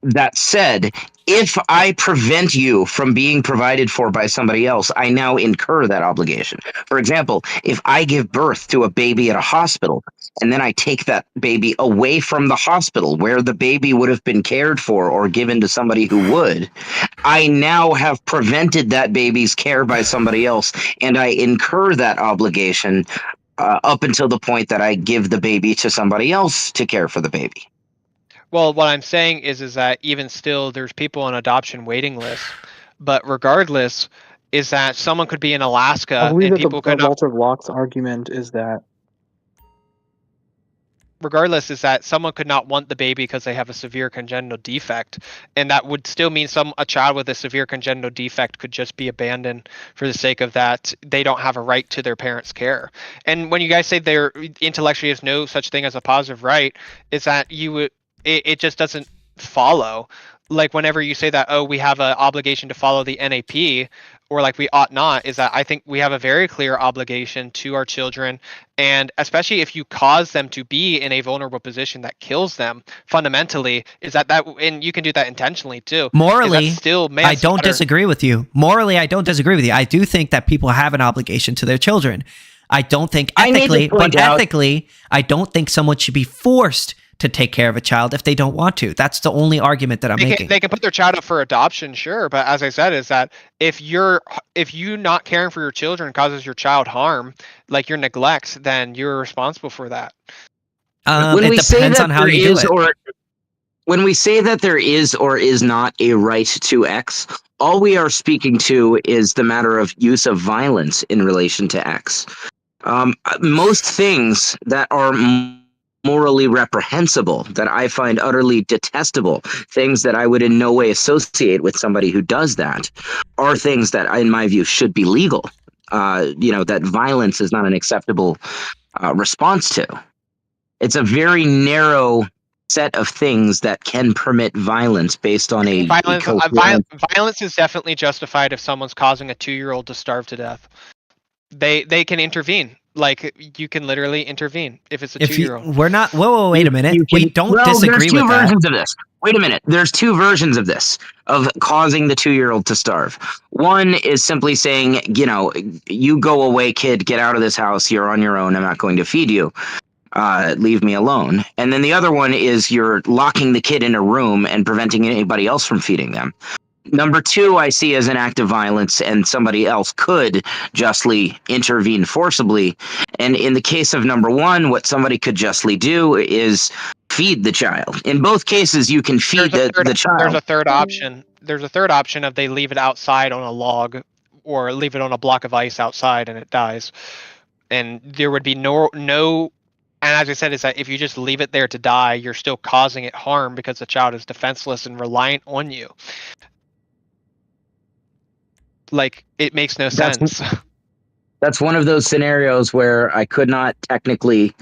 that said, if I prevent you from being provided for by somebody else, I now incur that obligation. For example, if I give birth to a baby at a hospital and then I take that baby away from the hospital where the baby would have been cared for or given to somebody who would, I now have prevented that baby's care by somebody else, and I incur that obligation up until the point that I give the baby to somebody else to care for the baby. Well, what I'm saying is that even still, there's people on adoption waiting lists. But regardless, is that someone could be in Alaska and people could. Walter Block's argument is that. Regardless, is that someone could not want the baby because they have a severe congenital defect, and that would still mean a child with a severe congenital defect could just be abandoned for the sake of that they don't have a right to their parents' care. And when you guys say there intellectually is no such thing as a positive right, is that it just doesn't follow. Like whenever you say that, oh, we have an obligation to follow the NAP, or like we ought not, is that I think we have a very clear obligation to our children, and especially if you cause them to be in a vulnerable position that kills them fundamentally, is that and you can do that intentionally too. Morally, I don't disagree with you. Morally, I don't disagree with you. I do think that people have an obligation to their children. I don't think ethically, I don't think someone should be forced to take care of a child if they don't want to. That's the only argument that I'm making. They can put their child up for adoption, sure, but as I said, is that if you not caring for your children causes your child harm, like your neglect, then you're responsible for that. It depends on how you do it. When we say that there is or is not a right to X, all we are speaking to is the matter of use of violence in relation to X. Most things that are morally reprehensible, that I find utterly detestable, things that I would in no way associate with somebody who does that, are things that, in my view, should be legal. That violence is not an acceptable response to. It's a very narrow set of things that can permit violence based on a violence is definitely justified if someone's causing a 2-year-old to starve to death. They can intervene. Like, you can literally intervene if it's a 2-year-old. We're not. Whoa, wait a minute. We don't disagree with that. There's two versions of this. Wait a minute. There's two versions of this, of causing the 2-year-old to starve. One is simply saying, you go away, kid, get out of this house. You're on your own. I'm not going to feed you. Leave me alone. And then the other one is you're locking the kid in a room and preventing anybody else from feeding them. Number two, I see as an act of violence, and somebody else could justly intervene forcibly. And in the case of number one, what somebody could justly do is feed the child. In both cases, you can feed the child. There's a third option. There's a third option of they leave it outside on a log or leave it on a block of ice outside and it dies. And there would be no, and as I said, is that if you just leave it there to die, you're still causing it harm because the child is defenseless and reliant on you. Like, it makes no sense. That's one of those scenarios where I could not technically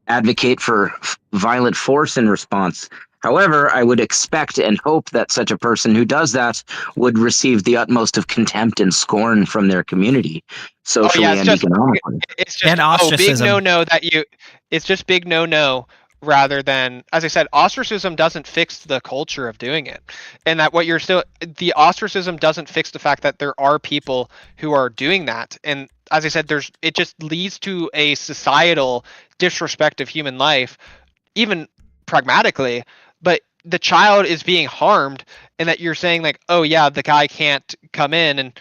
advocate for violent force in response. However, I would expect and hope that such a person who does that would receive the utmost of contempt and scorn from their community, socially and economically. It's just big no-no it's just big no-no, rather than, as I said, ostracism doesn't fix the culture of doing it. And that the ostracism doesn't fix the fact that there are people who are doing that. And as I said, it just leads to a societal disrespect of human life, even pragmatically, but the child is being harmed, and that you're saying like, oh yeah, the guy can't come in and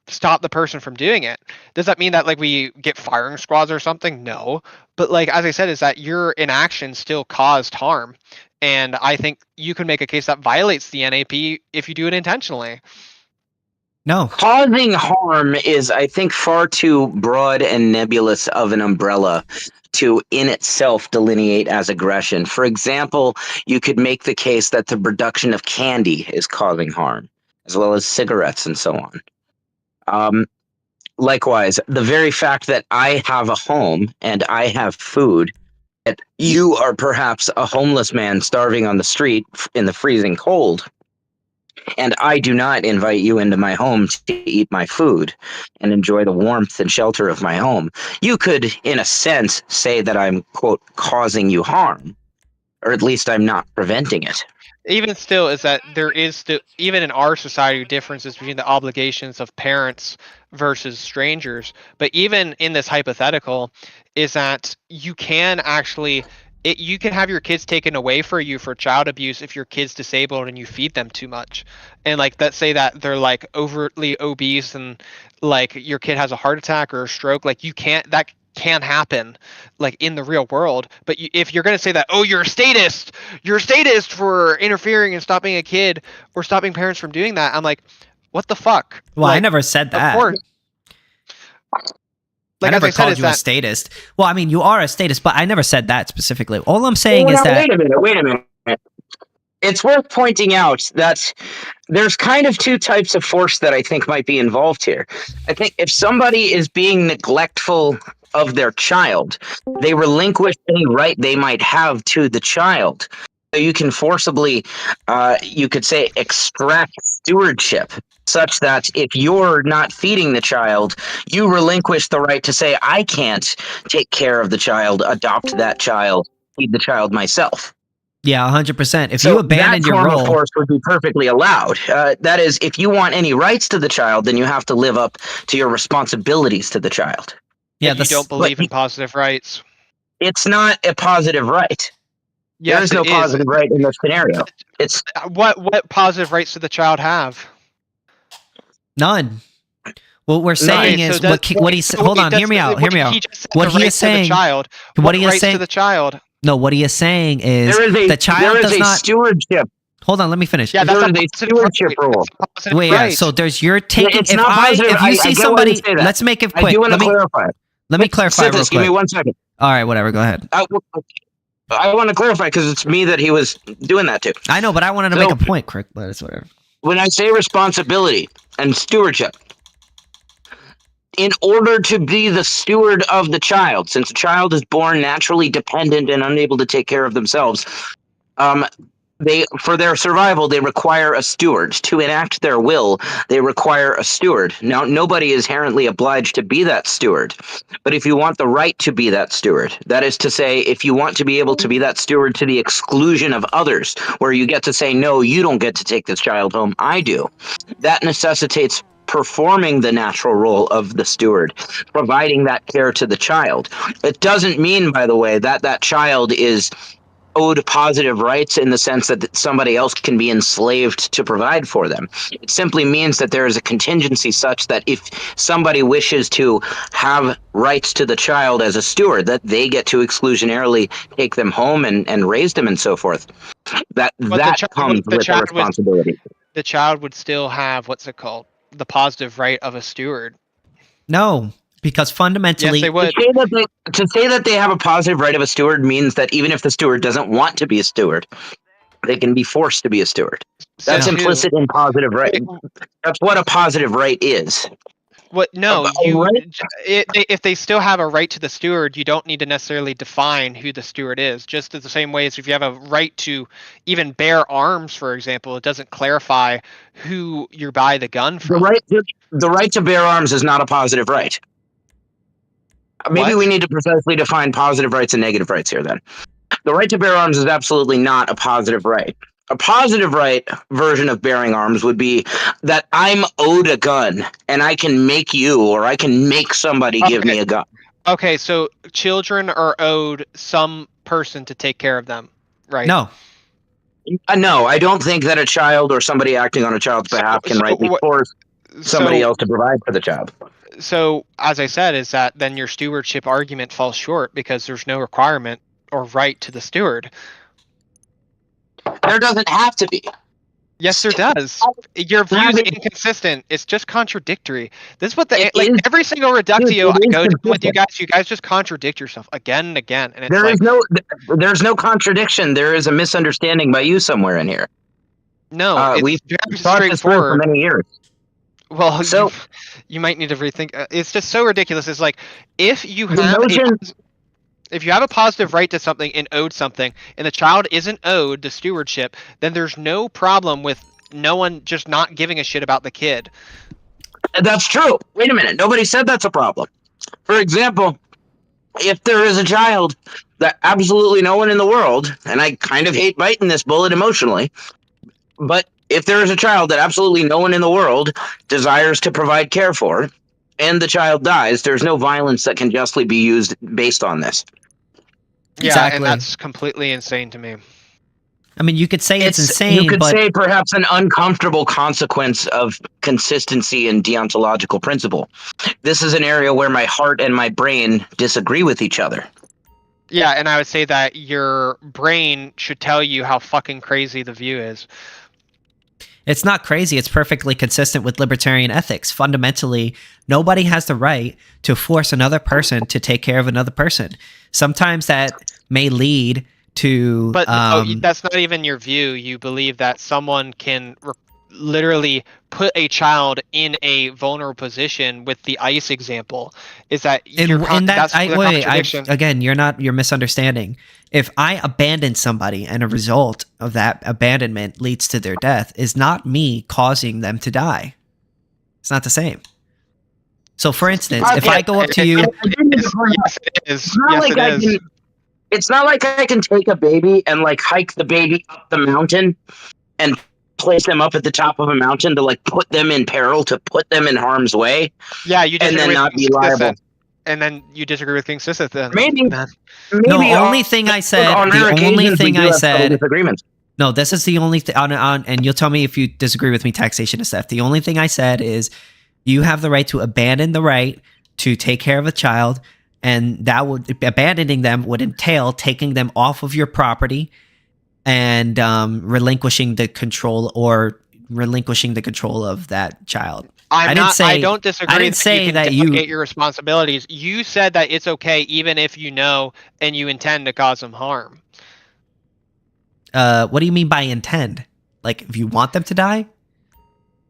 stop the person from doing it. Does that mean that like we get firing squads or something? No. But like as I said, is that your inaction still caused harm. And I think you can make a case that violates the NAP if you do it intentionally. No. Causing harm is, I think, far too broad and nebulous of an umbrella to in itself delineate as aggression. For example, you could make the case that the production of candy is causing harm, as well as cigarettes and so on. Likewise, the very fact that I have a home and I have food, that you are perhaps a homeless man starving on the street in the freezing cold, and I do not invite you into my home to eat my food and enjoy the warmth and shelter of my home. You could, in a sense, say that I'm, quote, causing you harm, or at least I'm not preventing it. Even still, is that there is still, even in our society, differences between the obligations of parents versus strangers. But even in this hypothetical, is that you can actually, you can have your kids taken away for you for child abuse if your kid's disabled and you feed them too much. And like, let's say that they're like overtly obese and like your kid has a heart attack or a stroke, like you can't, that can happen like in the real world. But if you're going to say that, oh, you're a statist for interfering and stopping a kid or stopping parents from doing that, I'm like, what the fuck? Well, like, I never said that. Of course. Like, I never called you a statist. Well, I mean, you are a statist, but I never said that specifically. All I'm saying is that... Wait a minute. It's worth pointing out that there's kind of two types of force that I think might be involved here. I think if somebody is being neglectful of their child, they relinquish any right they might have to the child. So you can forcibly, you could say, extract stewardship, such that if you're not feeding the child, you relinquish the right to say, I can't take care of the child, adopt that child, feed the child myself. Yeah, 100%. If you abandon your role, that form of force would be perfectly allowed. That is, if you want any rights to the child, then you have to live up to your responsibilities to the child. Yeah, you don't believe in positive rights. It's not a positive right. Yes, there is no positive right in this scenario. It's what positive rights do the child have? None. What we're saying is what he's. Hold on, hear me out. Hear me out. What he is saying. What he is saying to the child. No, what he is saying is the child does not stewardship. Hold on, let me finish. Yeah, that's a stewardship rule. Wait, yeah, so there's you're taking. If you see somebody, let's make it quick. I do want to clarify. Let me clarify real quick. Give me 1 second. All right, whatever. Go ahead. I want to clarify because it's me that he was doing that to. I know, but I wanted to make a point, Crick, but it's whatever. When I say responsibility and stewardship, in order to be the steward of the child, since a child is born naturally dependent and unable to take care of themselves, for their survival, they require a steward. To enact their will, they require a steward. Now, nobody is inherently obliged to be that steward. But if you want the right to be that steward, that is to say, if you want to be able to be that steward to the exclusion of others, where you get to say, no, you don't get to take this child home, I do, that necessitates performing the natural role of the steward, providing that care to the child. It doesn't mean, by the way, that that child is owed positive rights in the sense that somebody else can be enslaved to provide for them. It simply means that there is a contingency such that if somebody wishes to have rights to the child as a steward, that they get to exclusionarily take them home and raise them and so forth. That comes with the responsibility. The child would still have, what's it called? The positive right of a steward. No. Because fundamentally, yes, they would. To say that they have a positive right of a steward means that even if the steward doesn't want to be a steward, they can be forced to be a steward. That's implicit in positive right. That's what a positive right is. What? No, if they still have a right to the steward, you don't need to necessarily define who the steward is. Just as the same way as if you have a right to even bear arms, for example, it doesn't clarify who you buy the gun from. The right to bear arms is not a positive right. Maybe we need to precisely define positive rights and negative rights here then. The right to bear arms is absolutely not a positive right. A positive right version of bearing arms would be that I'm owed a gun and I can make you or I can make somebody give me a gun. Okay, so children are owed some person to take care of them, right? No. No, I don't think that a child or somebody acting on a child's behalf can rightly force somebody else to provide for the child. So, as I said, is that then your stewardship argument falls short because there's no requirement or right to the steward. There doesn't have to be. Yes, there does. Your view is inconsistent. It's just contradictory. This is what every single reductio I go to with you guys just contradict yourself again and again. And it's there's no contradiction. There is a misunderstanding by you somewhere in here. No, we've very thought this through for many years. Well, so you might need to rethink. It's just so ridiculous. It's like if you have a positive right to something and owed something, and the child isn't owed the stewardship, then there's no problem with no one just not giving a shit about the kid. That's true. Wait a minute. Nobody said that's a problem. For example, if there is a child that absolutely no one in the world, and I kind of hate biting this bullet emotionally, but if there is a child that absolutely no one in the world desires to provide care for, and the child dies, there's no violence that can justly be used based on this. Yeah, exactly. And that's completely insane to me. I mean, you could say it's insane, you could say perhaps an uncomfortable consequence of consistency and deontological principle. This is an area where my heart and my brain disagree with each other. Yeah, and I would say that your brain should tell you how fucking crazy the view is. It's not crazy. It's perfectly consistent with libertarian ethics. Fundamentally, nobody has the right to force another person to take care of another person. Sometimes that may lead to... But that's not even your view. You believe that someone can literally put a child in a vulnerable position with the ICE example. Is that... Again, you're misunderstanding. If I abandon somebody and a result of that abandonment leads to their death, is not me causing them to die. It's not the same. So, for instance, if I go up to you... Yes, it is. It's not like I can take a baby and hike the baby up the mountain and place them up at the top of a mountain to put them in peril, to put them in harm's way. Yeah, you and then not be liable. And then you disagree with KingSithis then. Maybe the only thing I said. No, this is the only thing. And you'll tell me if you disagree with me, taxation and stuff. The only thing I said is you have the right to abandon the right to take care of a child, and abandoning them would entail taking them off of your property and relinquishing the control of that child. I don't disagree. I didn't say that you delegate your responsibilities. You said that it's okay even if you know and you intend to cause them harm. What do you mean by intend? Like if you want them to die?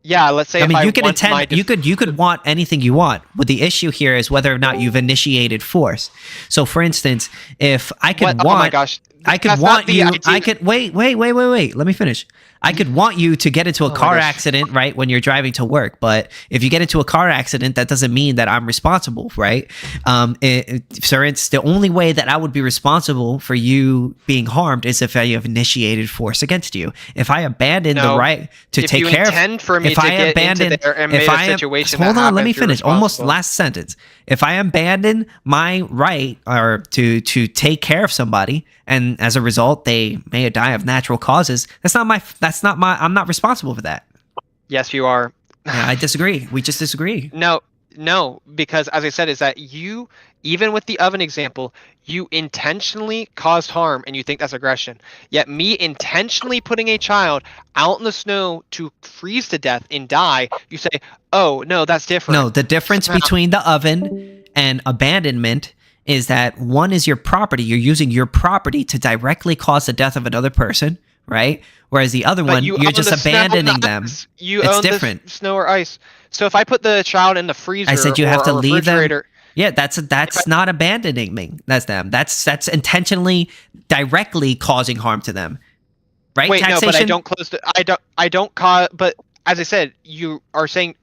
Yeah, let's say you could intend. You could want anything you want. But the issue here is whether or not you've initiated force. So, for instance, if I could want, oh my gosh, I could want you. I could wait. Let me finish. I could want you to get into a car accident, right, when you're driving to work. But if you get into a car accident, that doesn't mean that I'm responsible, right? For instance, the only way that I would be responsible for you being harmed is if I have initiated force against you. If I abandon the right to take care of, hold on, let me finish. Almost last sentence. If I abandon my right or to take care of somebody, and as a result they may die of natural causes, I'm not responsible for that. Yes, you are. Yeah, I disagree. We just disagree. No, because as I said, is that you, even with the oven example, you intentionally caused harm and you think that's aggression. Yet me intentionally putting a child out in the snow to freeze to death and die, you say, oh, no, that's different. No, the difference between the oven and abandonment is that one is your property. You're using your property to directly cause the death of another person, right? Whereas the other one, you're just abandoning them. It's different. The snow or ice. So if I put the child in the freezer, I said you have to leave them. Yeah, that's I not abandoning me. That's them. That's intentionally, directly causing harm to them, right? Wait, taxation? No, but I don't close. I don't cause. But as I said, you are saying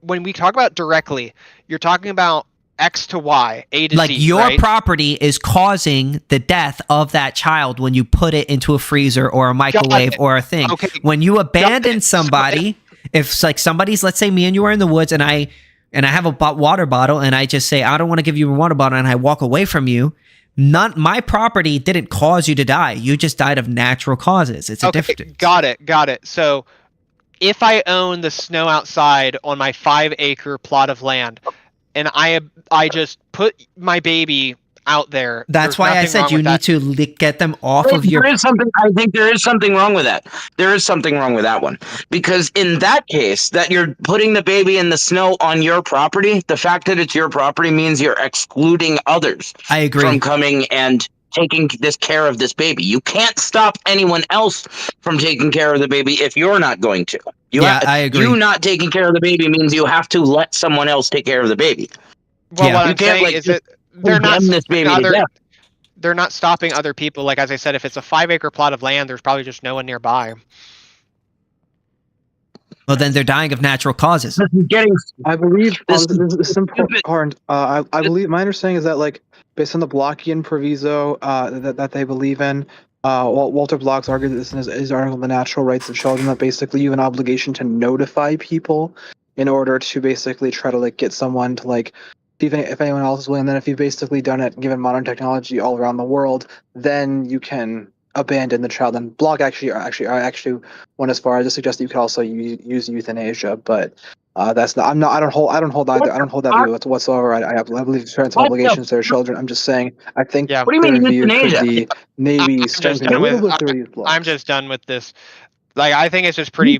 when we talk about directly, you're talking about X to Y, A to Z. Like your property is causing the death of that child when you put it into a freezer or a microwave or a thing. Okay. When you abandon somebody, if like somebody's, let's say me and you are in the woods and I have a water bottle and I just say, I don't want to give you a water bottle, and I walk away from you, my property didn't cause you to die. You just died of natural causes. It's a difference. Got it. So if I own the snow outside on my 5-acre plot of land, and I just put my baby out there. That's why I said you need to get them off of your. I think there is something wrong with that. There is something wrong with that one, because in that case, that you're putting the baby in the snow on your property. The fact that it's your property means you're excluding others. I agree. From coming and taking this care of this baby. You can't stop anyone else from taking care of the baby if you're not going to. I agree. You not taking care of the baby means you have to let someone else take care of the baby. Well, what I'm saying is that they're not stopping other people. Like, as I said, if it's a 5-acre plot of land, there's probably just no one nearby. Well, then they're dying of natural causes. I believe the simple part. I believe my understanding is that, like, based on the Blockian proviso that they believe in, Walter Block's argued that this is his article on the natural rights of children, that basically you have an obligation to notify people in order to basically try to, like, get someone to, like, if anyone else is willing. And then if you've basically done it, given modern technology all around the world, then you can abandon the child. And Block actually went as far as to suggest that you could also use euthanasia, but that's not. I don't hold that view whatsoever. I believe parents have obligations to their children. I'm just saying. I think what do you mean euthanasia? Could be maybe strengthened a little bit through these blocks. I'm just done with this. Like, I think it's just pretty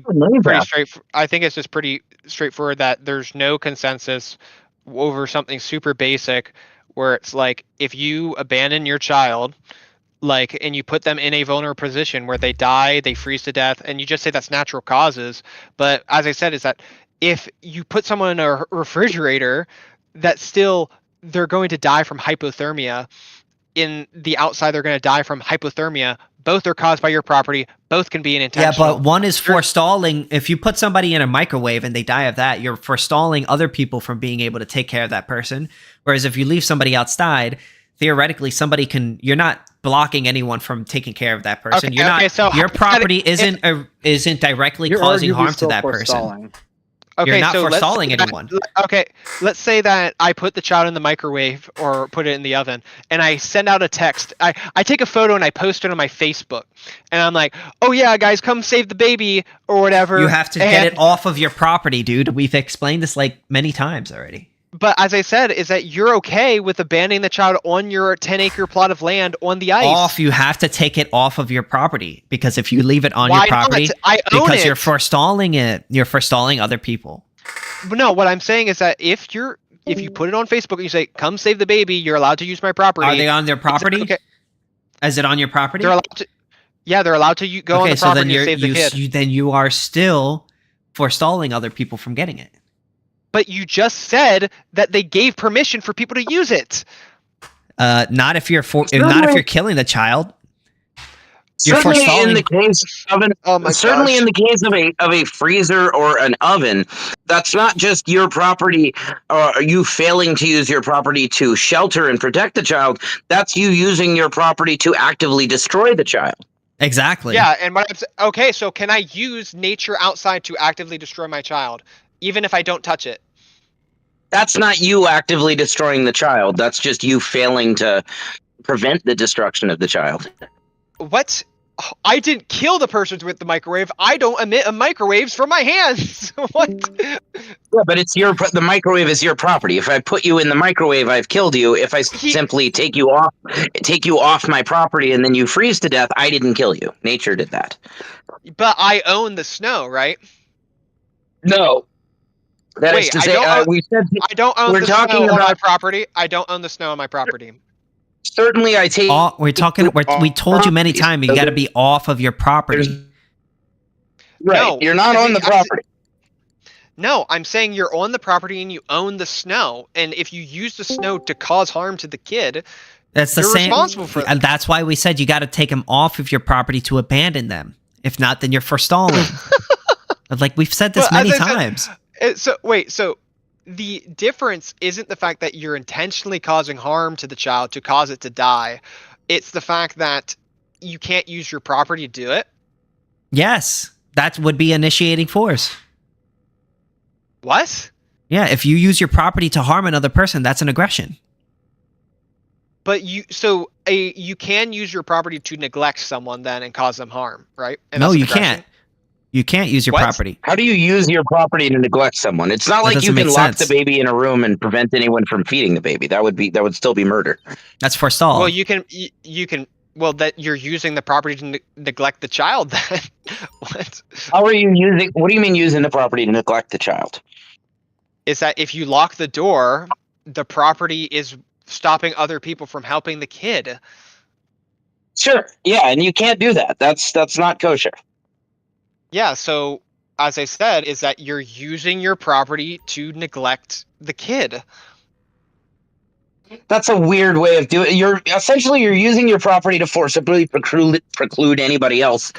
straight. I think it's just pretty straightforward that there's no consensus over something super basic, where it's like, if you abandon your child, like, and you put them in a vulnerable position where they die, they freeze to death, and you just say that's natural causes. But as I said, is that if you put someone in a refrigerator, that still they're going to die from hypothermia. In the outside, they're going to die from hypothermia. Both are caused by your property. Both can be an intentional. Yeah, but one is forestalling. If you put somebody in a microwave and they die of that, you're forestalling other people from being able to take care of that person. Whereas if you leave somebody outside, theoretically, you're not blocking anyone from taking care of that person. Your property isn't directly causing harm to that person. Okay, you're not forestalling anyone. Okay, let's say that I put the child in the microwave or put it in the oven, and I send out a text. I take a photo and I post it on my Facebook, and I'm like, "Oh yeah, guys, come save the baby," or whatever. You have to get it off of your property, dude. We've explained this like many times already. But as I said, is that you're okay with abandoning the child on your 10-acre plot of land on the ice? You have to take it off of your property, because if you leave it on your property, because you're forestalling it, you're forestalling other people. But no, what I'm saying is that if you put it on Facebook and you say, "Come save the baby," you're allowed to use my property. Are they on their property? Okay. Is it on your property? They're allowed to. Yeah, they're allowed to go on the property and save the kid. Then you are still forestalling other people from getting it. But you just said that they gave permission for people to use it. Not if you're killing the child. Certainly in the case of a freezer or an oven, that's not just your property or you failing to use your property to shelter and protect the child. That's you using your property to actively destroy the child. Exactly. Yeah, and okay, so can I use nature outside to actively destroy my child, even if I don't touch it? That's not you actively destroying the child. That's just you failing to prevent the destruction of the child. What? I didn't kill the person with the microwave. I don't emit microwaves from my hands. What? Yeah, but the microwave is your property. If I put you in the microwave, I've killed you. If I simply take you off my property and then you freeze to death, I didn't kill you. Nature did that. But I own the snow, right? No. That is to say, we said I don't own the snow on my property. I don't own the snow on my property. Certainly, I take. We told you many times you got to be off of your property. Right, no, you're not on the property. No, I'm saying you're on the property and you own the snow. And if you use the snow to cause harm to the kid, that's the same. Responsible for that. And that's why we said you got to take them off of your property to abandon them. If not, then you're forestalling. Like we've said this many times. So the difference isn't the fact that you're intentionally causing harm to the child to cause it to die. It's the fact that you can't use your property to do it. Yes, that would be initiating force. What? Yeah, if you use your property to harm another person, that's an aggression. But you can use your property to neglect someone then and cause them harm, right? And no, you can't. You can't use your property. How do you use your property to neglect someone? It's not like you can lock the baby in a room and prevent anyone from feeding the baby. That would still be murder. That's forestall. Well, you can. Well, that you're using the property to neglect the child. Then what? How are you using? What do you mean using the property to neglect the child? Is that if you lock the door, the property is stopping other people from helping the kid. Sure. Yeah, and you can't do that. That's not kosher. Yeah. So, as I said, is that you're using your property to neglect the kid. That's a weird way of doing it. You're using your property to forcibly preclude anybody else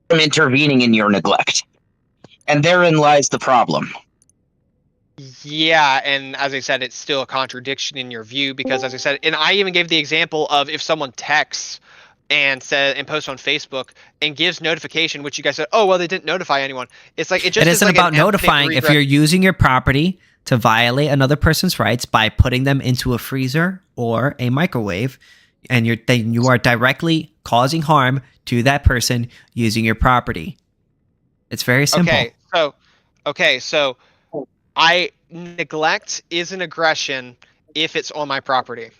from intervening in your neglect. And therein lies the problem. Yeah, and as I said, it's still a contradiction in your view because, as I said, and I even gave the example of if someone texts and posts on Facebook and gives notification, which you guys said, oh well, they didn't notify anyone. It's like it isn't like about notifying. If you're using your property to violate another person's rights by putting them into a freezer or a microwave, and you are directly causing harm to that person using your property. It's very simple. So I neglect is an aggression if it's on my property.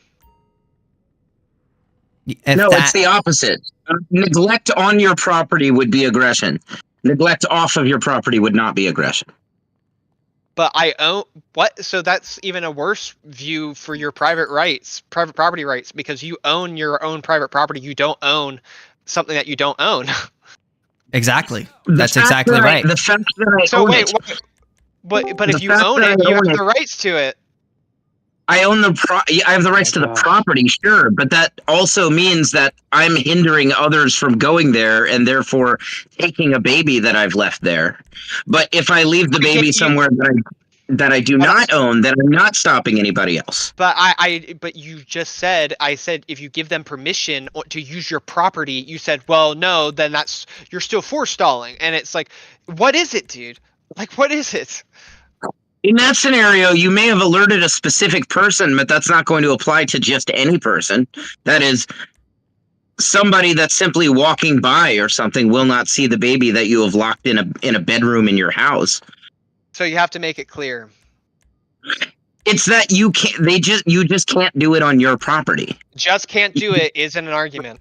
It's the opposite. Neglect on your property would be aggression. Neglect off of your property would not be aggression. But I own what? So that's even a worse view for your private property rights, because you own your own private property. You don't own something that you don't own. Exactly. That's exactly right. The fact that I so own wait, it. But if you own it, you have the rights to it. I own I have the rights to the property, sure, but that also means that I'm hindering others from going there and therefore taking a baby that I've left there. But if I leave the baby somewhere that I do not own, then I'm not stopping anybody else. But but you just said, I said if you give them permission to use your property, you said, well, no, then you're still forestalling. And it's like, what is it, dude? Like, what is it? In that scenario, you may have alerted a specific person, but that's not going to apply to just any person. That is, somebody that's simply walking by or something will not see the baby that you have locked in a bedroom in your house. So you have to make it clear. It's that you just can't do it on your property. Just can't do it isn't an argument.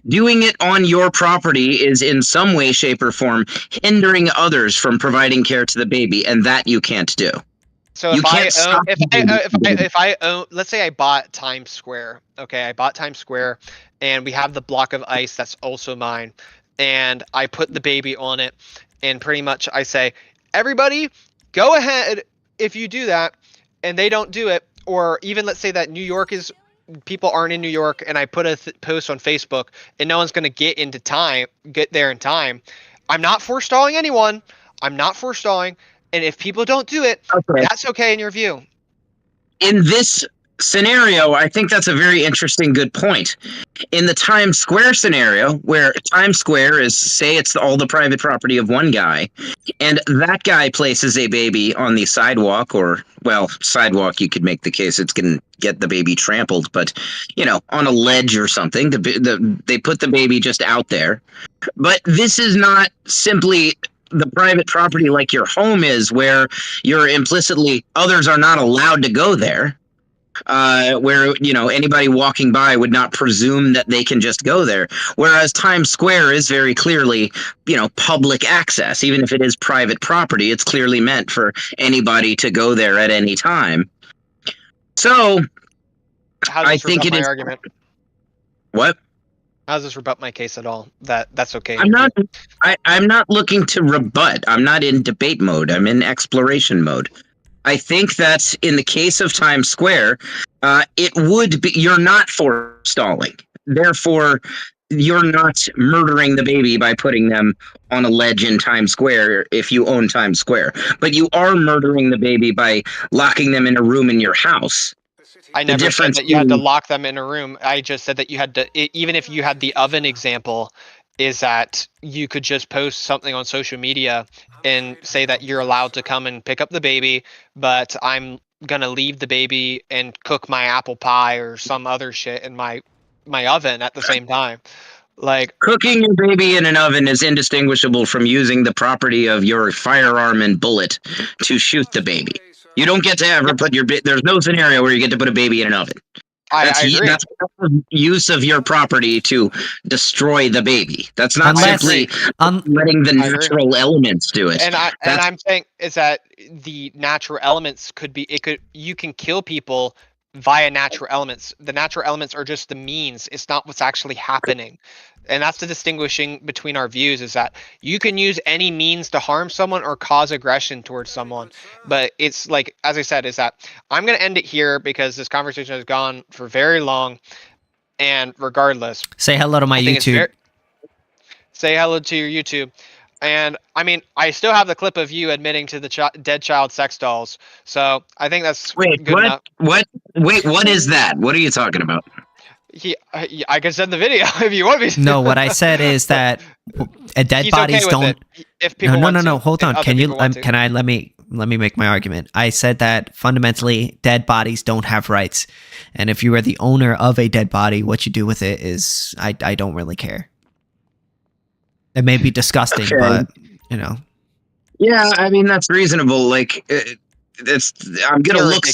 Doing it on your property is in some way, shape, or form hindering others from providing care to the baby, and that you can't do. So if I own, let's say I bought Times Square. Okay, I bought Times Square, and we have the block of ice that's also mine, and I put the baby on it, and pretty much I say, everybody, go ahead if you do that, and they don't do it, or even let's say that New York is. People aren't in New York, and I put a post on Facebook, and no one's going to get there in time. I'm not forestalling anyone. I'm not forestalling, and if people don't do it, that's okay in your view. In this scenario, I think that's a very interesting, good point. In the Times Square scenario, where Times Square is, say it's all the private property of one guy, and that guy places a baby on the sidewalk, or, well, sidewalk, you could make the case it's going to get the baby trampled, but, on a ledge or something, they put the baby just out there. But this is not simply the private property like your home is, where you're implicitly, others are not allowed to go there. Where anybody walking by would not presume that they can just go there, whereas Times Square is very clearly public access. Even if it is private property, it's clearly meant for anybody to go there at any time. So I think it is argument. What? How does this rebut my case at all? That's okay. I'm not looking to rebut. I'm not in debate mode. I'm in exploration mode. I think that in the case of Times Square, it would be, you're not forestalling. Therefore, you're not murdering the baby by putting them on a ledge in Times Square if you own Times Square. But you are murdering the baby by locking them in a room in your house. I never said that you had to lock them in a room. I just said that you had to, even if you had the oven example, is that you could just post something on social media and say that you're allowed to come and pick up the baby, but I'm going to leave the baby and cook my apple pie or some other shit in my oven at the same time. Like, cooking your baby in an oven is indistinguishable from using the property of your firearm and bullet to shoot the baby. You don't get to ever put your there's no scenario where you get to put a baby in an oven. I agree. That's use of your property to destroy the baby. That's not simply letting the natural elements do it. And I'm saying is that the natural elements you can kill people via natural elements. The natural elements are just the means. It's not what's actually happening. And that's the distinguishing between our views, is that you can use any means to harm someone or cause aggression towards someone. But it's like, as I said, is that I'm going to end it here because this conversation has gone for very long. And regardless, say hello to my YouTube. Say hello to your YouTube. And I mean, I still have the clip of you admitting to the dead child sex dolls. So I think that's good enough. Wait, what is that? What are you talking about? I can send the video if you want me to. No, what I said is that dead bodies don't. If people no. Hold on. Can you? Can I? Let me make my argument. I said that fundamentally, dead bodies don't have rights, and if you are the owner of a dead body, what you do with it is, I don't really care. It may be disgusting, but you know. Yeah, I mean that's reasonable. Like, I'm gonna look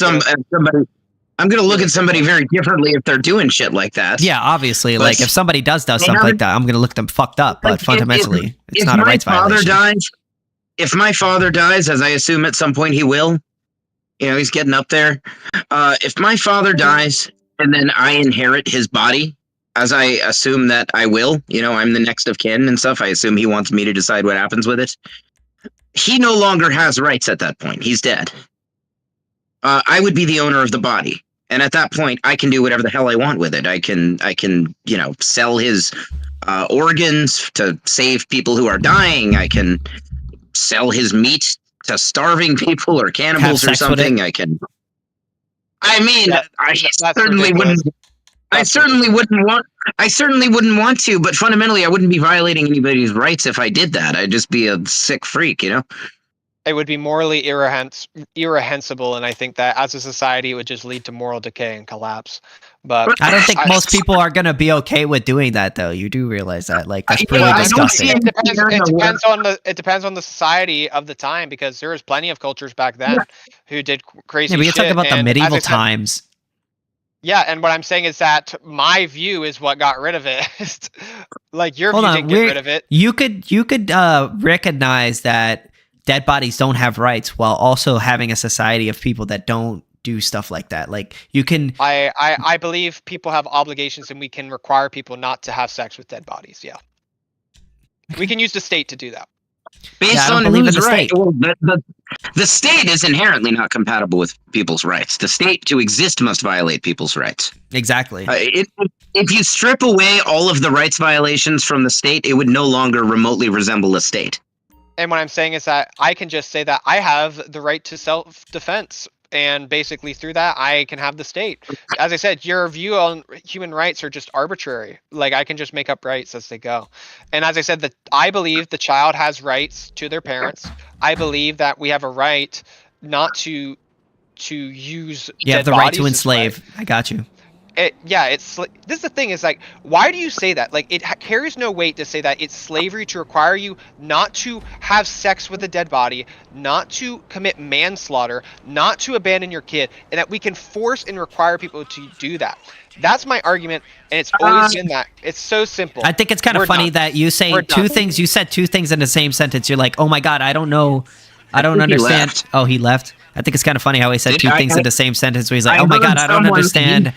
I'm gonna look at somebody very differently if they're doing shit like that. Yeah, obviously. Like if somebody does something like that, I'm gonna look them fucked up. But fundamentally, it's not a rights violation. If my father dies, as I assume at some point he will, he's getting up there. If my father dies and then I inherit his body, as I assume that I will, I'm the next of kin and stuff. I assume he wants me to decide what happens with it. He no longer has rights at that point. He's dead. I would be the owner of the body. And at that point, I can do whatever the hell I want with it. I can, sell his organs to save people who are dying. I can sell his meat to starving people or cannibals or something. I can. I mean, I certainly wouldn't. I certainly wouldn't want to, but fundamentally, I wouldn't be violating anybody's rights if I did that. I'd just be a sick freak, It would be morally irrehensible, and I think that as a society, it would just lead to moral decay and collapse. But I don't think most people are going to be okay with doing that, though. You do realize that, like, that's pretty disgusting. It depends on the society of the time, because there was plenty of cultures back then who did crazy shit. Yeah, but you're talking about the medieval times. Yeah, and what I'm saying is that my view is what got rid of it. Like your view didn't get rid of it. You could recognize that dead bodies don't have rights while also having a society of people that don't do stuff like that. Like you can. I believe people have obligations, and we can require people not to have sex with dead bodies. Yeah, we can use the state to do that. Based on who's right. Well, the state is inherently not compatible with people's rights. The state to exist must violate people's rights. Exactly. If you strip away all of the rights violations from the state, it would no longer remotely resemble a state. And what I'm saying is that I can just say that I have the right to self-defense, and basically through that, I can have the state. As I said, your view on human rights are just arbitrary. Like, I can just make up rights as they go. And as I said, I believe the child has rights to their parents. I believe that we have a right not to use you have the right to enslave. I got you. This is the thing, is like, why do you say that? Like, it carries no weight to say that it's slavery to require you not to have sex with a dead body, not to commit manslaughter, not to abandon your kid, and that we can force and require people to do that. That's my argument, and it's always been that. It's so simple. I think it's kind of funny that you say two things. You said two things in the same sentence. You're like, oh my God, I don't know. I don't understand. Oh, he left. I think it's kind of funny how he said two things in the same sentence where he's like, oh my God, I don't understand.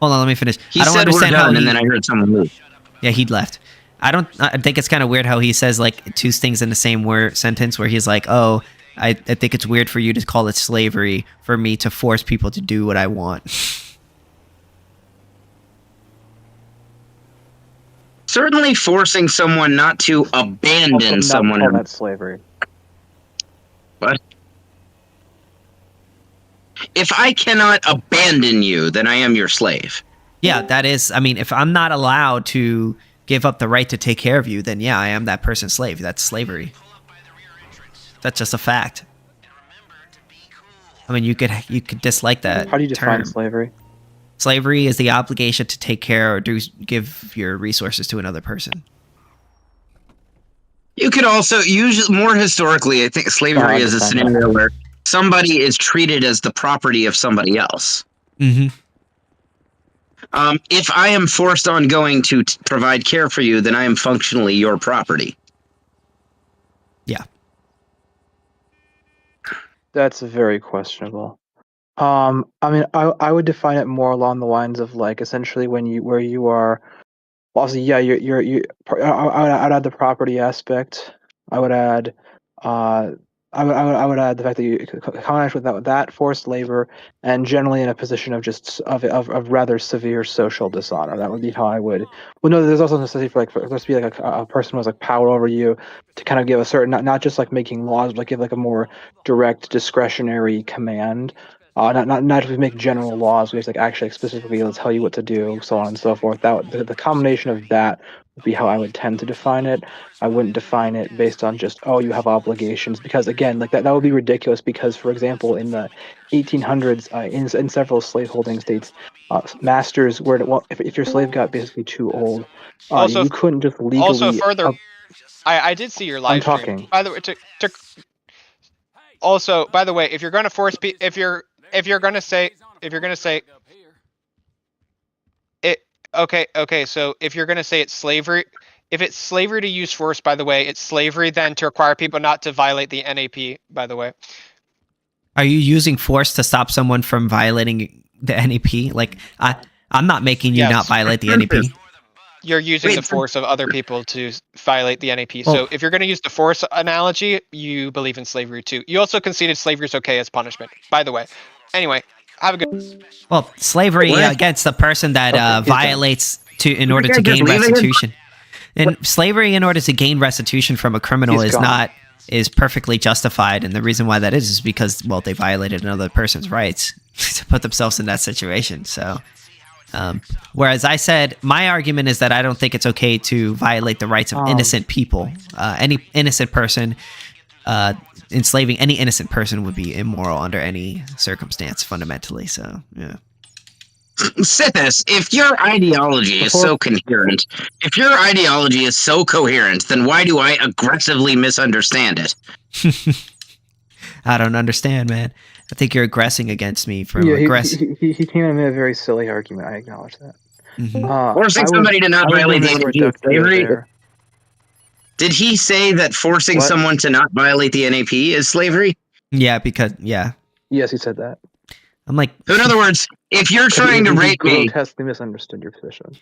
Hold on, let me finish. I don't understand how and then I heard someone move. Yeah, he left. I think it's kind of weird how he says like two things in the same sentence where he's like, oh, I think it's weird for you to call it slavery for me to force people to do what I want. Certainly forcing someone not to abandon someone. That's slavery. What? If I cannot abandon you, then I am your slave. Yeah, that is. I mean, if I'm not allowed to give up the right to take care of you, then yeah, I am that person's slave. That's slavery. That's just a fact. I mean, you could dislike that. How do you define term. slavery? Slavery is the obligation to take care or give your resources to another person. You could also use more historically. I think slavery is a scenario where somebody is treated as the property of somebody else. Mm-hmm. If I am forced on going to provide care for you, then I am functionally your property. Yeah. That's very questionable. I mean, I would define it more along the lines of like essentially where you are. Also, yeah, I would add the property aspect. I would add, I would add the fact that you comment with that forced labor and generally in a position of just of rather severe social dishonor. That would be how I would. Well, no, there's also necessity for there to be like a person who has like power over you to kind of give a certain not just like making laws, but give like a more direct discretionary command. Not just make general laws, we just like actually specifically tell you what to do, so on and so forth. The combination of that would be how I would tend to define it. I wouldn't define it based on just, oh, you have obligations, because again, like that would be ridiculous. Because, for example, in the 1800s, in several slaveholding states, masters were if your slave got basically too old, you couldn't just legally. Also, further, I did see your live stream. Talking. By the way, also, by the way, if you're going to force if you're going to say it, okay, so if you're going to say it's slavery, if it's slavery to use force, by the way, it's slavery then to require people not to violate the NAP, by the way. Are you using force to stop someone from violating the NAP? Like, I'm not making you not violate the NAP. You're using the force of other people to violate the NAP. So if you're going to use the force analogy, you believe in slavery too. You also conceded slavery is okay as punishment, by the way. Anyway, have a good... Well, slavery against the person that violates in order to gain restitution. And slavery in order to gain restitution from a criminal is perfectly justified. And the reason why that is because, well, they violated another person's rights to put themselves in that situation. So... whereas I said, my argument is that I don't think it's okay to violate the rights of innocent people. Any innocent person, enslaving any innocent person would be immoral under any circumstance, fundamentally. So, yeah. Sithis, if your ideology is so coherent, then why do I aggressively misunderstand it? I don't understand, man. I think you're aggressing against me from he came in and made a very silly argument. I acknowledge that. Mm-hmm. Forcing somebody to not violate the NAP is slavery? Did he say that forcing someone to not violate the NAP is slavery? Yeah, Yes, he said that. I'm like... So in other words, if you're trying to rape me... grotesquely misunderstood your position.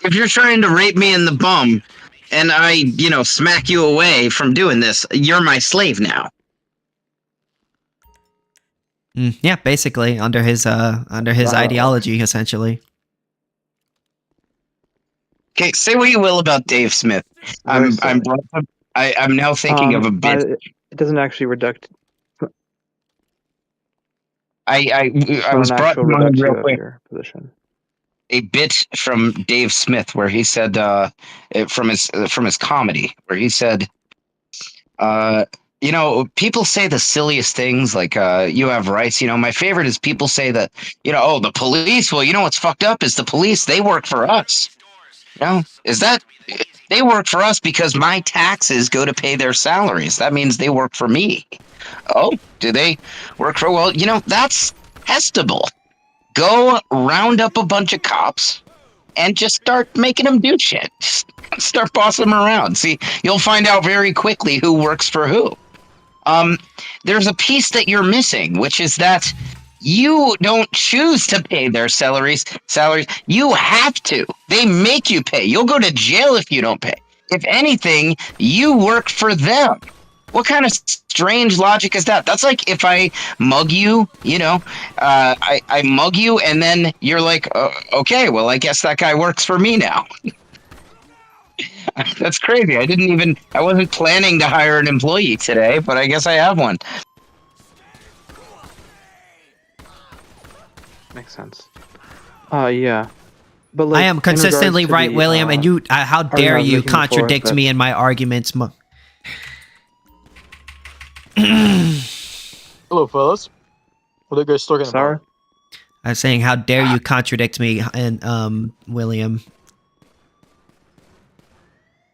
If you're trying to rape me in the bum, and I, smack you away from doing this, you're my slave now. Yeah, basically under his ideology, essentially. Okay, say what you will about Dave Smith. I'm now thinking of a bit. It doesn't actually reduct. I was brought to mind real quick. Position. A bit from Dave Smith where he said from his comedy where he said, people say the silliest things like you have rights. My favorite is people say that, the police. Well, what's fucked up is the police. They work for us. Is that they work for us because my taxes go to pay their salaries. That means they work for me. Oh, do they work for? Well, that's testable. Go round up a bunch of cops and just start making them do shit. Just start bossing them around. See, you'll find out very quickly who works for who. There's a piece that you're missing, which is that you don't choose to pay their salaries. You have to. They make you pay. You'll go to jail if you don't pay. If anything, you work for them. What kind of strange logic is that? That's like if I mug you, I mug you and then you're like, okay, well, I guess that guy works for me now. That's crazy. I wasn't planning to hire an employee today, but I guess I have one. Makes sense. Yeah. But like, I am consistently right, William, and you, how dare you contradict me in my arguments? Hello, fellas. What are you guys talking about? I was saying, how dare you contradict me and William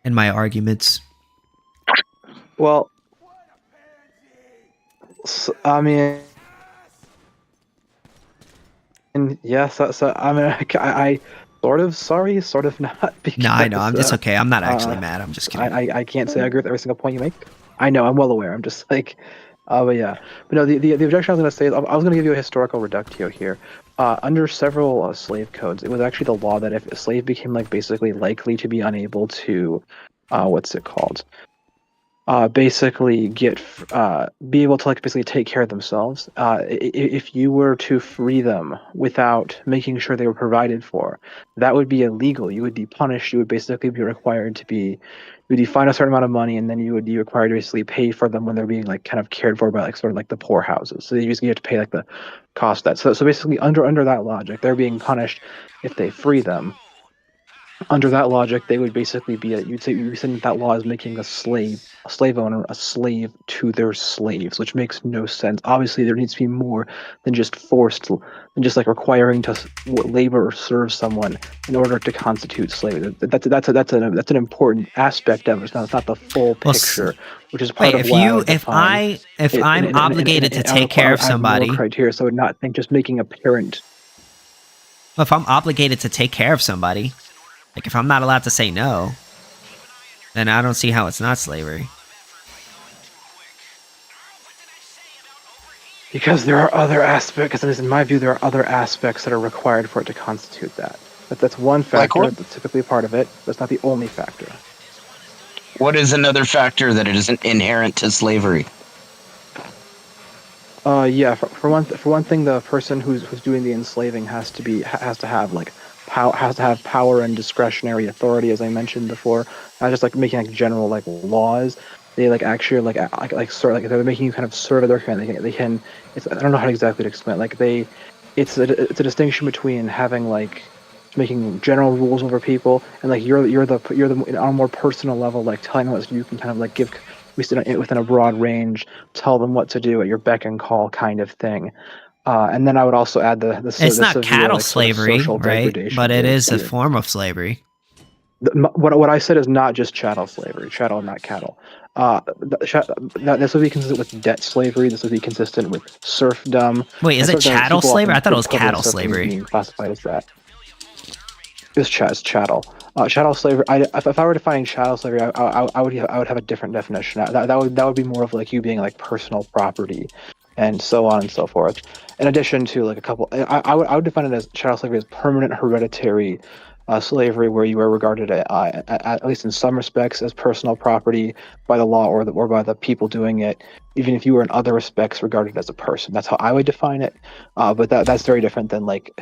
in my arguments? Well, so, I mean, and yes, so I mean, I sort of sorry, sort of not. Because, no, I know. It's okay. I'm not actually mad. I'm just kidding. I can't say I agree with every single point you make. I know. I'm well aware. I'm just like, but yeah. But no, the objection I was going to say is I was going to give you a historical reductio here. Under several slave codes, it was actually the law that if a slave became like basically likely to be unable to, what's it called? Basically be able to like basically take care of themselves. If you were to free them without making sure they were provided for, that would be illegal. You would be punished. You would basically be required to be, you would be fined a certain amount of money, and then you would be required to basically pay for them when they're being like kind of cared for by like sort of like the poorhouses. So you have to pay like the cost of that. So basically under that logic, they're being punished if they free them. Under that logic, they would basically be you'd say that law is making a slave owner a slave to their slaves, which makes no sense. Obviously, there needs to be more than just than just like requiring to labor or serve someone in order to constitute slavery. That's an important aspect of it. It's not the full picture, which is part of why if I'm obligated to take care of somebody, criteria, so I would not think just making a parent. If I'm obligated to take care of somebody. Like, if I'm not allowed to say no, then I don't see how it's not slavery. Because there are other aspects, at least in my view, there are other aspects that are required for it to constitute that. That's one factor that's typically part of it, but it's not the only factor. What is another factor that it isn't inherent to slavery? Yeah, for one thing, the person who's doing the enslaving has to have like has to have power and discretionary authority, as I mentioned before. Not just like making like general like laws. They like actually they're making you kind of serve their kind. They can. I don't know how exactly to explain. Like it's a distinction between having like making general rules over people and like you're the on a more personal level, like telling them what you can kind of like give within a broad range, tell them what to do at your beck and call kind of thing. And then I would also add it's not severe, cattle like, slavery, sort of right? But it is a form of slavery. What I said is not just chattel slavery. Chattel, not cattle. This would be consistent with debt slavery. This would be consistent with serfdom. Wait, is it chattel slavery? I thought it was cattle slavery. Being classified as that. It's chattel. Chattel slavery. If I were defining chattel slavery, I would have a different definition. That would be more of like you being like personal property, and so on and so forth. In addition to like a couple, I would define it as chattel slavery as permanent hereditary slavery, where you are regarded at least in some respects as personal property by the law or by the people doing it, even if you were in other respects regarded as a person. That's how I would define it. But that's very different than like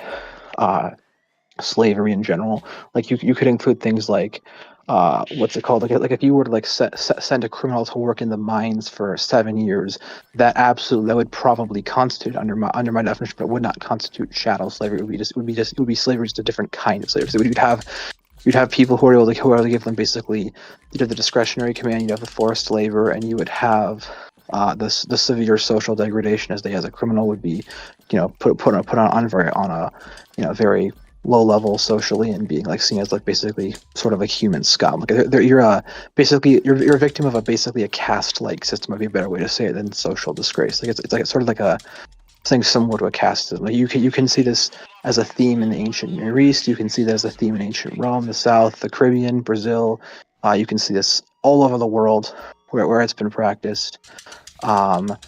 slavery in general. Like you could include things like what's it called? Like if you were to like send a criminal to work in the mines for 7 years, that would probably constitute under my definition, but it would not constitute chattel slavery. It would be slavery, just a different kind of slavery. So you'd have people who are able to give them basically the discretionary command. You'd have the forced labor, and you would have the severe social degradation as a criminal would be, put on a very low level socially and being like seen as like basically sort of a human scum. Like you're a victim of basically a caste like system would be a better way to say it than social disgrace. Like it's like sort of like a thing similar to a caste system. Like you can see this as a theme in the ancient Near East. You can see that as a theme in ancient Rome, the South, the Caribbean, Brazil. You can see this all over the world where it's been practiced. The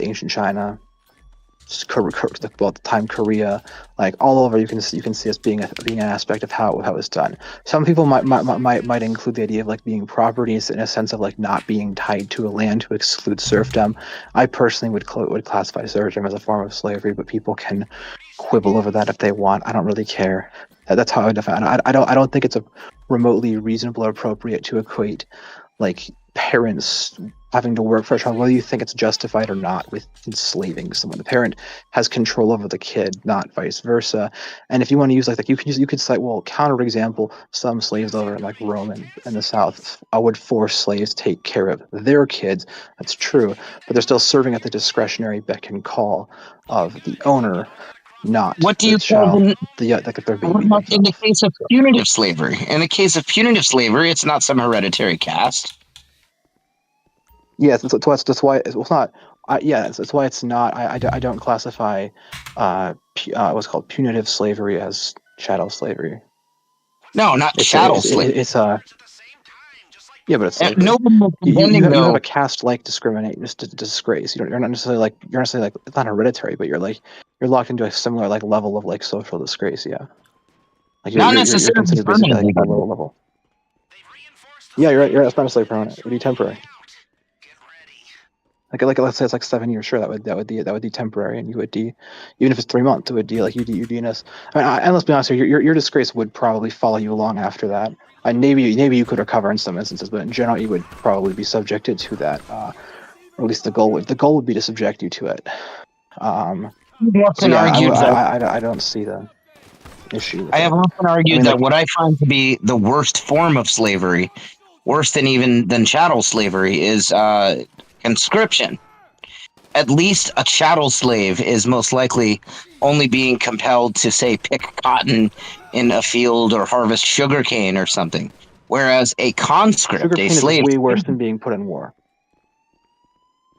ancient China. The time Korea, like all over, you can see this being an aspect of how it's done. Some people might include the idea of like being property in a sense of like not being tied to a land to exclude serfdom. I personally would classify serfdom as a form of slavery, but people can quibble over that if they want. I don't really care. That's how I define it. I don't think it's a remotely reasonable or appropriate to equate like parents having to work for a child, whether you think it's justified or not, with enslaving someone. The parent has control over the kid, not vice versa. And if you want to use like you could cite, well, counterexample, some slaves over in like Rome and the South would force slaves to take care of their kids. That's true, but they're still serving at the discretionary beck and call of the owner. not. What do you call the third baby? In the case of punitive slavery? In the case of punitive slavery, it's not some hereditary caste. Yes, that's why it's not. That's why it's not. I don't classify what's called punitive slavery as chattel slavery. No, not chattel slavery. It's yeah, but it's slavery. You have a caste-like disgrace. You're not necessarily like it's not hereditary, but you're locked into a similar like level of like social disgrace. Yeah, like not necessarily you're considered basically like that low level. Yeah, you're right. It's not necessarily permanent. It would be temporary. Like let's say it's like 7 years. Sure, that would be temporary, and you would even if it's 3 months, it would be like you'd DNS. And let's be honest here, your disgrace would probably follow you long after that. And maybe you could recover in some instances, but in general, you would probably be subjected to that. Or at least the goal would be to subject you to it. I don't see the issue. I have often argued that what I find to be the worst form of slavery, worse than chattel slavery, is conscription. At least a chattel slave is most likely only being compelled to, say, pick cotton in a field or harvest sugarcane or something. Whereas a conscript, a slave, is way worse than being put in war.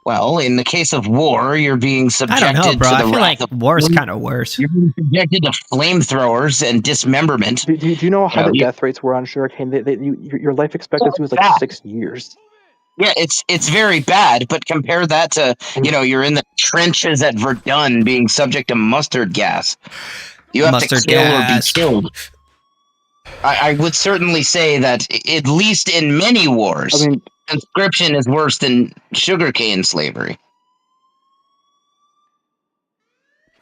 Well, in the case of war, you're being subjected I don't know, bro. to the I feel like war's kind of worse. You're being subjected to flamethrowers and dismemberment. Do you know how the death rates were on sugarcane? Your life expectancy was like 6 years. Yeah, it's very bad, but compare that to, you're in the trenches at Verdun being subject to mustard gas. You have to kill or be killed. I would certainly say that, at least in many wars, conscription is worse than sugarcane slavery.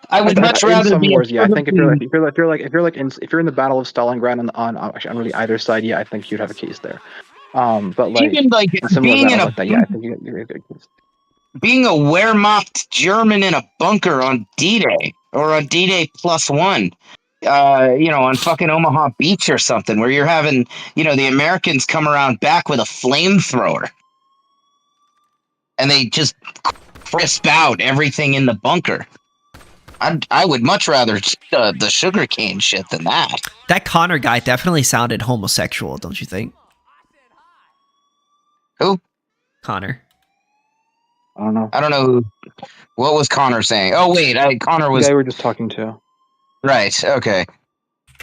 I would much rather some be wars. Yeah, I think if you're in the Battle of Stalingrad on really either side, yeah, I think you'd have a case there. But like, even like being in a I think you're a good case. Being a Wehrmacht German in a bunker on D-Day or on D-Day +1, on fucking Omaha Beach or something, where you're having, the Americans come around back with a flamethrower, and they just crisp out everything in the bunker. I would much rather the sugarcane shit than that. That Connor guy definitely sounded homosexual, don't you think? Who? Connor. I don't know. I don't know. What was Connor saying? Oh, wait. Connor was... The guy we were just talking to. Right. Okay.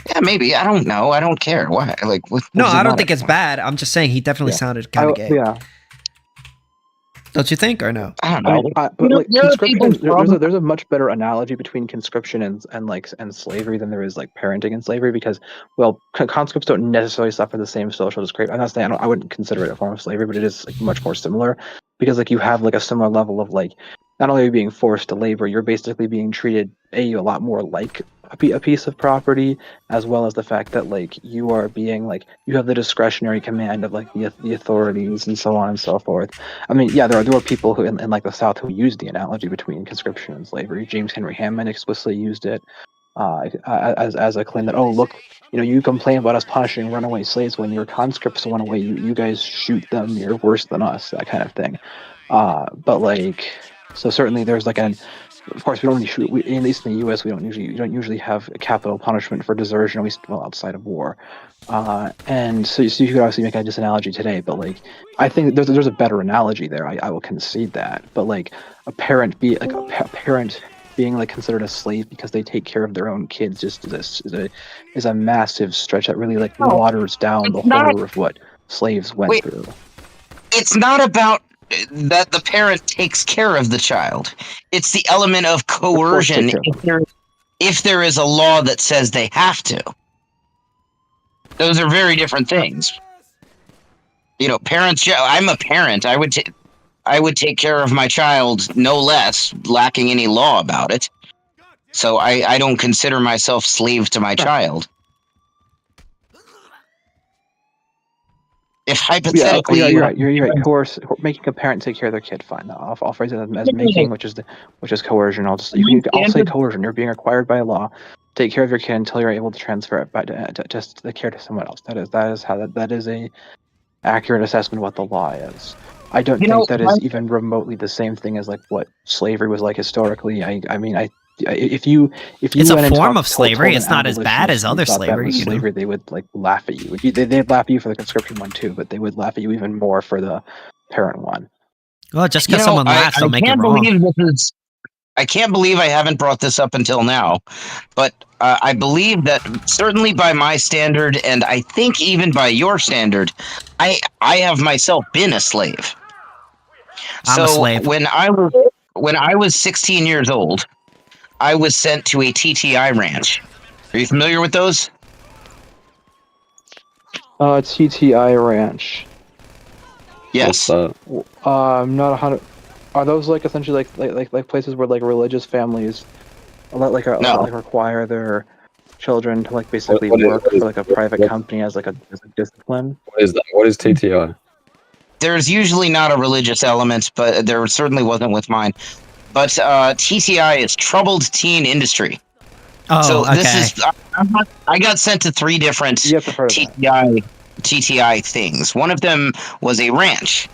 Yeah, maybe. I don't know. I don't care. Why? Like, no, I don't think it's bad. I'm just saying he definitely sounded kind of gay. Yeah. Don't you think, or no? I don't know. But like conscription, there's a much better analogy between conscription and slavery than there is like parenting and slavery, because conscripts don't necessarily suffer the same social disgrace. I'm not saying I wouldn't consider it a form of slavery, but it is like much more similar, because like you have like a similar level of like, not only are you being forced to labor, you're basically being treated a lot more like a piece of property, as well as the fact that like you are being like, you have the discretionary command of like the authorities and so on and so forth. I mean, yeah, there were people who in like the South who used the analogy between conscription and slavery. James Henry Hammond explicitly used it as a claim that, oh look, you complain about us punishing runaway slaves. When your conscripts run away, you guys shoot them. You're worse than us, that kind of thing. But like, so certainly there's like of course, we don't really shoot. At least in the U.S., we don't usually have a capital punishment for desertion, at least outside of war. And so you could obviously make this analogy today, but like, I think there's a better analogy there. I will concede that. But like, a parent being like considered a slave because they take care of their own kids just is a massive stretch that really like waters down the horror of what slaves went through. It's not about that the parent takes care of the child. It's the element of coercion if there is a law that says they have to. Those are very different things. Parents, I'm a parent. I would take care of my child no less, lacking any law about it. So I don't consider myself slave to my child. If hypothetically, you're right. Coerce, making a parent take care of their kid, fine. I'll phrase it as making, which is coercion. I'll say coercion. You're being required by law. Take care of your kid until you're able to transfer it back to the care to someone else. That is a accurate assessment of what the law is. I don't think that is even remotely the same thing as like what slavery was like historically. I mean, if you it's went a and form told of slavery. It's not as bad as you other thought slavery. That was slavery, they would like laugh at you. They'd laugh at you for the conscription one too, but they would laugh at you even more for the parent one. Well, just because someone laughs, don't make it wrong. I can't believe I haven't brought this up until now, but I believe that certainly by my standard, and I think even by your standard, I have myself been a slave. I'm a slave. When I was 16 years old, I was sent to a TTI ranch. Are you familiar with those? TTI ranch. Yes. I'm not 100. Are those like essentially like places where like religious families like require their children to like basically work for like a private company as a discipline? What is that? What is TTI? There's usually not a religious element, but there certainly wasn't with mine. But TTI is troubled teen industry. Oh, so okay. This is I got sent to 3 different TTI things. One of them was a ranch.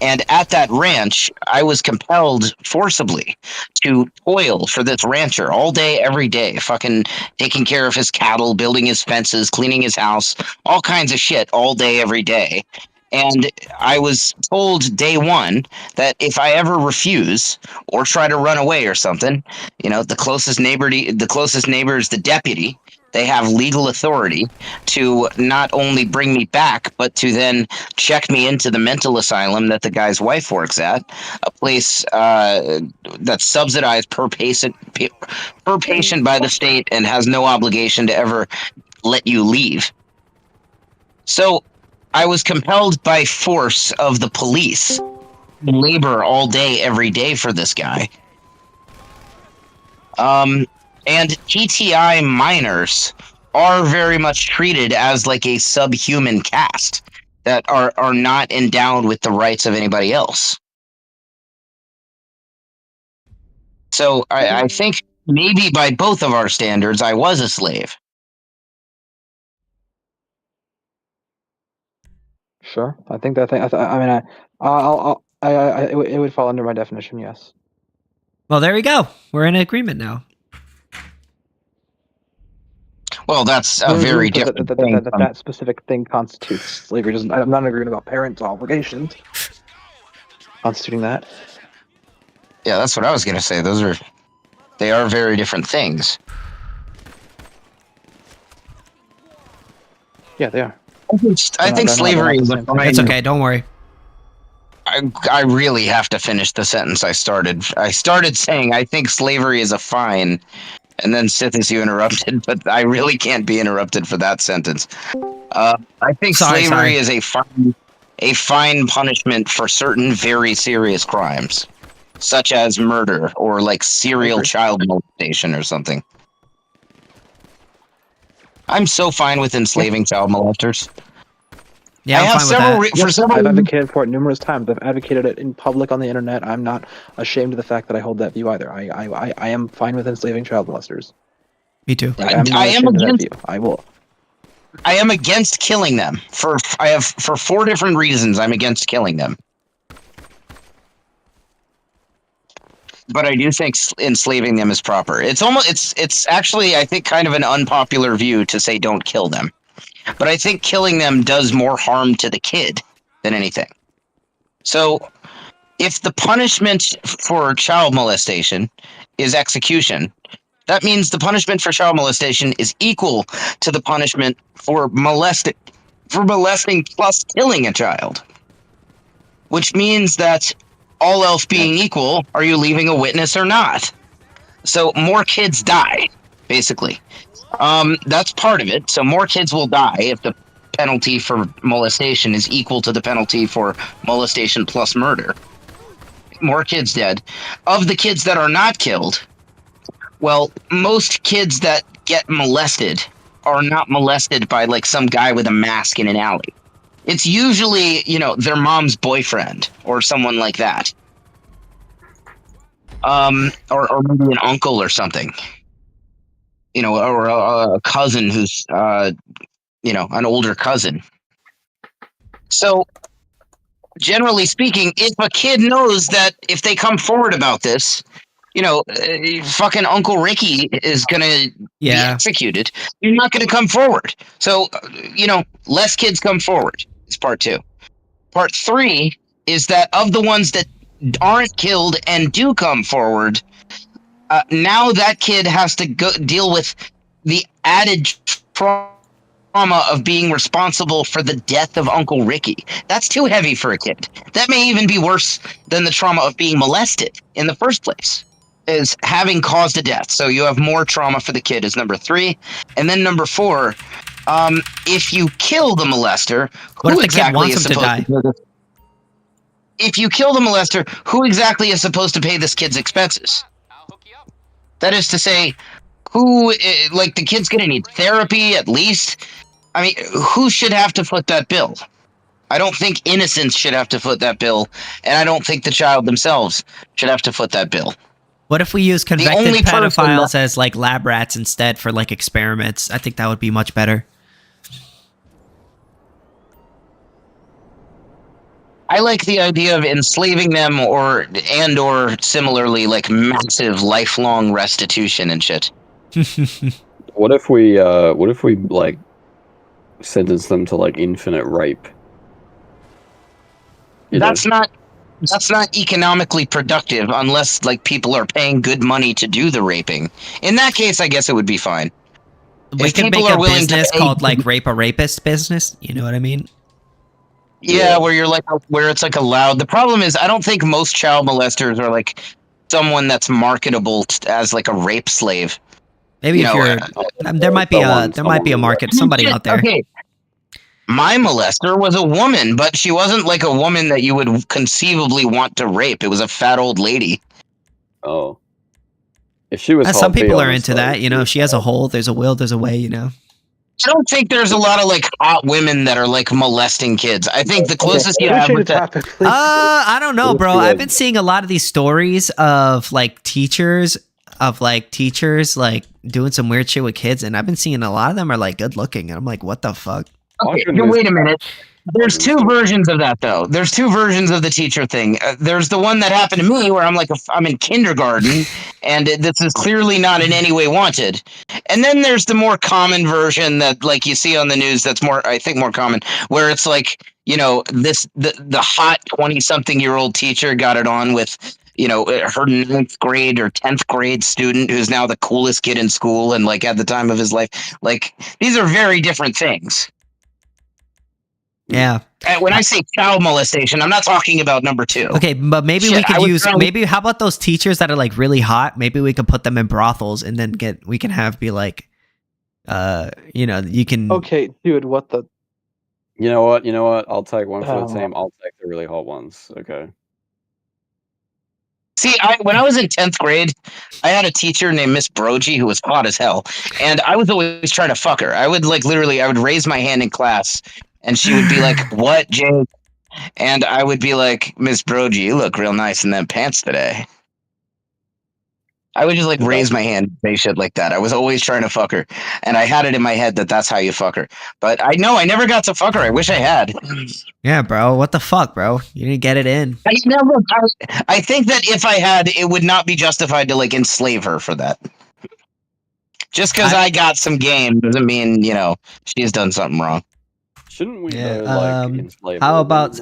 And at that ranch, I was compelled forcibly to toil for this rancher all day, every day, fucking taking care of his cattle, building his fences, cleaning his house, all kinds of shit all day, every day. And I was told day one that if I ever refuse or try to run away or something, the closest neighbor is the deputy. They have legal authority to not only bring me back, but to then check me into the mental asylum that the guy's wife works at, a place that's subsidized per patient by the state and has no obligation to ever let you leave. So I was compelled by force of the police to labor all day, every day for this guy. And TTI minors are very much treated as like a subhuman caste that are not endowed with the rights of anybody else. So I think maybe by both of our standards, I was a slave. Sure, I think that thing. It would fall under my definition. Yes. Well, there we go. We're in agreement now. Well, that's a very different thing. That specific thing constitutes slavery. I'm not agreeing about parents' obligations constituting that. Yeah, that's what I was going to say. They are very different things. Yeah, they are. I think slavery is a fine. It's okay. Don't worry. I really have to finish the sentence I started. I started saying I think slavery is a fine, and then Sithis, you interrupted, but I really can't be interrupted for that sentence. I think slavery is a fine punishment for certain very serious crimes, such as murder or like serial child molestation or something. I'm so fine with enslaving child molesters. Yeah, I'm fine with that. I've advocated for it numerous times. I've advocated it in public on the internet. I'm not ashamed of the fact that I hold that view either. I am fine with enslaving child molesters. Me too. I am against that view. I will. I am against killing them for 4 different reasons. I'm against killing them. But I do think enslaving them is proper. It's actually, I think, kind of an unpopular view to say don't kill them. But I think killing them does more harm to the kid than anything. So, if the punishment for child molestation is execution, that means the punishment for child molestation is equal to the punishment for molesting plus killing a child. Which means that all else being equal, are you leaving a witness or not? So more kids die, basically. That's part of it. So more kids will die if the penalty for molestation is equal to the penalty for molestation plus murder. More kids dead. Of the kids that are not killed, well, most kids that get molested are not molested by like some guy with a mask in an alley. It's usually, their mom's boyfriend or someone like that. Or maybe an uncle or something. Or a cousin who's, an older cousin. So, generally speaking, if a kid knows that if they come forward about this, fucking Uncle Ricky is gonna be executed, you're not gonna come forward. So, less kids come forward. It's part 2. Part 3 is that of the ones that aren't killed and do come forward, now that kid has to go deal with the added trauma of being responsible for the death of Uncle Ricky. That's too heavy for a kid. That may even be worse than the trauma of being molested in the first place, is having caused a death. So you have more trauma for the kid is number 3. And then number 4, if you kill the molester, what if the kid wants him to die? If you kill the molester, who exactly is supposed to pay this kid's expenses? That is to say, who, the kid's going to need therapy at least? I mean, who should have to foot that bill? I don't think innocents should have to foot that bill, and I don't think the child themselves should have to foot that bill. What if we use convicted pedophiles as lab rats instead for experiments? I think that would be much better. I like the idea of enslaving them or similarly massive lifelong restitution and shit. What if we sentence them to infinite rape? That's not economically productive unless people are paying good money to do the raping. In that case, I guess it would be fine. We could make a business called Rape a Rapist business. You know what I mean? Yeah, where you're where it's allowed. The problem is, I don't think most child molesters are someone that's marketable as a rape slave. Maybe if you're, there might be a market, somebody out there. Okay, my molester was a woman, but she wasn't a woman that you would conceivably want to rape. It was a fat old lady. Oh, if she was, some people are into that. If she has a hole, there's a will, there's a way. I don't think there's a lot of hot women that are molesting kids. I think the closest you have with that. I don't know, bro. I've been seeing a lot of these stories of teachers doing some weird shit with kids, and I've been seeing a lot of them are good looking, and I'm like, what the fuck? Okay, wait a minute. There's 2 versions of that, though. There's 2 versions of the teacher thing. There's the one that happened to me where I'm in kindergarten, and this is clearly not in any way wanted. And then there's the more common version that you see on the news that's more common, where it's the hot 20-something-year-old teacher got it on with her 9th grade or 10th grade student who's now the coolest kid in school and at the time of his life. These are very different things. Yeah. And when I say child molestation, I'm not talking about number 2. Okay, but maybe we could use how about those teachers that are really hot? Maybe we could put them in brothels and then we can have you can. Okay, dude, what the? You know what? I'll take one for the team. I'll take the really hot ones. Okay. See, when I was in 10th grade, I had a teacher named Miss Brogy who was hot as hell, and I was always trying to fuck her. I would literally, I would raise my hand in class. And she would be like, "What, Jake?" And I would be like, "Miss Brogy, you look real nice in them pants today." I would just raise my hand and say shit like that. I was always trying to fuck her. And I had it in my head that that's how you fuck her. But I never got to fuck her. I wish I had. Yeah, bro. What the fuck, bro? You didn't get it in. I think that if I had, it would not be justified to enslave her for that. Just because I got some game doesn't mean, she's done something wrong. Shouldn't we enslave? How about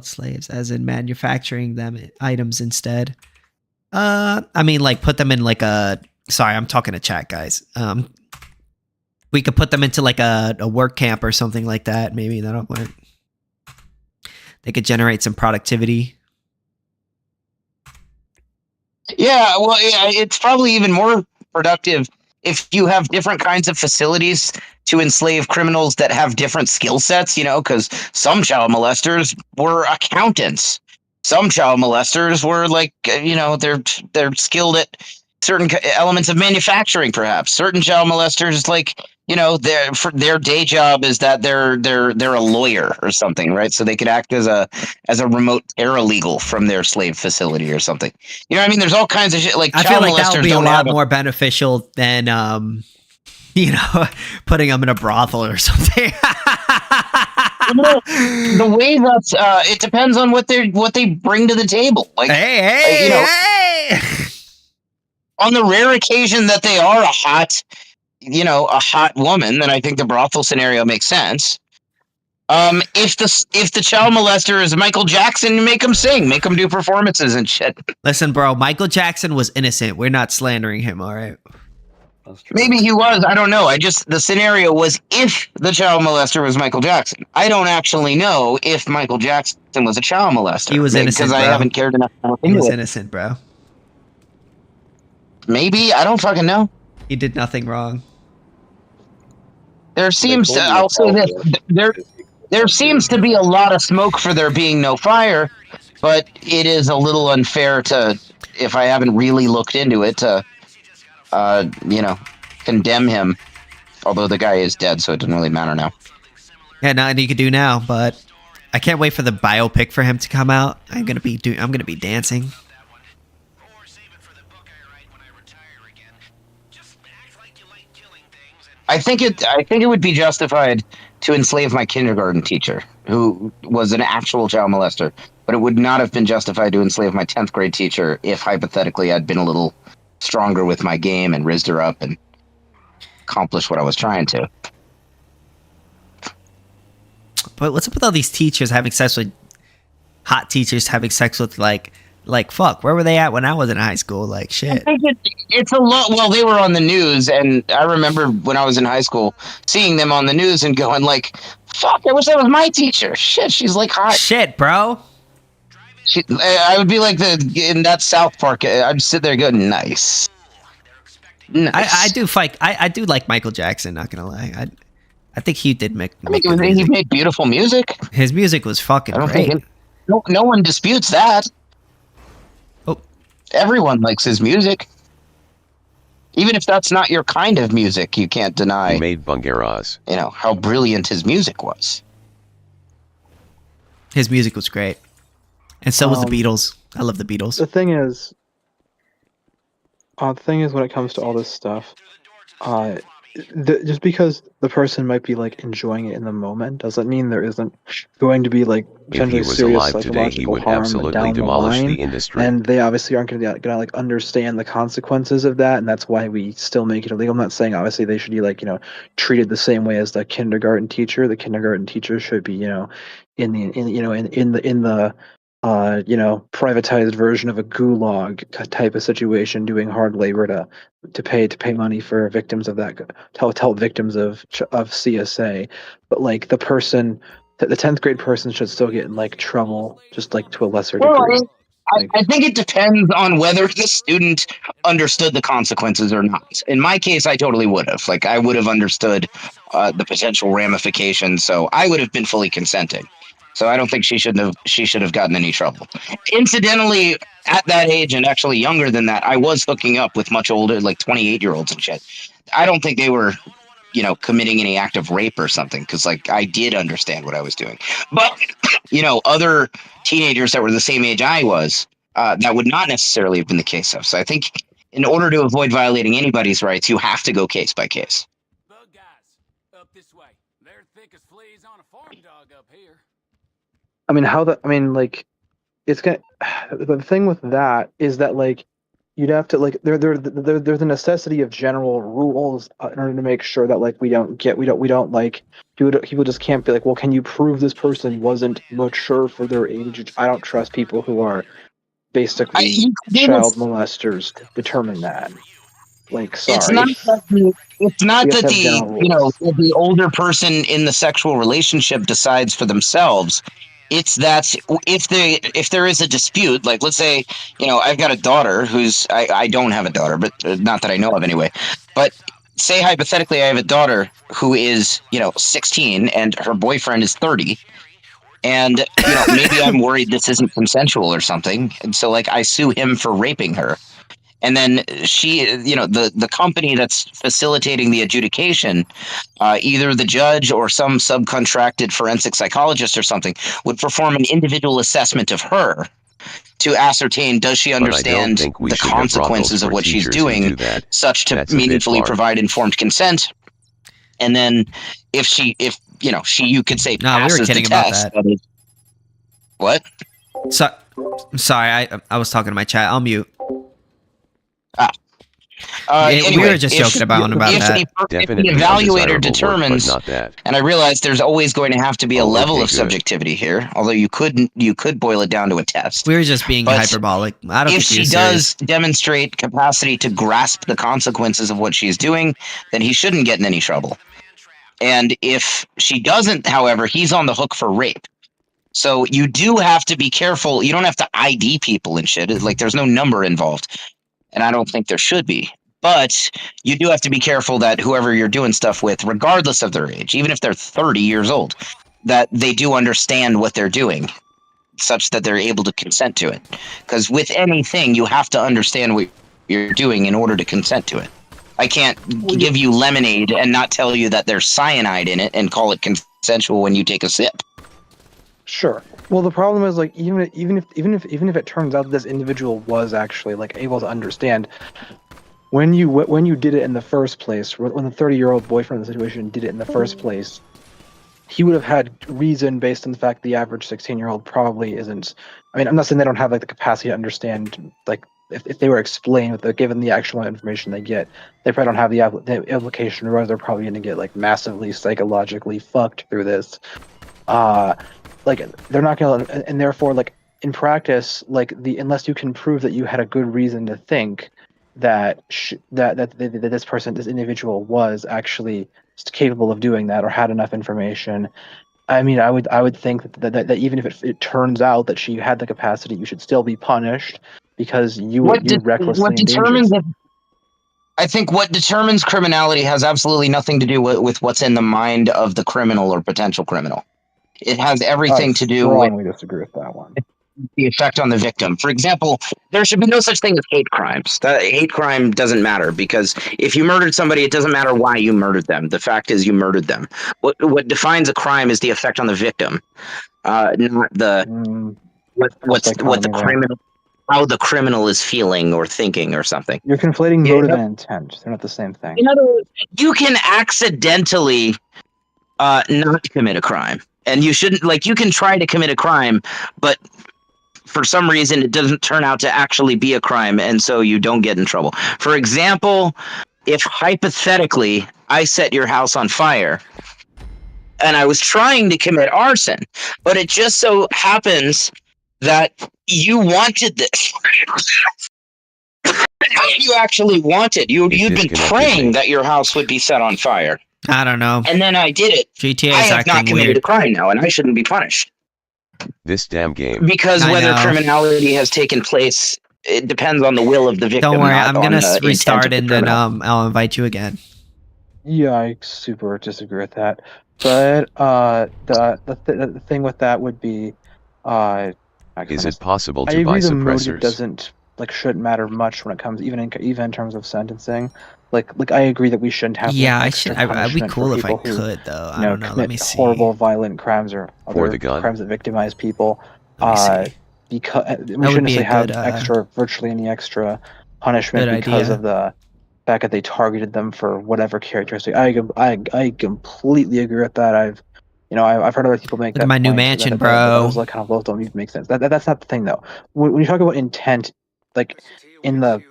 slaves, as in manufacturing them items instead? I mean, put them in a. Sorry, I'm talking to chat, guys. We could put them into a work camp or something like that. Maybe that'll work. They could generate some productivity. Yeah, well, it's probably even more productive if you have different kinds of facilities to enslave criminals that have different skill sets, because some child molesters were accountants. Some child molesters were they're skilled at certain elements of manufacturing, perhaps. Certain child molesters, their day job is that they're a lawyer or something, right? So they could act as a remote paralegal from their slave facility or something. You know what I mean? There's all kinds of shit. I feel like that would be a lot more beneficial than putting them in a brothel or something. The way that's it depends on what they bring to the table. Hey. on the rare occasion that they are a hot woman, then I think the brothel scenario makes sense. If the child molester is Michael Jackson, make him sing, make him do performances and shit. Listen, bro, Michael Jackson was innocent. We're not slandering him, all right? Maybe he was. I don't know. The scenario was if the child molester was Michael Jackson. I don't actually know if Michael Jackson was a child molester. He was innocent, because I haven't cared enough. He was innocent, bro. Maybe, I don't fucking know. He did nothing wrong. I'll say this. There seems to be a lot of smoke for there being no fire, but it is a little unfair if I haven't really looked into it, to condemn him. Although the guy is dead, so it doesn't really matter now. Yeah, nothing you could do now, but I can't wait for the biopic for him to come out. I'm gonna be dancing. I think it would be justified to enslave my kindergarten teacher, who was an actual child molester, but it would not have been justified to enslave my 10th grade teacher if hypothetically I'd been a little stronger with my game and rizzed her up and accomplished what I was trying to. But what's up with all these teachers having sex with hot teachers having sex with like fuck? Where were they at when I was in high school? Like shit. I think it's a lot. Well, they were on the news, and I remember when I was in high school seeing them on the news and going like, "Fuck! I wish that was my teacher." Shit, she's like hot. Shit, bro. I would be like in that South Park. I'd sit there going, "Nice." I do like Michael Jackson. Not gonna lie. I think he did make. He made beautiful music. His music was fucking great. No one disputes that. Oh, everyone likes his music. Even if that's not your kind of music, you can't deny. He made Bungaras. How brilliant his music was. His music was great, and so was the Beatles. I love the Beatles. The thing is, when it comes to all this stuff, just because the person might be like enjoying it in the moment doesn't mean there isn't going to be like potentially serious psychological harm down the line. The industry. And they obviously aren't going to like understand the consequences of that, and that's why we still make it illegal. I'm not saying obviously they should be like treated the same way as the kindergarten teacher. The kindergarten teacher should be in the privatized version of a gulag type of situation, doing hard labor to pay money for victims of that, to help victims of CSA. But like the 10th grade person should still get in like trouble, just like to a lesser degree. I think it depends on whether the student understood the consequences or not. In my case, I totally would have. Like, I would have understood the potential ramifications, so I would have been fully consenting. So I don't think she should have gotten any trouble. Incidentally, at that age, and actually younger than that, I was hooking up with much older, like 28-year-olds and shit. I don't think they were, committing any act of rape or something, because like I did understand what I was doing. But other teenagers that were the same age I was, that would not necessarily have been the case of. So I think in order to avoid violating anybody's rights, you have to go case by case. Bug guys, up this way. They're thick as fleas on a farm dog up here. The thing with that is that like you'd have to like there's a necessity of general rules in order to make sure that like we don't like people just can't be like, well, can you prove this person wasn't mature for their age? I don't trust people who are basically child molesters to determine that. Like, sorry. It's not that the older person in the sexual relationship decides for themselves. It's that if there is a dispute, like let's say, I've got a daughter who's I don't have a daughter, but not that I know of anyway. But say hypothetically I have a daughter who is 16 and her boyfriend is 30, and maybe I'm worried this isn't consensual or something, and so like I sue him for raping her. And then she, the company that's facilitating the adjudication, either the judge or some subcontracted forensic psychologist or something, would perform an individual assessment of her to ascertain, does she understand the consequences of what she's doing, such to meaningfully provide informed consent. And then you could say passes the test. About that. What? Sorry, I was talking to my chat. I'll mute. Anyway, we were just joking about that. Definitely if the evaluator determines, determines, but not that. and I realize there's always going to have to be a level okay, of subjectivity here, although you could boil it down to a test. We were just being hyperbolic. I don't if think she does demonstrate capacity to grasp the consequences of what she's doing, then he shouldn't get in any trouble. And if she doesn't, however, he's on the hook for rape. So you do have to be careful. You don't have to ID people and shit. Like, there's no number involved. And I don't think there should be. But you do have to be careful that whoever you're doing stuff with, regardless of their age, even if they're 30 years old, that they do understand what they're doing, such that they're able to consent to it. Because with anything, you have to understand what you're doing in order to consent to it. I can't give you lemonade and not tell you that there's cyanide in it and call it consensual when you take a sip. Sure. Well, the problem is, like, even if it turns out that this individual was actually like able to understand, when you did it in the first place, when the 30-year-old boyfriend of the situation did it in the first place, he would have had reason based on the fact the average 16-year-old probably isn't. I mean, I'm not saying they don't have like the capacity to understand, like, if they were explained, if they're given the actual information they get, they probably don't have the application, or they're probably going to get like massively psychologically fucked through this. Like, they're not going to, and therefore, like, in practice, like, unless you can prove that you had a good reason to think that this individual was actually capable of doing that or had enough information, I mean, I would think that even if it turns out that she had the capacity, you should still be punished because you recklessly endangered. I think what determines criminality has absolutely nothing to do with what's in the mind of the criminal or potential criminal. It has everything to do with. I strongly disagree with that one. The effect on the victim. For example, there should be no such thing as hate crimes. That hate crime doesn't matter, because if you murdered somebody, it doesn't matter why you murdered them. The fact is you murdered them. What defines a crime is the effect on the victim, not the what the criminal, how the criminal is feeling or thinking or something. You're conflating motive and intent. They're not the same thing. In other words, you can accidentally not commit a crime. And you shouldn't, like, you can try to commit a crime, but for some reason it doesn't turn out to actually be a crime, and so you don't get in trouble. For example, if hypothetically I set your house on fire and I was trying to commit arson, but it just so happens that you wanted this. You actually wanted. You'd been praying that your house would be set on fire. I don't know. And then I did it. GTA I is have not committed weird. a crime now, and I shouldn't be punished. This damn game. Because whether criminality has taken place, it depends on the will of the victim. Don't worry, I'm gonna restart and then I'll invite you again. Yeah, I super disagree with that. But the thing with that would be, is it possible to I buy agree the suppressors? motive doesn't shouldn't matter much when it comes even in terms of sentencing. Like I agree that we shouldn't have. Yeah, I'd be cool if I could, though. I don't know. Let me see. Horrible, violent crimes or other crimes that victimize people. Because we shouldn't have virtually any extra punishment because of the fact that they targeted them for whatever characteristic. I completely agree with that. I've heard other people make that. My new mansion, bro. Those kind of laws don't even make sense. That's not the thing, though. When you talk about intent, like in the.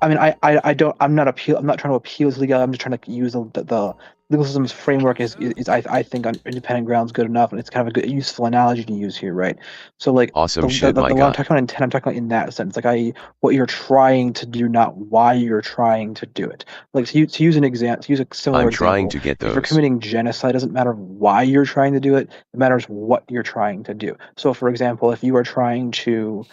I mean, I'm not trying to appeal to legal. I'm just trying to use the legal system's framework is I think on independent grounds good enough, and it's kind of a good, useful analogy to use here, right? So like, awesome shit, the one I'm talking about intent, I'm talking about in that sense, like what you're trying to do, not why you're trying to do it. Like to use an example, to use a similar example. I'm trying to get those. If you're committing genocide, it doesn't matter why you're trying to do it. It matters what you're trying to do. So, for example, if you are trying to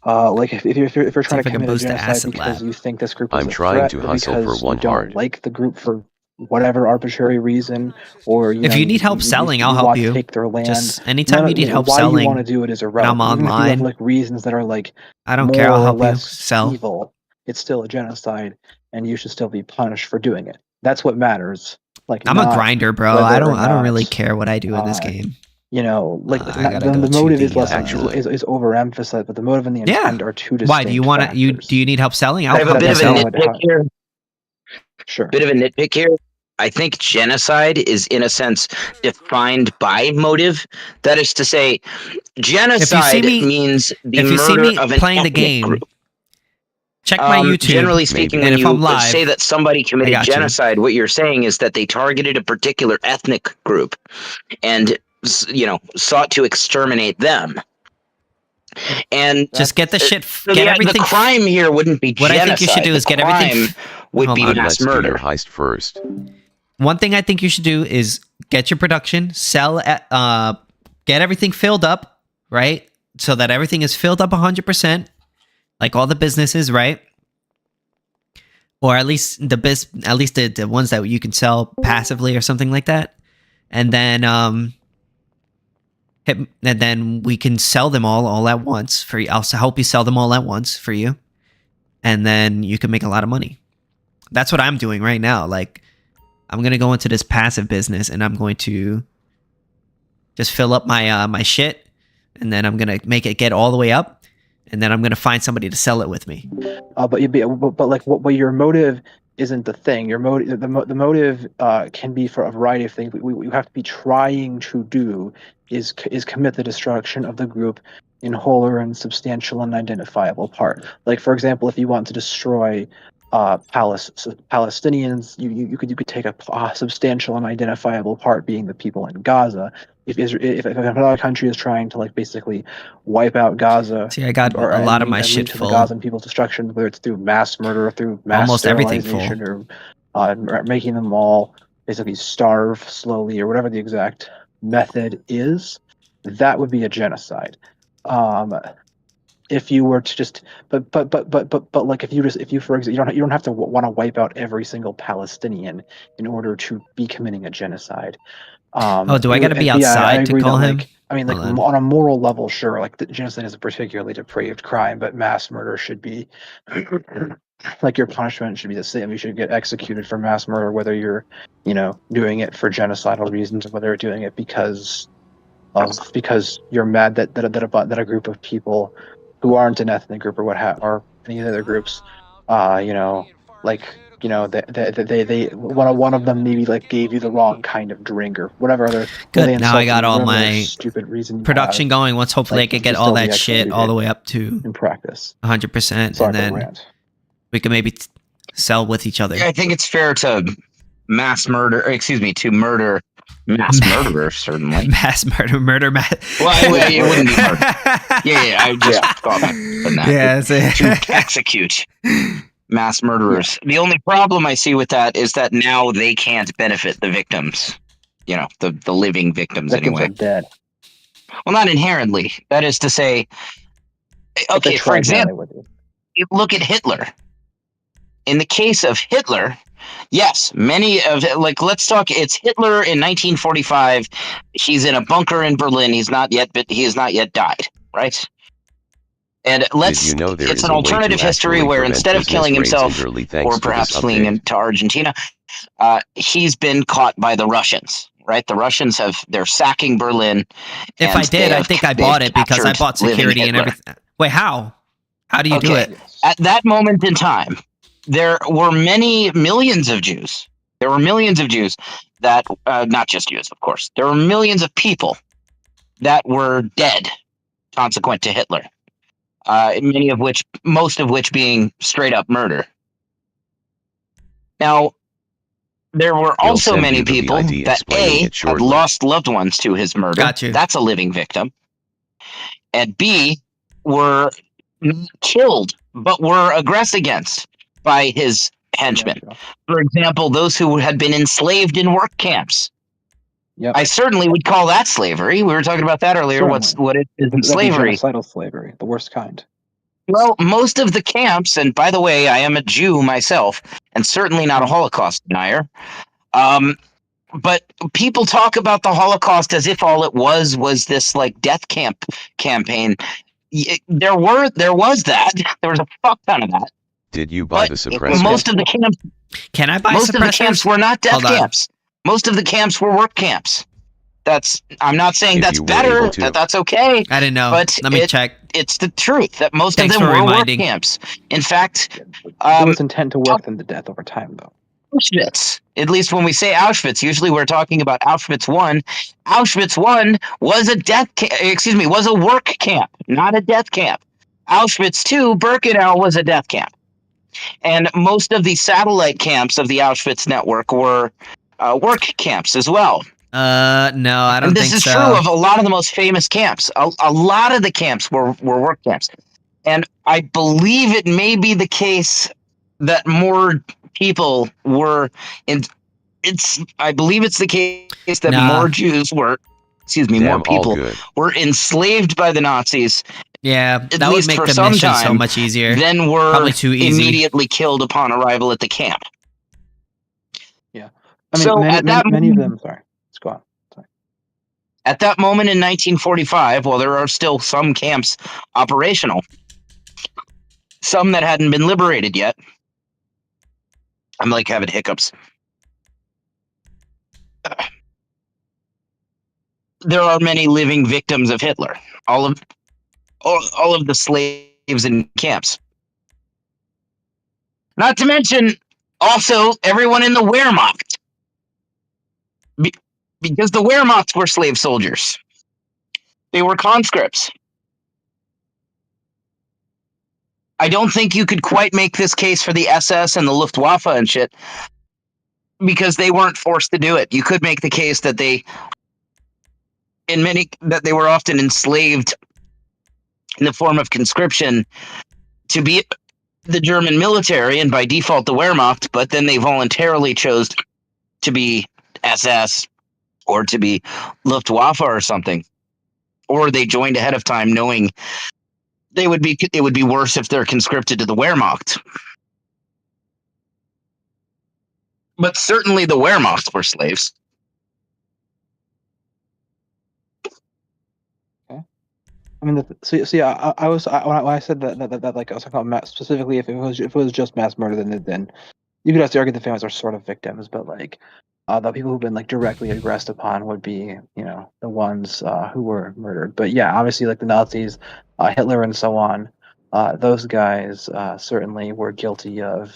like if you're trying to commit a genocide because you think this group is a threat, to hustle for one you don't like the group for whatever arbitrary reason, or if you need help selling, I'll help you. Take their land. Just anytime you need help selling, why you want to do it is irrelevant. I'm online. Even if you have like reasons that are like I don't care. I'll help you sell. Evil, it's still a genocide, and you should still be punished for doing it. That's what matters. Like I'm a grinder, bro. I don't really care what I do in this game. You know, like the motive is less is overemphasized, but the motive and the intent are two distinct. Why do you want to? Do you need help selling? I have a bit of a nitpick here. Sure. Bit of a nitpick here. I think genocide is, in a sense, defined by motive. That is to say, genocide means the murder of an ethnic group. Check my YouTube. Generally speaking, and when if I'm you live, say that somebody committed genocide, what you're saying is that they targeted a particular ethnic group and, sought to exterminate them. And just get the shit. So get the everything. The crime here wouldn't be what genocide. I think you should do is get everything. Would be mass murder. Do your heist first. One thing I think you should do is get your production, sell, get everything filled up, right? So that everything is filled up 100%, like all the businesses, right? Or at least the ones that you can sell passively or something like that, and then we can sell them all at once for you. I'll help you sell them all at once for you, and then you can make a lot of money. That's what I'm doing right now. Like, I'm gonna go into this passive business, and I'm going to just fill up my my shit, and then I'm gonna make it get all the way up, and then I'm gonna find somebody to sell it with me. But like, what your motive isn't the thing. Your motive, the motive, can be for a variety of things. What you have to be trying to do is commit the destruction of the group in whole or in substantial and identifiable part. Like, for example, if you want to destroy Palestinians, you could take a substantial and identifiable part being the people in Gaza. If another country is trying to, like, basically wipe out Gaza, see, I got a lot of my shit full. The Gazan people's destruction, whether it's through mass murder or through mass almost everything full, or making them all basically starve slowly or whatever the exact method is, that would be a genocide. If you were to just, but like, if you for example, you don't have to want to wipe out every single Palestinian in order to be committing a genocide. Do I got to be outside to call him? Like, I mean, like, on a moral level, sure, like, the genocide is a particularly depraved crime, but mass murder should be like, your punishment should be the same. You should get executed for mass murder, whether you're, doing it for genocidal reasons, or whether you're doing it because you're mad that a group of people who aren't an ethnic group or or any other groups, they one of them maybe, like, gave you the wrong kind of drink or whatever other. Good. Now I got all my stupid reason production going. Once hopefully I can get all that shit all the way up to in practice 100%, and then we can maybe sell with each other. Yeah, I think it's fair to to murder mass murderers, certainly. Mass murder. Well, it wouldn't be murder. Yeah, I just thought of that. Yeah, to execute mass murderers. The only problem I see with that is that now they can't benefit the victims. The living victims anyway. Are dead. Well, not inherently. That is to say, okay, for example, you look at Hitler. In the case of Hitler, yes, many of, like, let's talk. It's Hitler in 1945. He's in a bunker in Berlin. He has not yet died, right? And it's an alternative history where instead of killing himself or perhaps fleeing into Argentina, he's been caught by the Russians, right? The Russians they're sacking Berlin. If I did, I think I bought it because I bought security and everything. Wait, how? How do you do it? At that moment in time, there were millions of Jews. There were millions of Jews that, not just Jews, of course. There were millions of people that were dead consequent to Hitler. Most of which being straight up murder. Now, there were also many people that had lost loved ones to his murder. Got you. That's a living victim. And B, were killed, but were aggressed against by his henchmen. For example, those who had been enslaved in work camps. Yep. I certainly would call that slavery. We were talking about that earlier. What is slavery? Genocidal slavery, the worst kind. Well, most of the camps, and by the way, I am a Jew myself, and certainly not a Holocaust denier. But people talk about the Holocaust as if all it was this, like, death camp campaign. There was that. There was a fuck ton of that. Did you buy the suppressor? Most of the camps. Can I buy most of the camps were not death camps. Most of the camps were work camps. I'm not saying that's better. That's okay. I didn't know. But let me check. It's the truth that most of them were work camps. In fact, it was intent to work them to death over time, though. Auschwitz. At least when we say Auschwitz, usually we're talking about Auschwitz I. Auschwitz I was a work camp, not a death camp. Auschwitz II, Birkenau, was a death camp. And most of the satellite camps of the Auschwitz network were work camps as well. No, I don't think so. And this is true of a lot of the most famous camps. A lot of the camps were work camps. And I believe it may be the case that more people were in. I believe it's the case that more Jews were, more people were enslaved by the Nazis. Yeah, that would make the mission so much easier. Then were probably too easy. Immediately killed upon arrival at the camp. Yeah, I mean, many of them. Sorry, let's go on. Sorry. At that moment in 1945, while there are still some camps operational, some that hadn't been liberated yet. I'm like having hiccups. There are many living victims of Hitler. All of the slaves in camps. Not to mention, also, everyone in the Wehrmacht. Because the Wehrmacht were slave soldiers. They were conscripts. I don't think you could quite make this case for the SS and the Luftwaffe and shit, because they weren't forced to do it. You could make the case that they were often enslaved in the form of conscription to be the German military and by default the Wehrmacht, but then they voluntarily chose to be SS or to be Luftwaffe or something. Or they joined ahead of time knowing it would be worse if they're conscripted to the Wehrmacht. But certainly the Wehrmacht were slaves. Okay. I mean, I was when I said that like I was talking about specifically if it was just mass murder, then you could also argue the families are sort of victims, but like the people who've been like directly aggressed upon would be the ones who were murdered. But yeah, obviously like the Nazis, Hitler, and so on. Those guys certainly were guilty of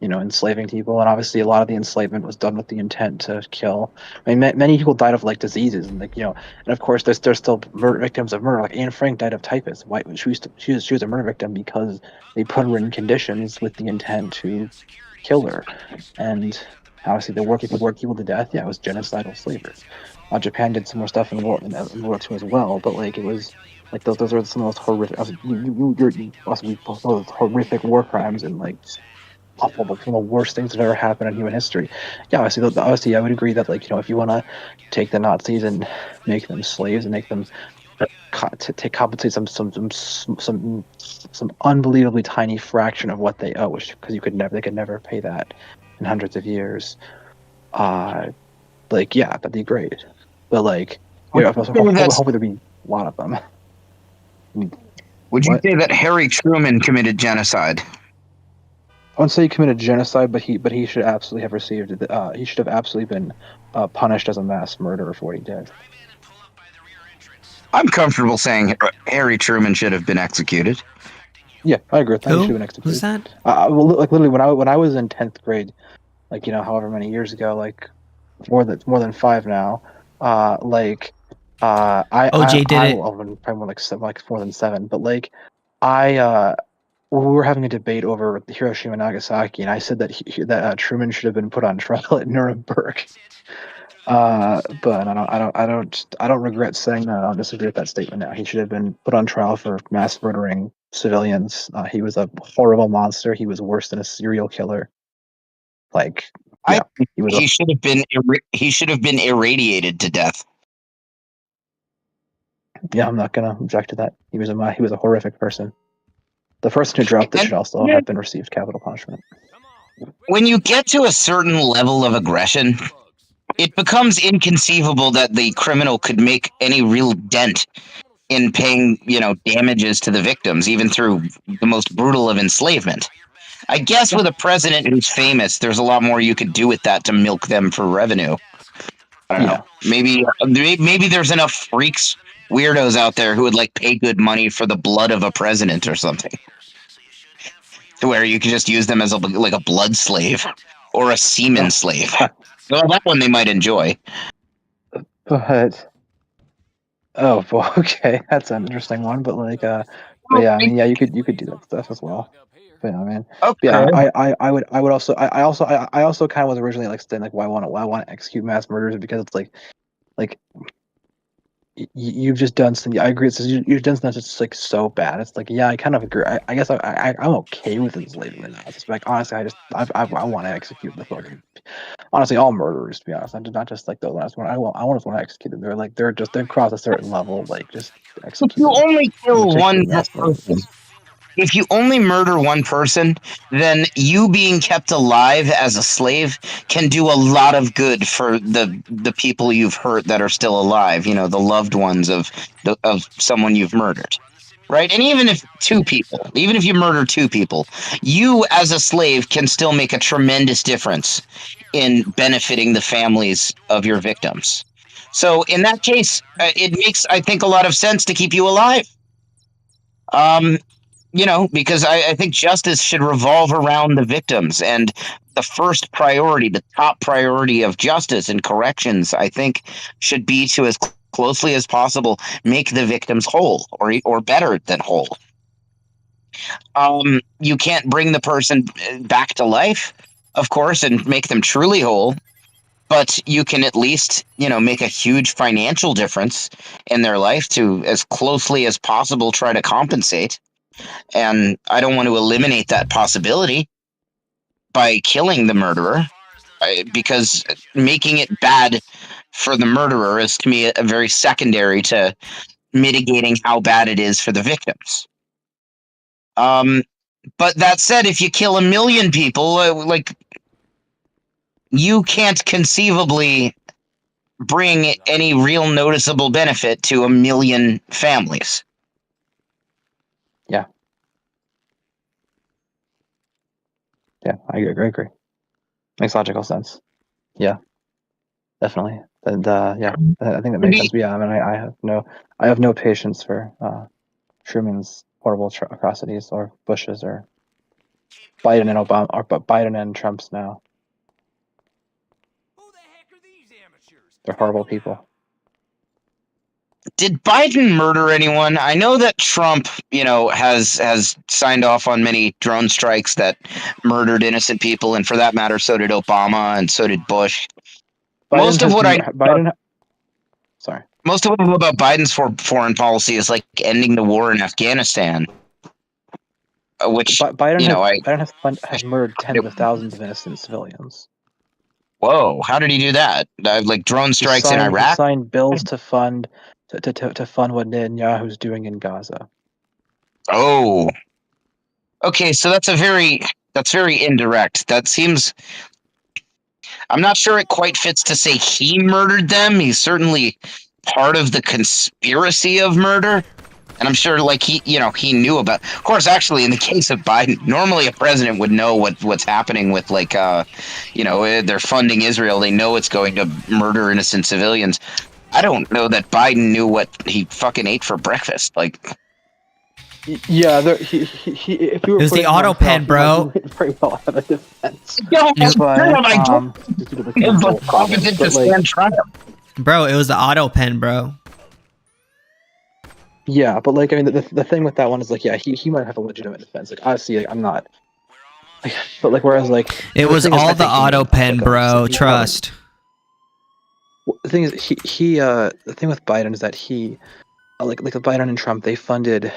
enslaving people, and obviously a lot of the enslavement was done with the intent to kill. I mean, many people died of like diseases, and and of course there's still victims of murder. Like Anne Frank died of typhus. Why she was a murder victim because they put her in conditions with the intent to kill her, and obviously they work people to death. Yeah, it was genocidal slavery. Japan did some more stuff in World War II as well, but like it was. Like those are some of those horrific. Horrific war crimes and like awful, but some of the worst things that ever happened in human history. Yeah, obviously, I would agree that like if you want to take the Nazis and make them slaves and make them compensate some unbelievably tiny fraction of what they owe, because they could never pay that in hundreds of years. Like yeah, that'd be great. But like, hopefully there'd be a lot of them. Would you say that Harry Truman committed genocide? I wouldn't say he committed genocide, but he should absolutely have received. He should have absolutely been punished as a mass murderer for what he did. I'm comfortable saying Harry Truman should have been executed. Yeah, I agree with that. He should have been executed. Who's that? Well, like literally, when I was in 10th grade, like however many years ago, like more than 5 now, OJ did it. Probably more than 7, but like we were having a debate over Hiroshima and Nagasaki, and I said that Truman should have been put on trial at Nuremberg. But I don't regret saying that. I'll disagree with that statement now. He should have been put on trial for mass murdering civilians. He was a horrible monster. He was worse than a serial killer. Like, yeah, he should have been irradiated to death. Yeah, I'm not gonna object to that. He was a horrific person. The person who dropped it should also have been received capital punishment. When you get to a certain level of aggression, it becomes inconceivable that the criminal could make any real dent in paying, damages to the victims, even through the most brutal of enslavement. I guess with a president who's famous, there's a lot more you could do with that to milk them for revenue. I don't know. Maybe there's enough freaks, weirdos out there who would like pay good money for the blood of a president or something, to where you could just use them as a blood slave or a semen slave. Well, that one they might enjoy. But okay, that's an interesting one. But like, but yeah, I mean, yeah, you could do that stuff as well. But I mean, Okay. yeah, I would also I also kind of was originally like saying like why I want to execute mass murders because it's like you've just done some. I agree. It's just, you've done something that's just like so bad. It's like yeah, I kind of agree. I guess I'm okay with enslaving the Nazis. But like honestly, I want to execute the fucking honestly all murderers. To be honest, I'm not just like the last one. I want to execute them. They're across a certain level. Like just execute. If you only kill one mass person, if you only murder one person, then you being kept alive as a slave can do a lot of good for the people you've hurt that are still alive. You know, the loved ones of someone you've murdered, right? And even if even if you murder two people, you as a slave can still make a tremendous difference in benefiting the families of your victims. So in that case, it makes, I think, a lot of sense to keep you alive. You know, because I think justice should revolve around the victims, and the first priority, the top priority of justice and corrections, I think, should be to as closely as possible make the victims whole, or better than whole. You can't bring the person back to life, of course, and make them truly whole, but you can at least, you know, make a huge financial difference in their life to as closely as possible try to compensate. And I don't want to eliminate that possibility by killing the murderer, because making it bad for the murderer is, to me, a very secondary to mitigating how bad it is for the victims. But that said, if you kill 1 million people, like, you can't conceivably bring any real noticeable benefit to 1 million families. Yeah. Yeah, I agree. Makes logical sense. Yeah, definitely. And yeah, I think that makes sense. But yeah, I mean, I have no patience for Truman's horrible atrocities, or Bush's, or Biden and Obama, or Biden and Trump's now. They're horrible people. Did Biden murder anyone? I know that Trump, you know, has signed off on many drone strikes that murdered innocent people, and for that matter, so did Obama and so did Bush. Most of what I know about Biden's foreign policy is like ending the war in Afghanistan, which Biden has murdered tens of thousands of innocent civilians. Whoa! How did he do that? Like drone strikes in Iraq? He signed bills to fund what Netanyahu's doing in Gaza. Oh, okay. So that's very indirect. That seems. I'm not sure it quite fits to say he murdered them. He's certainly part of the conspiracy of murder. And I'm sure, like, he knew about. Of course, actually, in the case of Biden, normally a president would know what's happening with, like, they're funding Israel. They know it's going to murder innocent civilians. I don't know that Biden knew what he fucking ate for breakfast. Like, yeah, if you were it was the auto pen, bro. He very well have a defense. Bro, it was the auto pen, bro. Yeah, but like, I mean, the thing with that one is like, yeah, he might have a legitimate defense. Like, honestly, like, I'm not. Like, but like, whereas like, it was all the auto pen, bro. Trust. The thing is, the thing with Biden is that he, like Biden and Trump, they funded.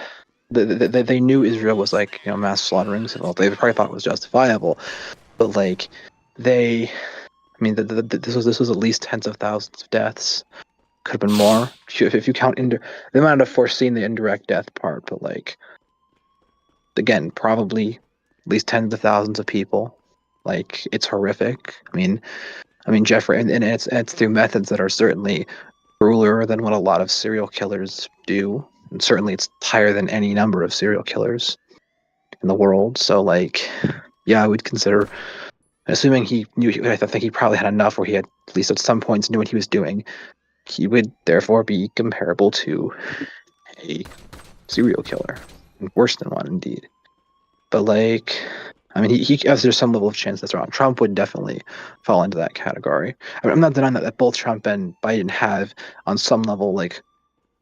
They knew Israel was like, you know, mass slaughtering civil. They probably thought it was justifiable, but like, this was at least tens of thousands of deaths. Could have been more if you count they might not have foreseen the indirect death part, but like, again, probably at least tens of thousands of people. Like, it's horrific. I mean, Jeffrey, and it's through methods that are certainly crueler than what a lot of serial killers do, and certainly it's higher than any number of serial killers in the world. So like, yeah, I would consider, assuming he knew. I think he probably had enough where he had at least at some points knew what he was doing. He would therefore be comparable to a serial killer, and worse than one indeed. But like, I mean, he there's some level of chance that's wrong. Trump would definitely fall into that category. I mean, I'm not denying that both Trump and Biden have, on some level, like,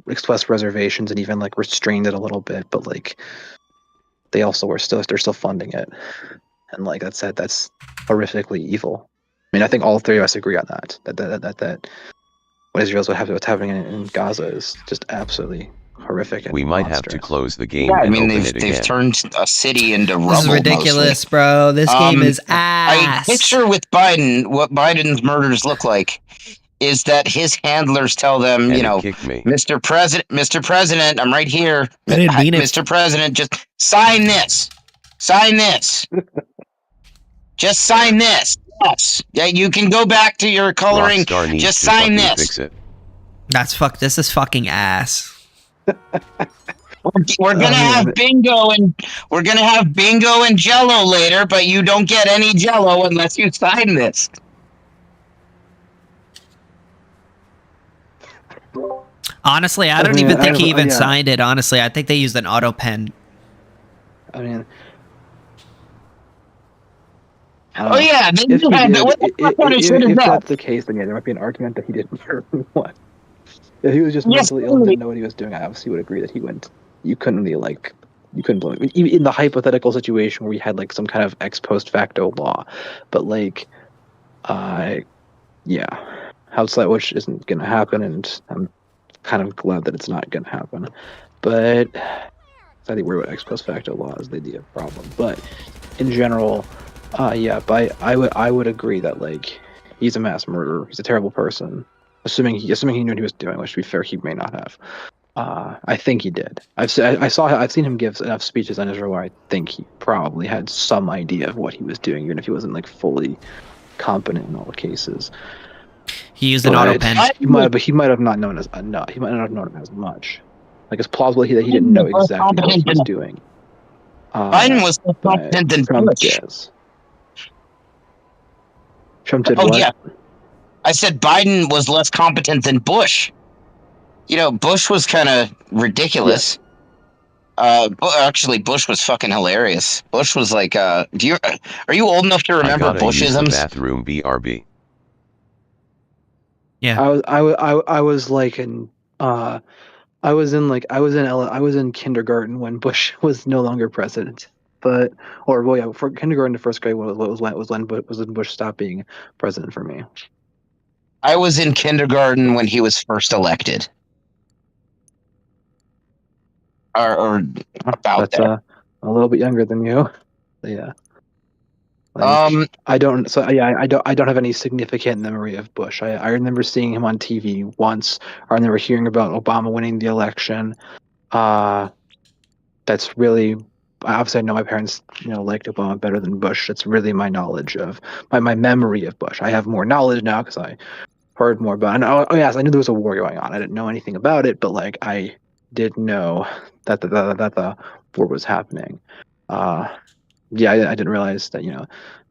expressed reservations and even like restrained it a little bit. But like, they're still funding it, and like that's horrifically evil. I mean, I think all three of us agree on that. That what Israel's what's happening in Gaza is just absolutely horrific. And we might have to close the game. Yeah, I and mean open they've turned a city into rubble. This is ridiculous, mostly. bro. This game is ass. I picture with Biden what Biden's murders look like is that his handlers tell them, and Mr. President, I'm right here. I didn't mean it. Mr. President, just sign this. Sign this. Just sign this. Yes. Yeah, you can go back to your coloring. Just sign this. Fix it. This is fucking ass. We're gonna have bingo and Jello later, but you don't get any Jello unless you sign this. Honestly, I don't even think he even signed it. Honestly, I think they used an auto pen. I mean, if that's the case, then there might be an argument that he didn't murder one. If he was just mentally ill and didn't know what he was doing, I obviously would agree that he went. You couldn't blame him. Even in the hypothetical situation where we had like some kind of ex post facto law, but like, outside which isn't gonna happen, and I'm kind of glad that it's not gonna happen. But I think we're about ex post facto laws, the idea of problem. But in general, I would agree that like he's a mass murderer. He's a terrible person. Assuming he knew what he was doing, which to be fair, he may not have. I think he did. I've seen him give enough speeches on Israel where I think he probably had some idea of what he was doing, even if he wasn't like fully competent in all the cases. He used an auto pen. He might have not known enough. He might not have known as much. Like it's plausible that he didn't know exactly what he was doing. Biden was more competent than Trump Bush. Trump did what? Yeah. I said Biden was less competent than Bush. Bush was kind of ridiculous. Yeah. Actually, Bush was fucking hilarious. Bush was like, are you old enough to remember Bushisms? Bathroom, BRB. Yeah. I was like I was in kindergarten when Bush was no longer president. For kindergarten to first grade was when Bush stopped being president for me. I was in kindergarten when he was first elected. Or about that. A little bit younger than you. Yeah. I don't have any significant memory of Bush. I remember seeing him on TV once. I remember hearing about Obama winning the election. That's really, obviously I know my parents liked Obama better than Bush. That's really my knowledge of my memory of Bush. I have more knowledge now because I heard more about it. And, yes, I knew there was a war going on. I didn't know anything about it, but like I did know that the war was happening. I didn't realize that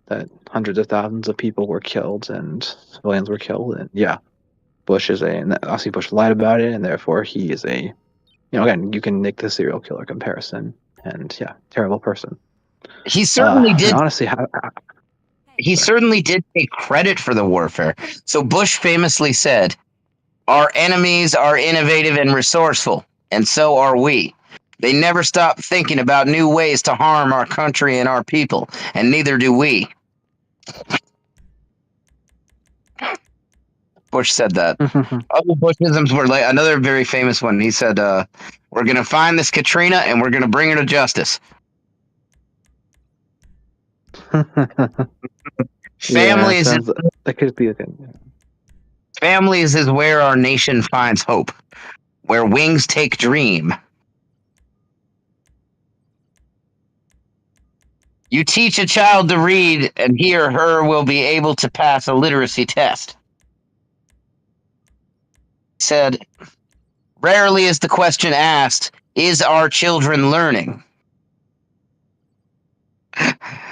that hundreds of thousands of people were killed and civilians were killed. And Bush and obviously Bush lied about it, and therefore he is again, you can make the serial killer comparison, and terrible person. He certainly did. Honestly, he certainly did take credit for the warfare. So Bush famously said, "Our enemies are innovative and resourceful, and so are we. They never stop thinking about new ways to harm our country and our people, and neither do we." Bush said that. Other Bushisms were like another very famous one. He said, "We're going to find this Katrina and we're going to bring her to justice." Families, that could be a thing. Families is where our nation finds hope, where wings take dream. You teach a child to read, and he or her will be able to pass a literacy test. He said, "Rarely is the question asked, is our children learning?"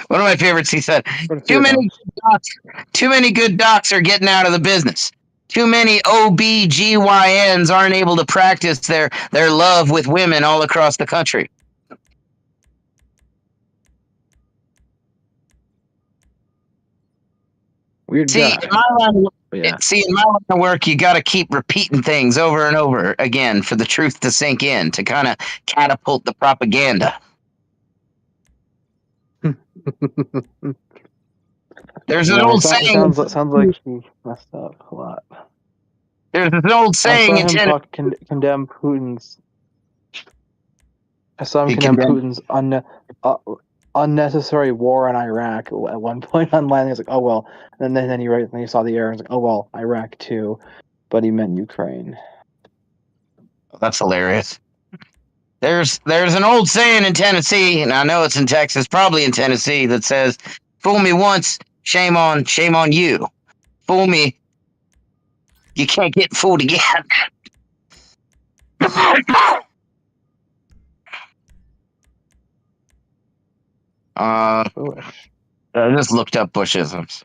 One of my favorites, he said, too many good docs are getting out of the business. Too many OB-GYNs aren't able to practice their love with women all across the country. Weird See, guy. in my line of work, you got to keep repeating things over and over again for the truth to sink in, to kind of catapult the propaganda. There's an old saying. Sounds like he messed up a lot. There's an old saying. I saw him condemn Putin's. I saw him condemn Putin's unnecessary war in Iraq at one point online. He was like, "Oh well," and then he saw the error and was like, "Oh well, Iraq too," but he meant Ukraine. That's hilarious. There's an old saying in Tennessee, and I know it's in Texas, probably in Tennessee, that says, "Fool me once, shame on you. Fool me, you can't get fooled again." I just looked up Bushisms.